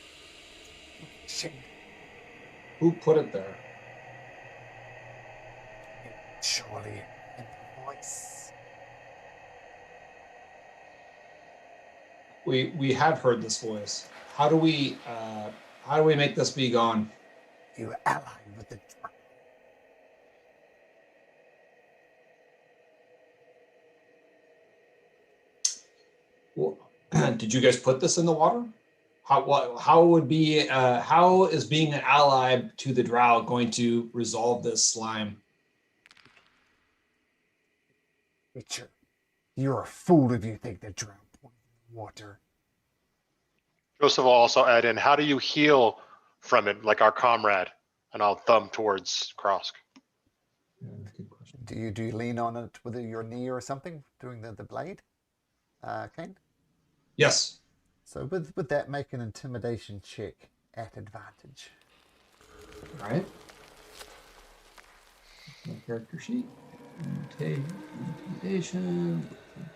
Who put it there? Surely in the voice. We have heard this voice. How do we make this be gone? You ally with the drow. Well, did you guys put this in the water? How is being an ally to the drow going to resolve this slime? Witcher, you're a fool if you think the drow poison the water. Joseph will also add in, how do you heal from it, like our comrade? And I'll thumb towards Krosk. Yeah, good question. Do you lean on it with your knee or something, doing the blade? Kane? Yes. So with that, make an intimidation check at advantage. All right. My character sheet. Okay. Intimidation.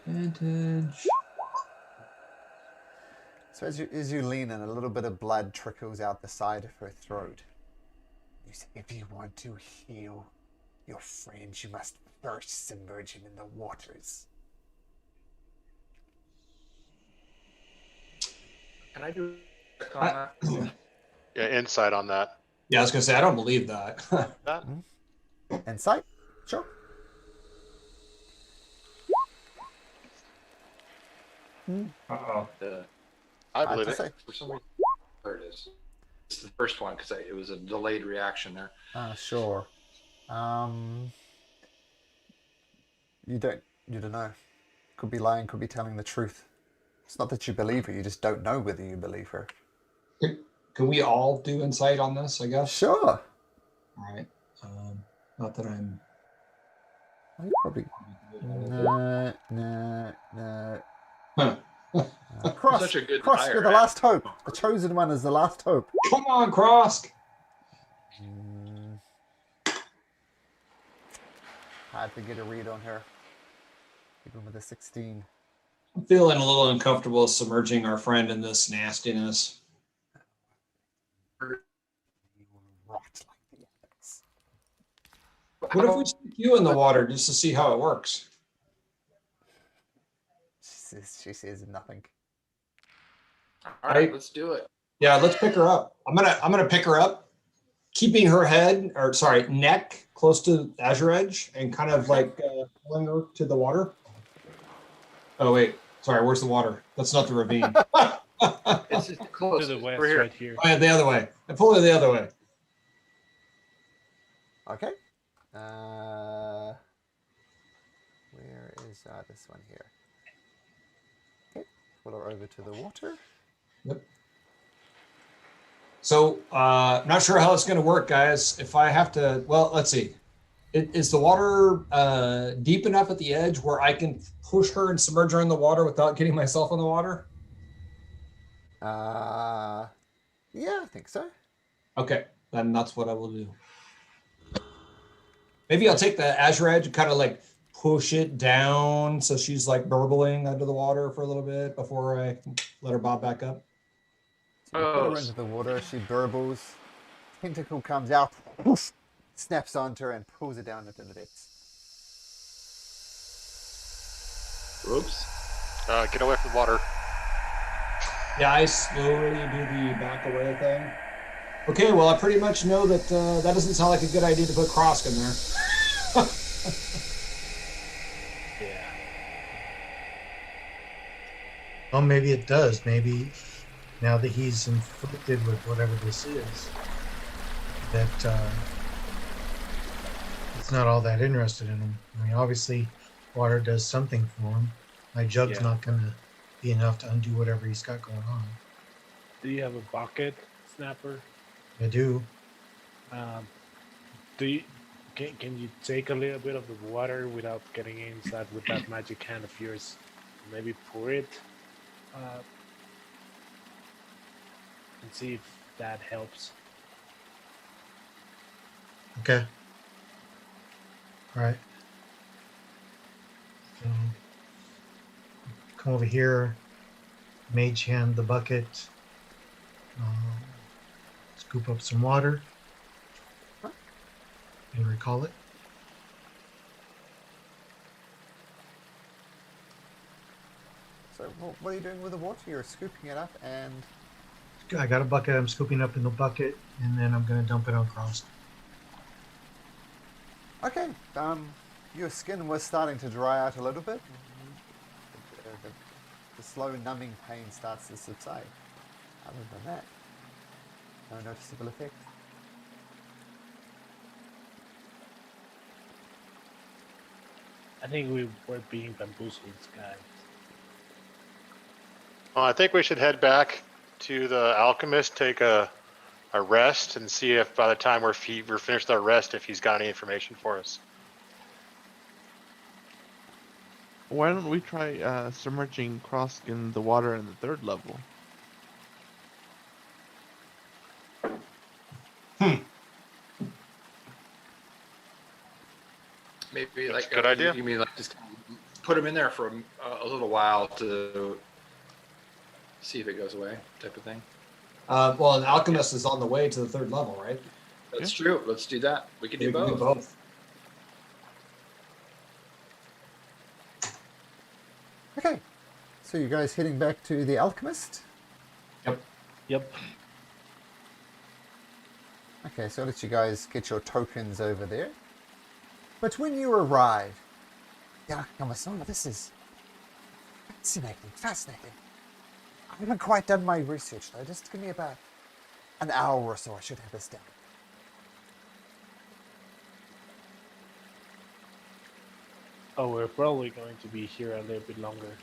Advantage. So as you lean in, a little bit of blood trickles out the side of her throat. You say, if you want to heal your friend, you must first submerge him in the waters. Can I do on I- that? Yeah, insight on that. Yeah, I was gonna say I don't believe that. That Insight? Sure. Uh-oh. I Hard believe to it. say. For some reason, there it is. It's the first one because it was a delayed reaction there. Sure. You don't know. Could be lying, could be telling the truth. It's not that you believe her, you just don't know whether you believe her. Can we all do insight on this? I guess. Sure. All right. Not that I'm. You probably. No. Huh. Cross. Such a good Cross, liar, you're the eh? last hope. The chosen one is the last hope. Come on, Crosk. Hard to get a read on her. Even with a 16. I'm feeling a little uncomfortable submerging our friend in this nastiness. You rot like the others. What if we stick you in the water just to see how it works? She says nothing. All right, let's do it. Yeah, let's pick her up. I'm gonna pick her up, keeping her neck close to Azure Edge and kind of like pulling her to the water. Oh wait, sorry, where's the water? That's not the ravine. It's just close. To the west, We're here. right here. Oh, yeah, the other way. I pull her the other way. Okay. Where is this one here? Okay. Pull her over to the water. Yep. So, not sure how it's going to work, guys. If I have to, well, let's see. Is the water deep enough at the edge where I can push her and submerge her in the water without getting myself in the water? Yeah, I think so. Okay, then that's what I will do. Maybe I'll take the Azure Edge and kind of like push it down so she's like burbling under the water for a little bit before I let her bob back up. So you put her into the water, she burbles, tentacle comes out, poof, snaps onto her and pulls her down into the depths. Oops. Get away from the water. Yeah, I slowly do the back away thing. Okay, well, I pretty much know that that doesn't sound like a good idea to put Crosk in there. Yeah. Well, maybe it does. Maybe now that he's inflicted with whatever this is, that it's not all that interested in him. I mean, obviously, water does something for him. My jug's Yeah. not going to be enough to undo whatever he's got going on. Do you have a bucket, Snapper? I do. Do you can you take a little bit of the water without getting inside with that magic hand of yours? Maybe pour it, and see if that helps. Okay. All right. So, come over here. Mage hand the bucket. Scoop up some water. And recall it. So what are you doing with the water? You're scooping it up and... I got a bucket. I'm scooping up in the bucket, and then I'm going to dump it on Cross. Okay, your skin was starting to dry out a little bit. The slow numbing pain starts to subside. Other than that, no noticeable effect. I think we were being bamboozled, guys. Well, I think we should head back to the alchemist, take a rest, and see if by the time we're finished our rest, if he's got any information for us. Why don't we try submerging Crosk in the water in the third level? Maybe That's like a good idea. You mean like just put him in there for a little while to see if it goes away, type of thing. Well, an alchemist is on the way to the 3rd level, right? That's true. Let's do that. We can do We can do both. both. Okay, so you guys heading back to the alchemist? Yep. Okay, so I'll let you guys get your tokens over there. But when you arrive, the alchemist, oh, this is fascinating. I haven't quite done my research though. Just give me about an hour or so. I should have this done. Oh, we're probably going to be here a little bit longer.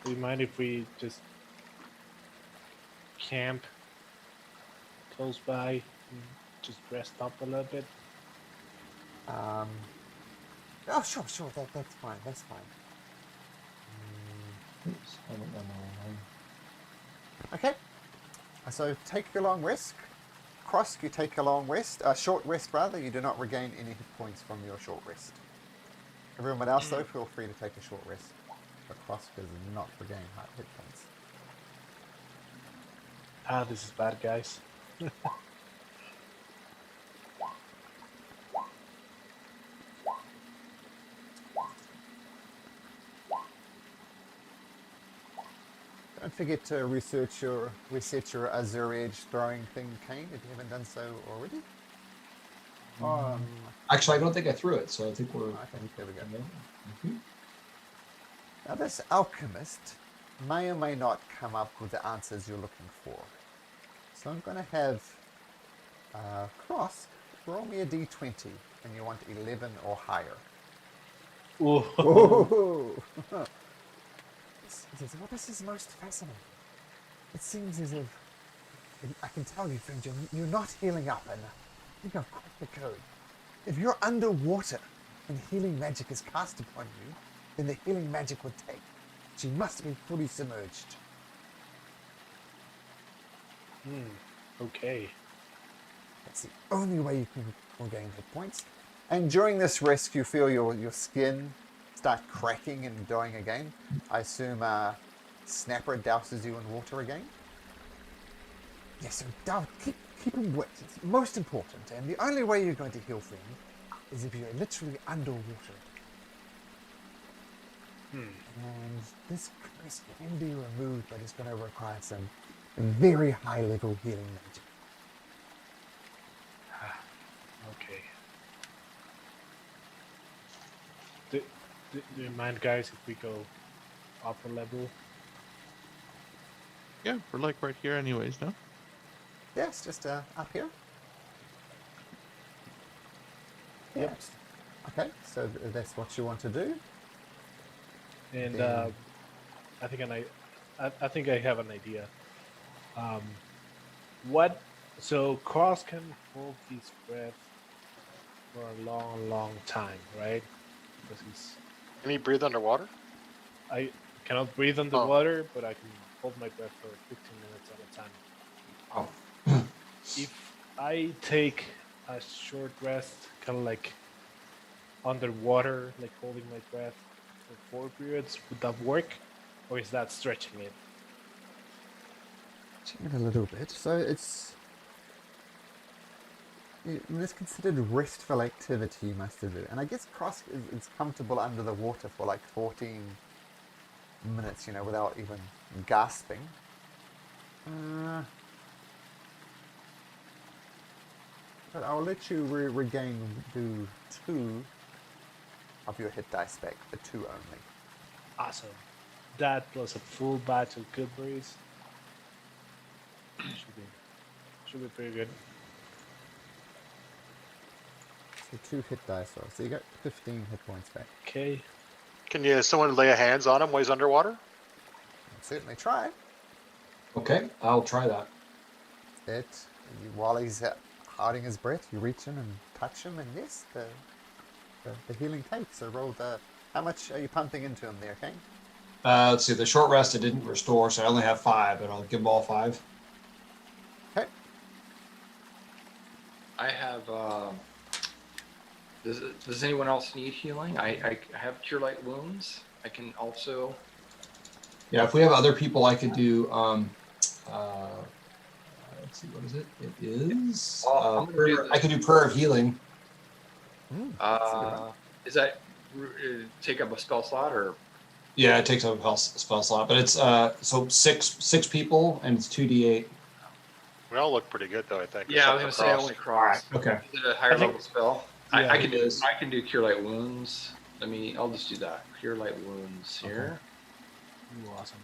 Do you mind if we just camp close by and just rest up a little bit? Oh, sure. That's fine. That's fine. Oops, I haven't done that one. Okay. So take your long rest. Cross, you take a long rest, short rest rather. You do not regain any hit points from your short rest. Everyone else, though, feel free to take a short rest. But Cross does not regain hit points. Ah, this is bad, guys. Don't forget to reset your Azure Edge throwing thing, Kane, if you haven't done so already. Actually, I don't think I threw it, so I think we're. Okay, there we go. Mhm. Now this alchemist may or may not come up with the answers you're looking for. So I'm going to have Cross roll me a d20 and you want 11 or higher. Ooh. Oh! This is most fascinating. It seems as if, I can tell you, friend, you're not healing up, and I think I've cracked the code. If you're underwater and healing magic is cast upon you, then the healing magic would take. She must be fully submerged. Okay. That's the only way you can regain hit points. And during this rest, you feel your skin start cracking and dying again. I assume Snapper douses you in water again. Yes, so keep him wet. It's most important. And the only way you're going to heal friend is if you're literally underwater. And this curse can be removed, but it's going to require some very high level healing magic. Okay. Do you mind, guys, if we go upper level? Yeah, we're like right here anyways, no? Yes, just up here. Yep. Yes. Okay, so that's what you want to do. And Then- I think I have an idea. So Cross can hold his breath for a long time, right? Because Can he breathe underwater? I cannot breathe underwater, but I can hold my breath for 15 minutes at a time. Oh. If I take a short rest, kind of like underwater, like holding my breath for 4 periods, would that work? Or is that stretching it? Change it a little bit. So it's considered restful activity you must do. And I guess Cross is comfortable under the water for like 14 minutes, without even gasping. But I'll let you do 2 of your hit dice back, but 2 only. Awesome. That plus a full batch of good berries. Should be pretty good. So 2 hit dice rolls. So you got 15 hit points back. Okay. Can someone lay a hands on him while he's underwater? I'll certainly try. Okay, I'll try that. While he's holding his breath, you reach in and touch him, and yes, the healing takes. So roll the. How much are you pumping into him there, Kane? Let's see, the short rest I didn't restore, so I only have 5, but I'll give them all 5. Okay. I have. Does anyone else need healing? I have cure light wounds. I can also Yeah, if we have other people, I could do. Let's see, what is it? It is. Well, I'm gonna do I could do prayer of healing. That's a good one. Is that take up a spell slot or? Yeah, it takes up a spell slot, but it's so six people and it's 2d8. We all look pretty good though, I think. Yeah, I was except gonna for say only Cross. cross. Okay. Is it a higher level spell? Yeah, I can it do. is. I can do cure light wounds. I'll just do that. Cure light wounds here. Ooh, awesome.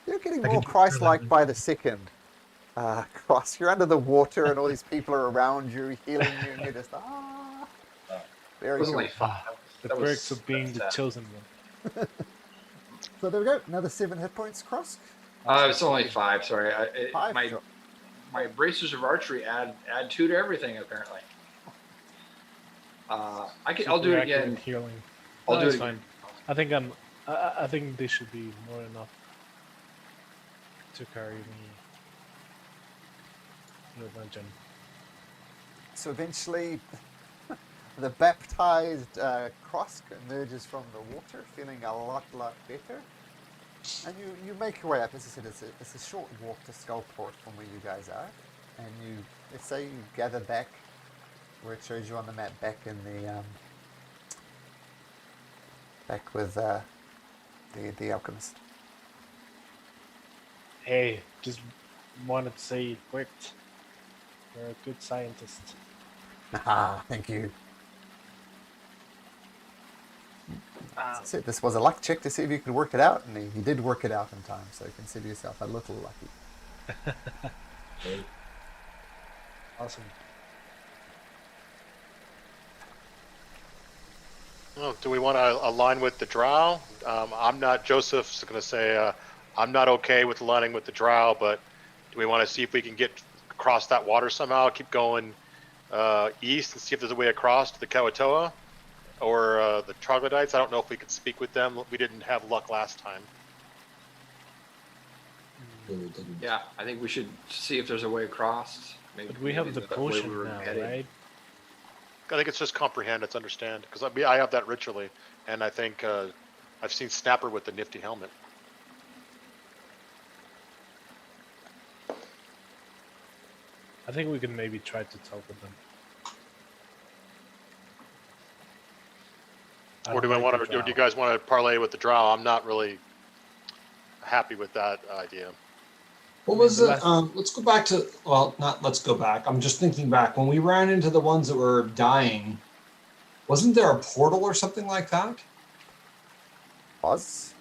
You're getting I more can do Christ-like Carolyn. by the second. Cross, you're under the water and all these people are around you, healing you, and you're just, It Very was cool. only 5. The That was- perks of being the that's, chosen one. So there we go, another 7 hit points, Cross. It's only 5. Sorry, 5? my Sure. my bracers of archery add 2 to everything apparently. I'll do it Super again. accurate Healing. I'll No, do it's it fine. I think I think this should be more enough to carry me in the dungeon. So eventually, the baptized Krosk emerges from the water, feeling a lot better. And you make your way up. As I said, it's a short walk to Skullport from where you guys are. And let's say you gather back where it shows you on the map, back in the back with the alchemist. Hey, just wanted to say it worked. You're a good scientist. Ah, thank you. That's it. This was a luck check to see if you could work it out, and you did work it out in time. So consider yourself a little lucky. Awesome. Well, do we want to align with the drow? I'm not. Joseph's going to say I'm not okay with aligning with the drow, but do we want to see if we can get across that water somehow? Keep going east and see if there's a way across to the Kawatoa or the troglodytes. I don't know if we could speak with them. We didn't have luck last time. Yeah, I think we should see if there's a way across. Maybe, But we have maybe the way potion we were now, headed. right? I think it's just comprehend, it's understand. Because I have that ritually, and I think I've seen Snapper with the nifty helmet. I think we can maybe try to talk with them. I Or do don't we like want the to? Or do you drow. guys want to parlay with the drow? I'm not really happy with that idea. What was the it? Let's go back to, well, not let's go back. I'm just thinking back. When we ran into the ones that were dying, wasn't there a portal or something like that? Was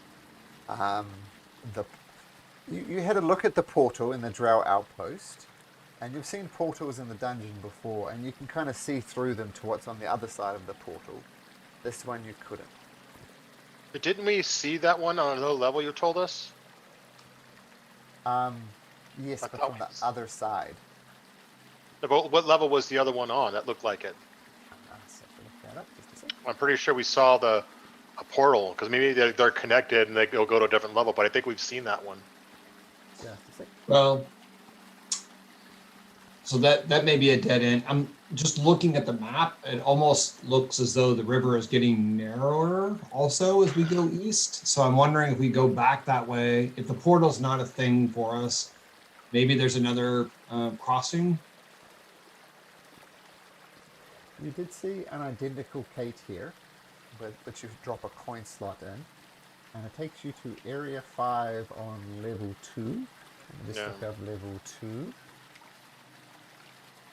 you had a look at the portal in the Drow outpost, and you've seen portals in the dungeon before, and you can kind of see through them to what's on the other side of the portal. This one you couldn't. But didn't we see that one on another level you told us? Yes, I but thought from the we- other side. No, but what level was the other one on? That looked like it. Let's have to look that up just a second. I'm pretty sure we saw a portal, because maybe they're connected and they'll go to a different level, but I think we've seen that one. Just a second. Well, so that may be a dead end. I'm just looking at the map. It almost looks as though the river is getting narrower also as we go east. So I'm wondering if we go back that way, if the portal's not a thing for us, maybe there's another crossing. You did see an identical gate here, but you drop a coin slot in, and it takes you to Area 5 on level 2. Let me just Yeah. look up level 2.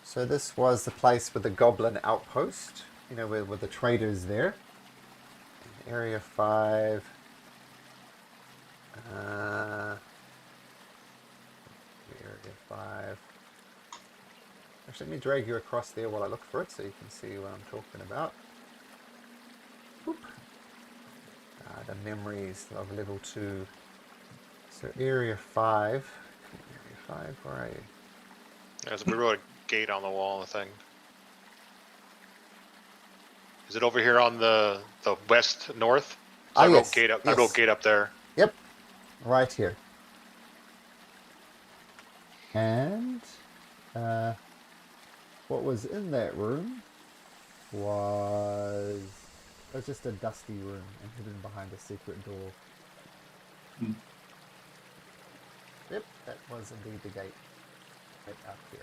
So this was the place with the goblin outpost, you know, where the traders there. Area 5. Area 5. Actually, let me drag you across there while I look for it so you can see what I'm talking about. Whoop. The memories of level 2. So Area 5. Area 5, where are you? As we wrote a gate on the wall, I think. Is it over here on the west north? Ah, I wrote yes, gate up. I yes. wrote gate up there. Yep, right here. And what was in that room was just a dusty room and hidden behind a secret door. Yep, that was indeed the gate. Right up here.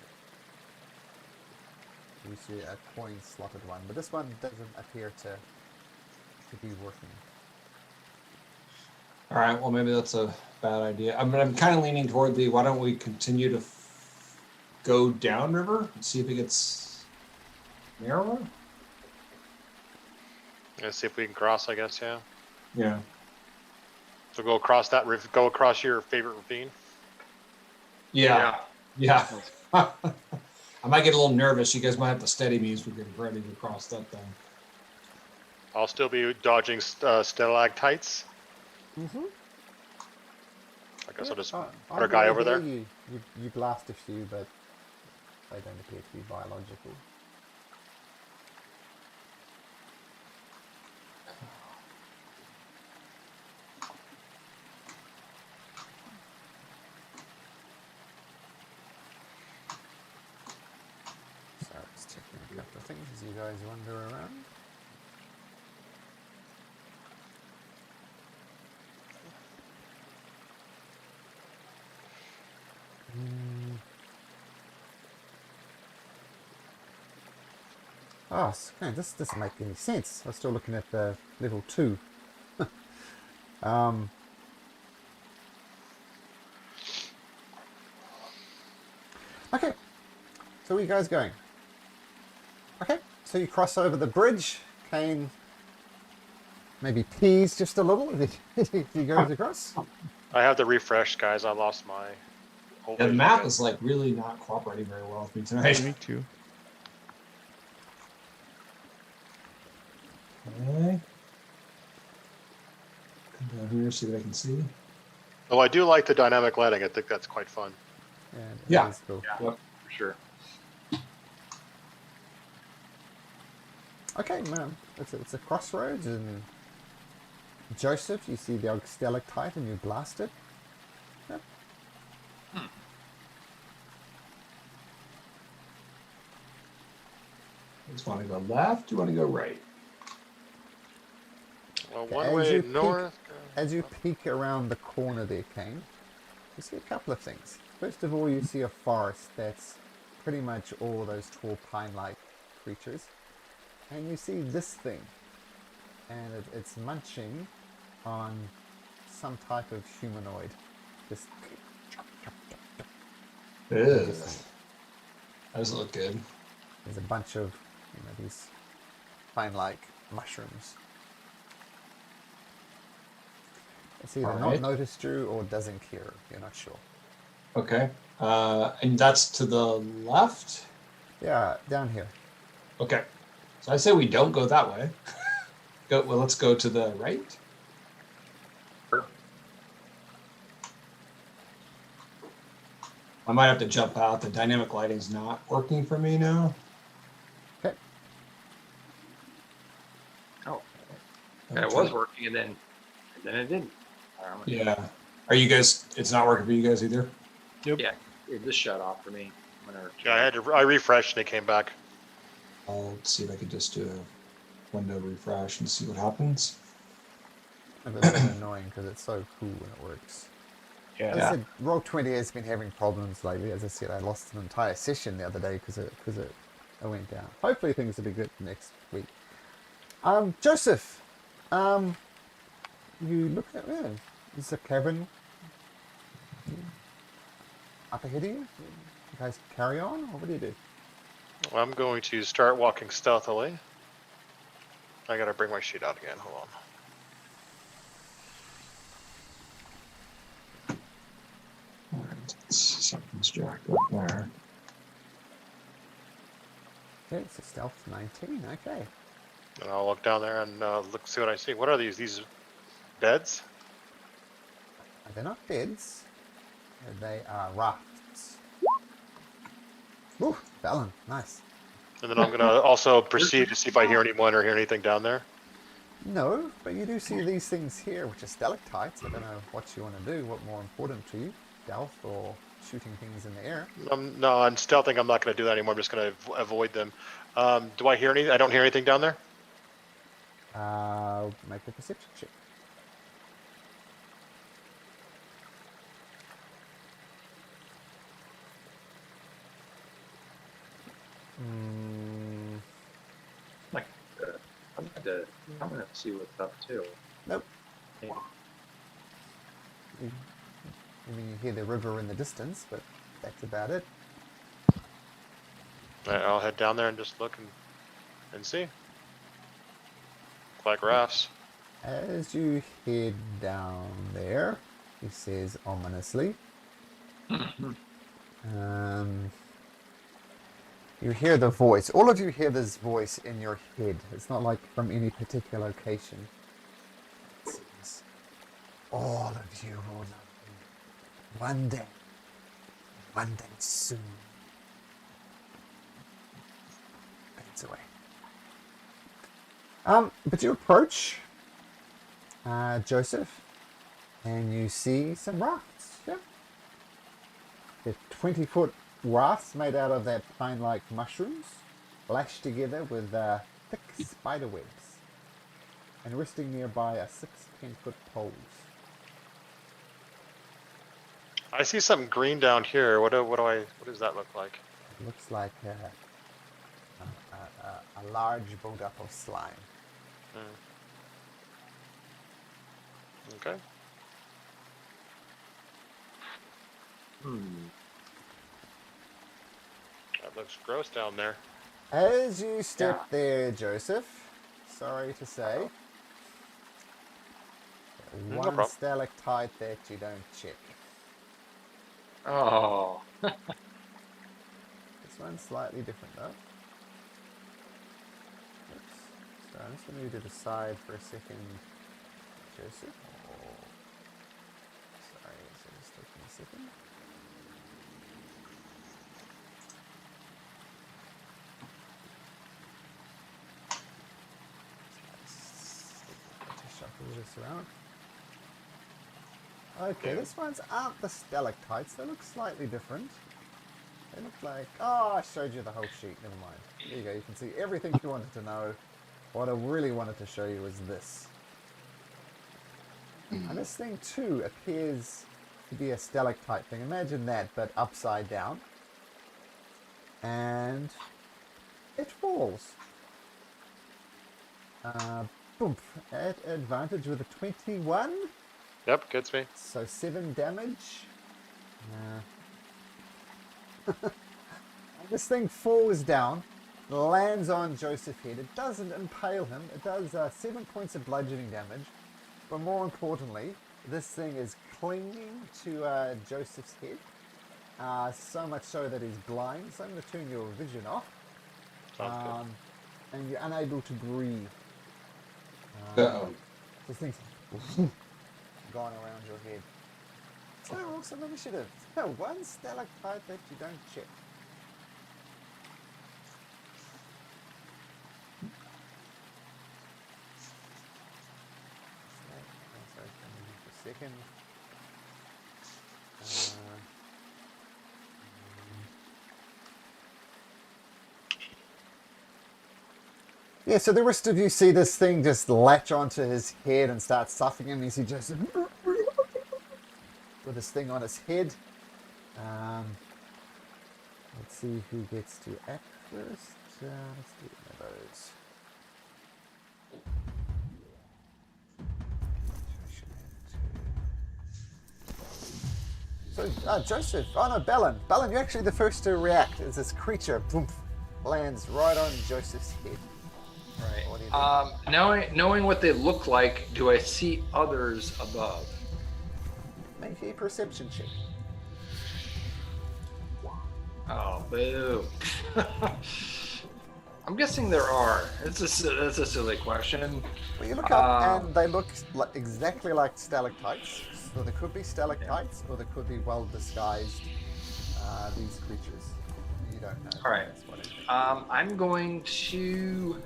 You see a coin slotted one, but this one doesn't appear to be working. All right. Well, maybe that's a bad idea. I'm kind of leaning toward the. Why don't we continue to go downriver and see if it gets narrower? Let's see if we can cross, I guess, yeah. Yeah. So go across that river, go across your favorite ravine. Yeah. I might get a little nervous. You guys might have to steady me as we get ready to cross that thing. I'll still be dodging stalactites. Mm-hmm. I guess I'll just On put our the guy way over there. here, you blast a few, but they don't appear to be biological. So I was checking a couple of things as you guys wander around. Oh, man, this doesn't make any sense. I was still looking at the level 2. Okay, so where are you guys going? Okay, so you cross over the bridge. Kane maybe pees just a little as he goes across. I have the refresh, guys. I lost my whole Yeah, the vision map again. is like really not cooperating very well with me tonight. Me too. Okay. Come down here, see what I can see. Oh, I do like the dynamic lighting. I think that's quite fun. Yeah. It is cool. Yeah, for sure. Okay, man, it's a crossroads, and Joseph, you see the stalactite and you blast it. Yep. You just want to go left, you want to go right? Well, Okay, one as way you peek- north. As you peek around the corner there, Kane, you see a couple of things. First of all, you see a forest that's pretty much all those tall pine-like creatures. And you see this thing. And it's munching on some type of humanoid. Just Ugh. That doesn't look good. there's a bunch of these pine-like mushrooms. It's either not Alright. noticed you or doesn't care. You're not sure. Okay. And that's to the left? Yeah, down here. Okay. So I say we don't go that way. Let's go to the right. I might have to jump out. The dynamic lighting's not working for me now. Okay. Oh, and it was working, and then it didn't. Yeah. Are you guys? It's not working for you guys either. Yeah, it just shut off for me. Whenever. Yeah, I refreshed and it came back. I'll see if I can just do a window refresh and see what happens. A bit annoying because it's so cool when it works. Yeah. As I said, Roll20 has been having problems lately. As I said, I lost an entire session the other day because it went down. Hopefully things will be good next week. Joseph, you look at there's a cavern up ahead of you. You guys carry on, or what do you do? I'm going to start walking stealthily. I gotta bring my sheet out again. Hold on. Alright, something's jacked up there. Okay, it's a stealth 19. Okay. And I'll look down there and see what I see. What are these? These beds? They're not beds. They are rafts. Ooh, Valen, nice. And then I'm gonna also proceed to see if I hear anyone or hear anything down there. No, but you do see these things here, which are stalactites. I don't know what you want to do, what more important to you, stealth or shooting things in the air. No, I'm stealthing. I'm not gonna do that anymore. I'm just gonna avoid them. Do I hear anything? I don't hear anything down there. Make a perception check. to see what's up too. Nope. Maybe. I mean, you hear the river in the distance, but that's about it. Alright, I'll head down there and just look and see. Look like rafts. As you head down there, he says ominously, you hear the voice. All of you hear this voice in your head. It's not like from any particular location. It says, all of you will know me. One day soon. Fades away. But you approach Joseph, and you see some rafts. Yeah, they're 20-foot rafts made out of that pine-like mushrooms, lashed together with thick spider webs, and resting nearby are 6 10-foot poles. I see some green down here. What does that look like? It looks like a large buildup of slime. Okay. That looks gross down there. As you step there, Joseph, sorry to say, No one problem. stalactite that you don't check. Oh. This one's slightly different though. Oops. So I'm just going to move to the side for a second, Joseph. Oh. Sorry, so just taking a second. Let's shuffle this around. Okay, this one's aren't the stalactites. They look slightly different. They look like... Oh, I showed you the whole sheet. Never mind. There you go. You can see everything you wanted to know. What I really wanted to show you was this. And this thing, too, appears to be a stalactite thing. Imagine that, but upside down. And it falls. Boom. At advantage with a 21. Yep, gets me. So 7 damage. This thing falls down, lands on Joseph's head. It doesn't impale him. It does 7 points of bludgeoning damage. But more importantly, this thing is clinging to Joseph's head. So much so that he's blind. So I'm going to turn your vision off. Sounds And you're unable to breathe. Uh-oh. This thing's gone around your head. So awesome initiative. One stalactite that you don't check. Sorry, for a second. Yeah, so the rest of you see this thing just latch onto his head and start suffocating him. You see Joseph with this thing on his head. Let's see who gets to act first. Let's do one of those. So, Joseph, oh no, Bellin, you're actually the first to react as this creature, boom, lands right on Joseph's head. Right. What do you do? Knowing what they look like, do I see others above? Make a perception check. Oh, boo. I'm guessing there are. That's a silly question. Well, you look up and they look exactly like stalactites. So there could be stalactites or there could be well disguised these creatures. You don't know. All right. That's what I think. I'm going to.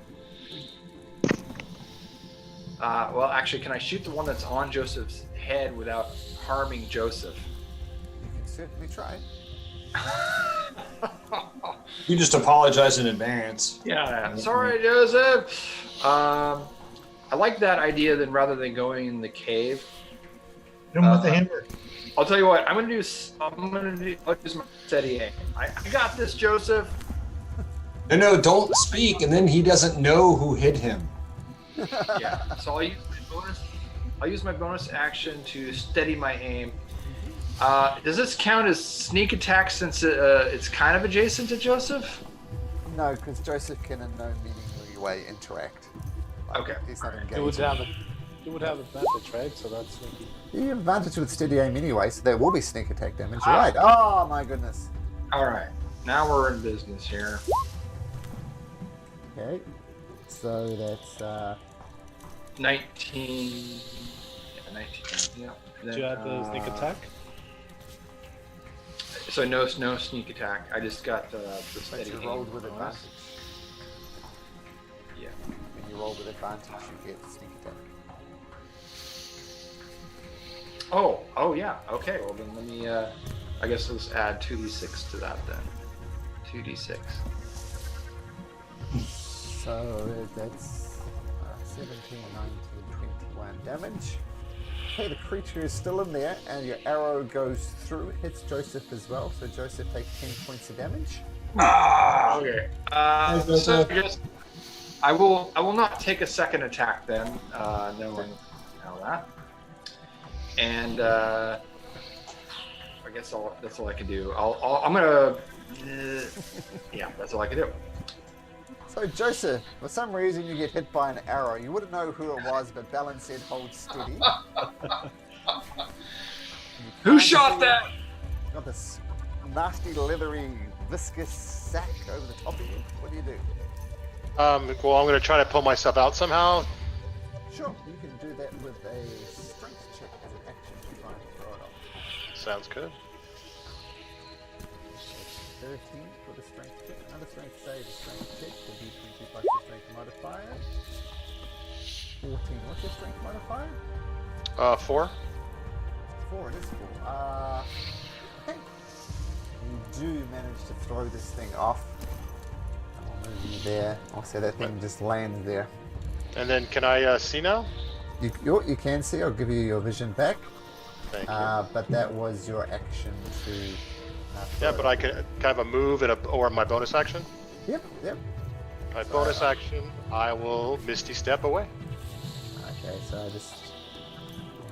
Well, actually, can I shoot the one that's on Joseph's head without harming Joseph? You can certainly try. You just apologize in advance. Yeah. Sorry, Joseph. I like that idea. Then rather than going in the cave, Hit him with the hammer. I'll tell you what. I'll use my steady aim. I got this, Joseph. No, don't speak, and then he doesn't know who hit him. Yeah. So I'll use my bonus action to steady my aim. Does this count as sneak attack since it's kind of adjacent to Joseph? No, because Joseph can in no meaningful way interact. Okay. He's not engaged. It would have advantage, right? So that's sneaky. You have advantage with steady aim anyway, so there will be sneak attack damage. You're right. Oh my goodness. All right. Now we're in business here. Okay. So that's 19. Yeah, 19. Yeah. Did you add the sneak attack? So no sneak attack. I just got the but steady you aim rolled with bonus. advantage. Yeah. When you roll with advantage, you get sneak attack. Oh yeah. Okay. Well then let me. I guess let's add 2d6 to that then. 2d6. So that's 17, 19, 21 damage. Okay, the creature is still in there, and your arrow goes through, hits Joseph as well. So Joseph takes 10 points of damage. Okay. So I guess I will not take a second attack then, knowing how that. And I guess that's all I can do. I'm gonna. Yeah, that's all I can do. So Joseph, for some reason you get hit by an arrow. You wouldn't know who it was, but Balin said hold steady. Who shot that? Got this nasty, leathery, viscous sack over the top of you. What do you do? Well, I'm going to try to pull myself out somehow. Sure, you can do that with a strength check as an action to try and throw it off. Sounds good. 13 for the strength check. Another strength save, a strength check. The d20 plus your strength modifier. 14. What's your strength modifier? 4. 4. It is 4. Okay. You do manage to throw this thing off. I'll move you there. Also, that thing just lands there. And then can I see now? You can see. I'll give you your vision back. Thank you. But that was your action to. Yeah, but I can have a move or my bonus action. Yep. My bonus action, I will Misty Step away. Okay, so I just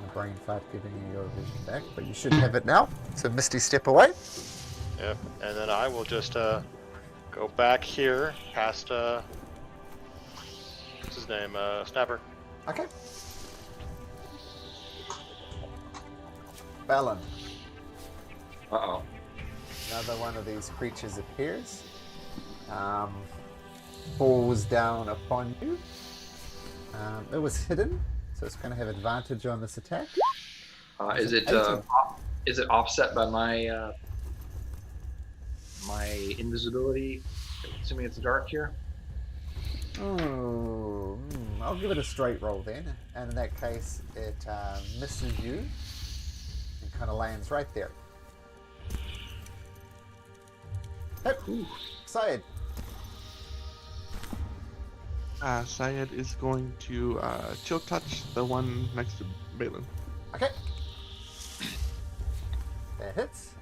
my brain fart giving you your vision back, but you should have it now. So Misty step away. Yep, and then I will just go back here past what's his name? Snapper. Okay. Balin. Uh-oh. Another one of these creatures appears, falls down upon you. It was hidden, so it's going to have advantage on this attack. Is it offset by my my invisibility? Assuming it's dark here. I'll give it a straight roll then, and in that case, it misses you and kind of lands right there. Yep. Syed. Syed is going to chill touch the one next to Balin. Okay. That hits.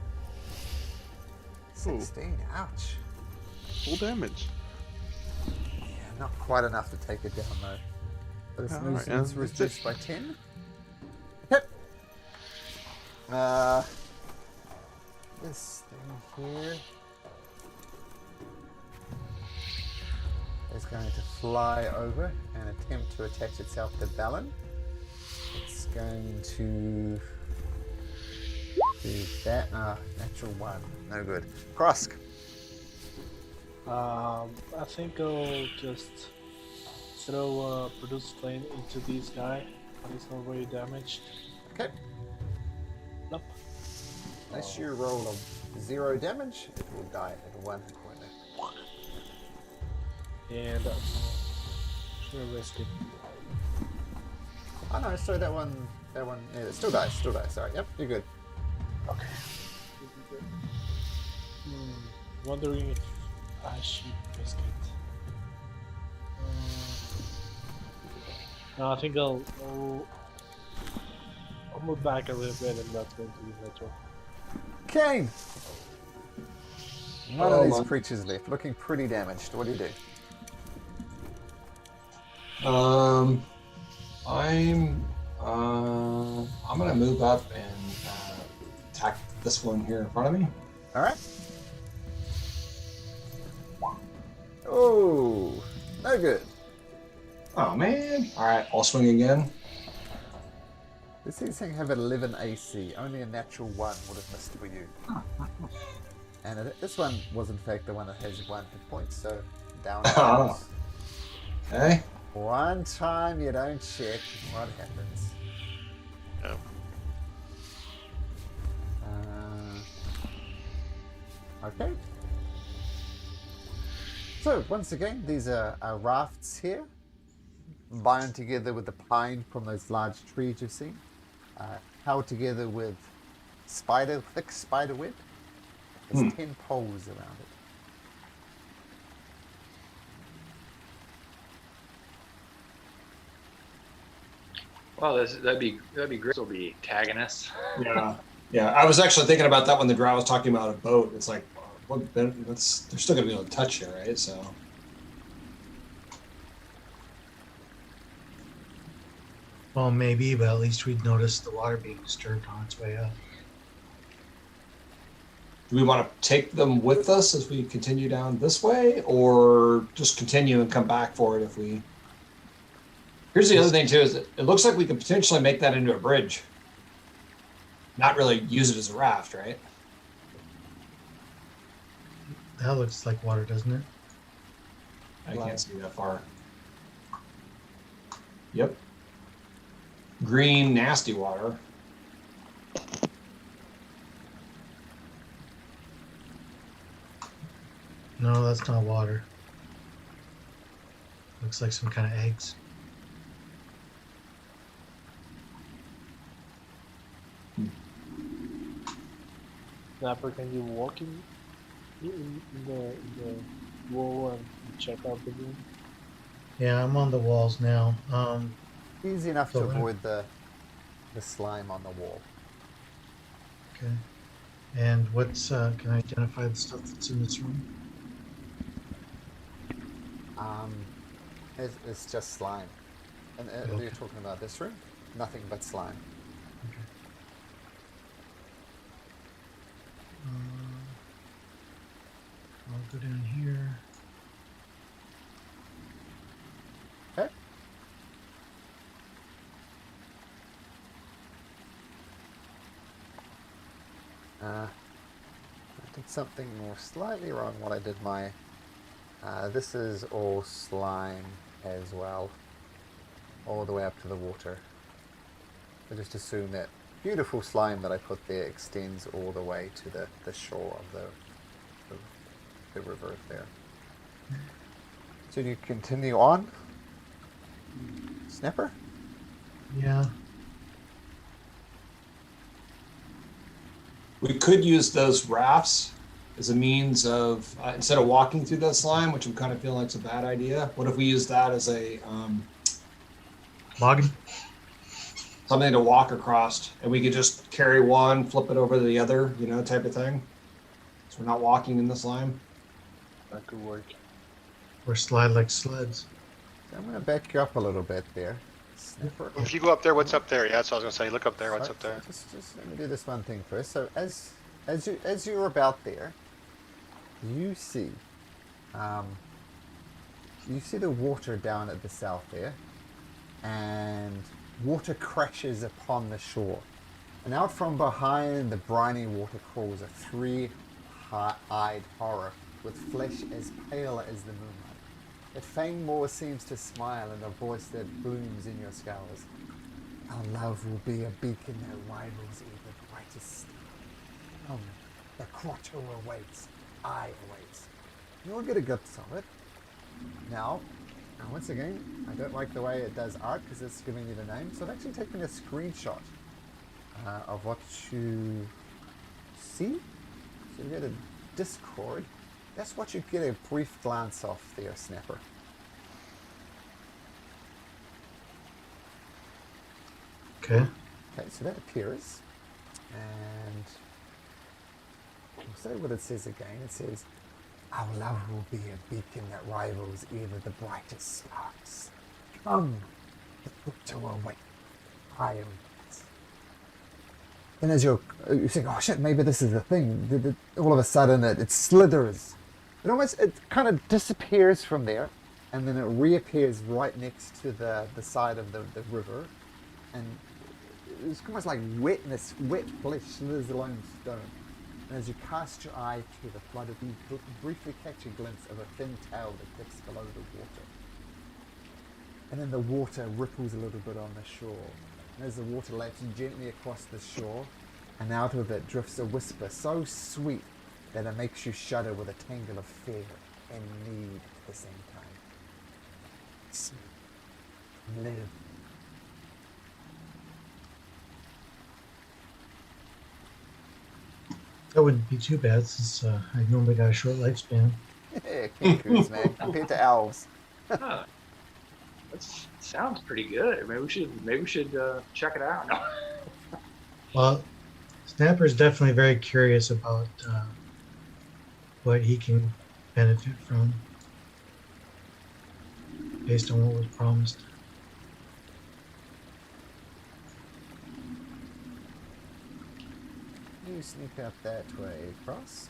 16. Ouch. Full damage. Yeah, not quite enough to take it down though. But its Alright, movement's yeah, reduced by 10. Yep. This thing here is going to fly over and attempt to attach itself to Balin. It's going to do that. Natural 1. No good. Krosk. I think I'll just throw Produce Flame into this guy. He's not very damaged. Okay. Nope. Unless you roll a 0 damage, it will die at 1 hit point. And should risk it. Oh no, sorry, that one, yeah, it still dies, sorry, yep, you're good. Okay. Wondering if I should risk it. No, I think I'll move back a little bit, and that's going to be natural. Kane! One of these creatures left, looking pretty damaged. What do you do? I'm gonna move up and attack this one here in front of me. All right. Oh, no good. Oh man! All right, I'll swing again. This thing have 11 AC. Only a natural 1 would have missed for you. And this one was in fact the one that has 1 hit point, so down it goes. Okay. One time you don't check, what happens? Yeah. Okay. So once again, these are rafts here, bound together with the pine from those large trees you've seen, held together with thick spider web. There's 10 poles around it. Well, that'd be great. This will be tagging us. Yeah. Yeah. I was actually thinking about that when the drow was talking about a boat. It's like, they're still gonna be able to touch you, right? So. Well, maybe, but at least we'd notice the water being disturbed on its way up. Do we want to take them with us as we continue down this way, or just continue and come back for it if we? Here's the other thing too: is it looks like we could potentially make that into a bridge. Not really use it as a raft, right? That looks like water, doesn't it? I can't see that far. Yep. Green, nasty water. No, that's not water. Looks like some kind of eggs. Snapper, can you walk in the wall and check out the room? Yeah, I'm on the walls now. Easy enough to So, avoid the slime on the wall. Okay. And what's can I identify the stuff that's in this room? It's just slime. And Okay. you're talking about this room? Nothing but slime. Okay. I'll go down here. Okay. I did something more slightly wrong when I did my... this is all slime as well. All the way up to the water. So just assume that beautiful slime that I put there extends all the way to the shore of the river there. So you continue on? Snapper? Yeah. We could use those rafts as a means of instead of walking through that slime, which I'm kind of feeling like it's a bad idea. What if we use that as a Logging. something to walk across, and we could just carry one, flip it over to the other, type of thing. So we're not walking in the slime. That could work. Or slide like sleds. I'm going to back you up a little bit there. Snapper. If you go up there, what's up there? Yeah, that's what I was gonna say. Look up there. What's up there? Just let me do this one thing first. So as you're about there, you see the water down at the south there, and water crashes upon the shore. And out from behind the briny water crawls a three-eyed horror with flesh as pale as the moonlight. That Fang Moore seems to smile in a voice that blooms in your scowls. Our love will be a beacon that rivals even the brightest star. The grotto awaits. I awaits. You'll get a glimpse of it. Now, once again, I don't like the way it does art because it's giving you the name. So I've actually taken a screenshot of what you see. So you go to Discord. That's what you get a brief glance of there, Snapper. Okay. Okay, so that appears. And I'll say what it says again. It says, our love will be a beacon that rivals even the brightest stars. Come to await trials. And as you think, oh shit, maybe this is the thing. All of a sudden, it slithers. It kind of disappears from there, and then it reappears right next to the side of the river, and it's almost like wet flesh slithers along stone. And as you cast your eye to the flood, you briefly catch a glimpse of a thin tail that dips below the water. And then the water ripples a little bit on the shore. And as the water laps gently across the shore, and out of it drifts a whisper so sweet that it makes you shudder with a tangle of fear and need at the same time. Sleep. Live. That wouldn't be too bad since I normally got a short lifespan. Yeah, kinkus, man, compared to elves. Huh. That sounds pretty good. Maybe we should check it out. Well, Snapper's definitely very curious about what he can benefit from based on what was promised. You sneak up that way, Cross.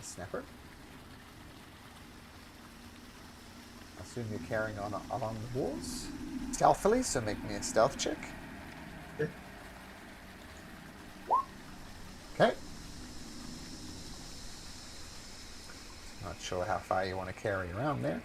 Snapper. I assume you're carrying on along the walls stealthily, so make me a stealth check. Okay. Not sure how far you want to carry around there.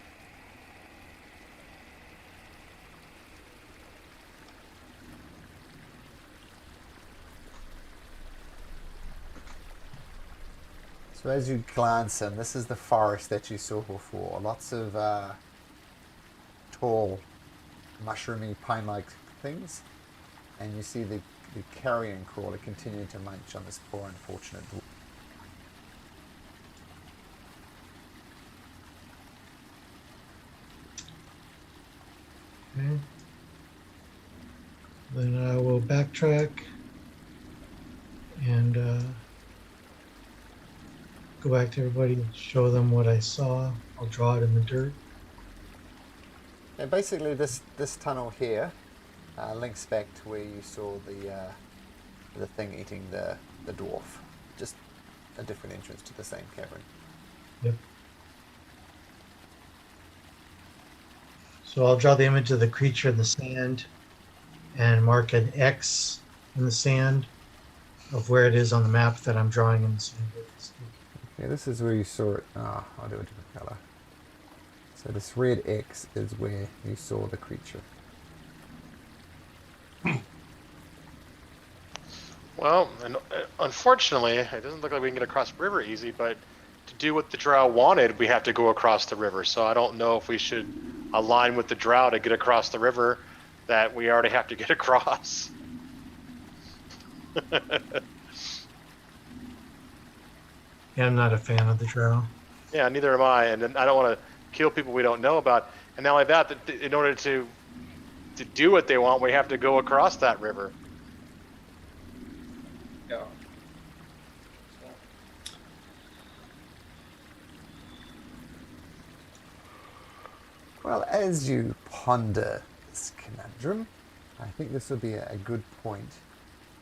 So as you glance in, this is the forest that you saw before. Lots of tall, mushroomy, pine-like things. And you see the carrion crawler continuing to munch on this poor unfortunate dwarf. Okay. Then I will backtrack and go back to everybody and show them what I saw. I'll draw it in the dirt. And basically this tunnel here links back to where you saw the thing eating the dwarf. Just a different entrance to the same cavern. Yep. So I'll draw the image of the creature in the sand and mark an X in the sand of where it is on the map that I'm drawing in the sand. Yeah, this is where you saw it. I'll do a different color. So this red X is where you saw the creature. Well, and unfortunately, it doesn't look like we can get across the river easy, but to do what the drow wanted, we have to go across the river. So I don't know if we should align with the drow to get across the river that we already have to get across. Yeah, I'm not a fan of the drow. Yeah, neither am I, and I don't want to kill people we don't know about. And not like that, in order to do what they want, we have to go across that river. Yeah. Well, as you ponder this conundrum, I think this will be a good point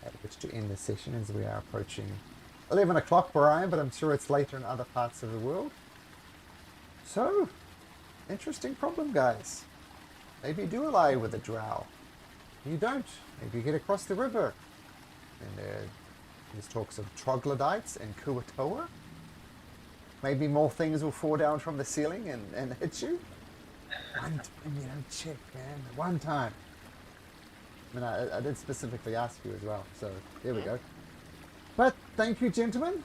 at which to end the session as we are approaching 11 o'clock where I am, but I'm sure it's later in other parts of the world. So, interesting problem, guys. Maybe you do ally with a drow. You don't. Maybe you get across the river. And there's talks of troglodytes and Kuatoa. Maybe more things will fall down from the ceiling and hit you. One time you don't check, man. One time. I mean, I did specifically ask you as well, so there we go. But thank you, gentlemen.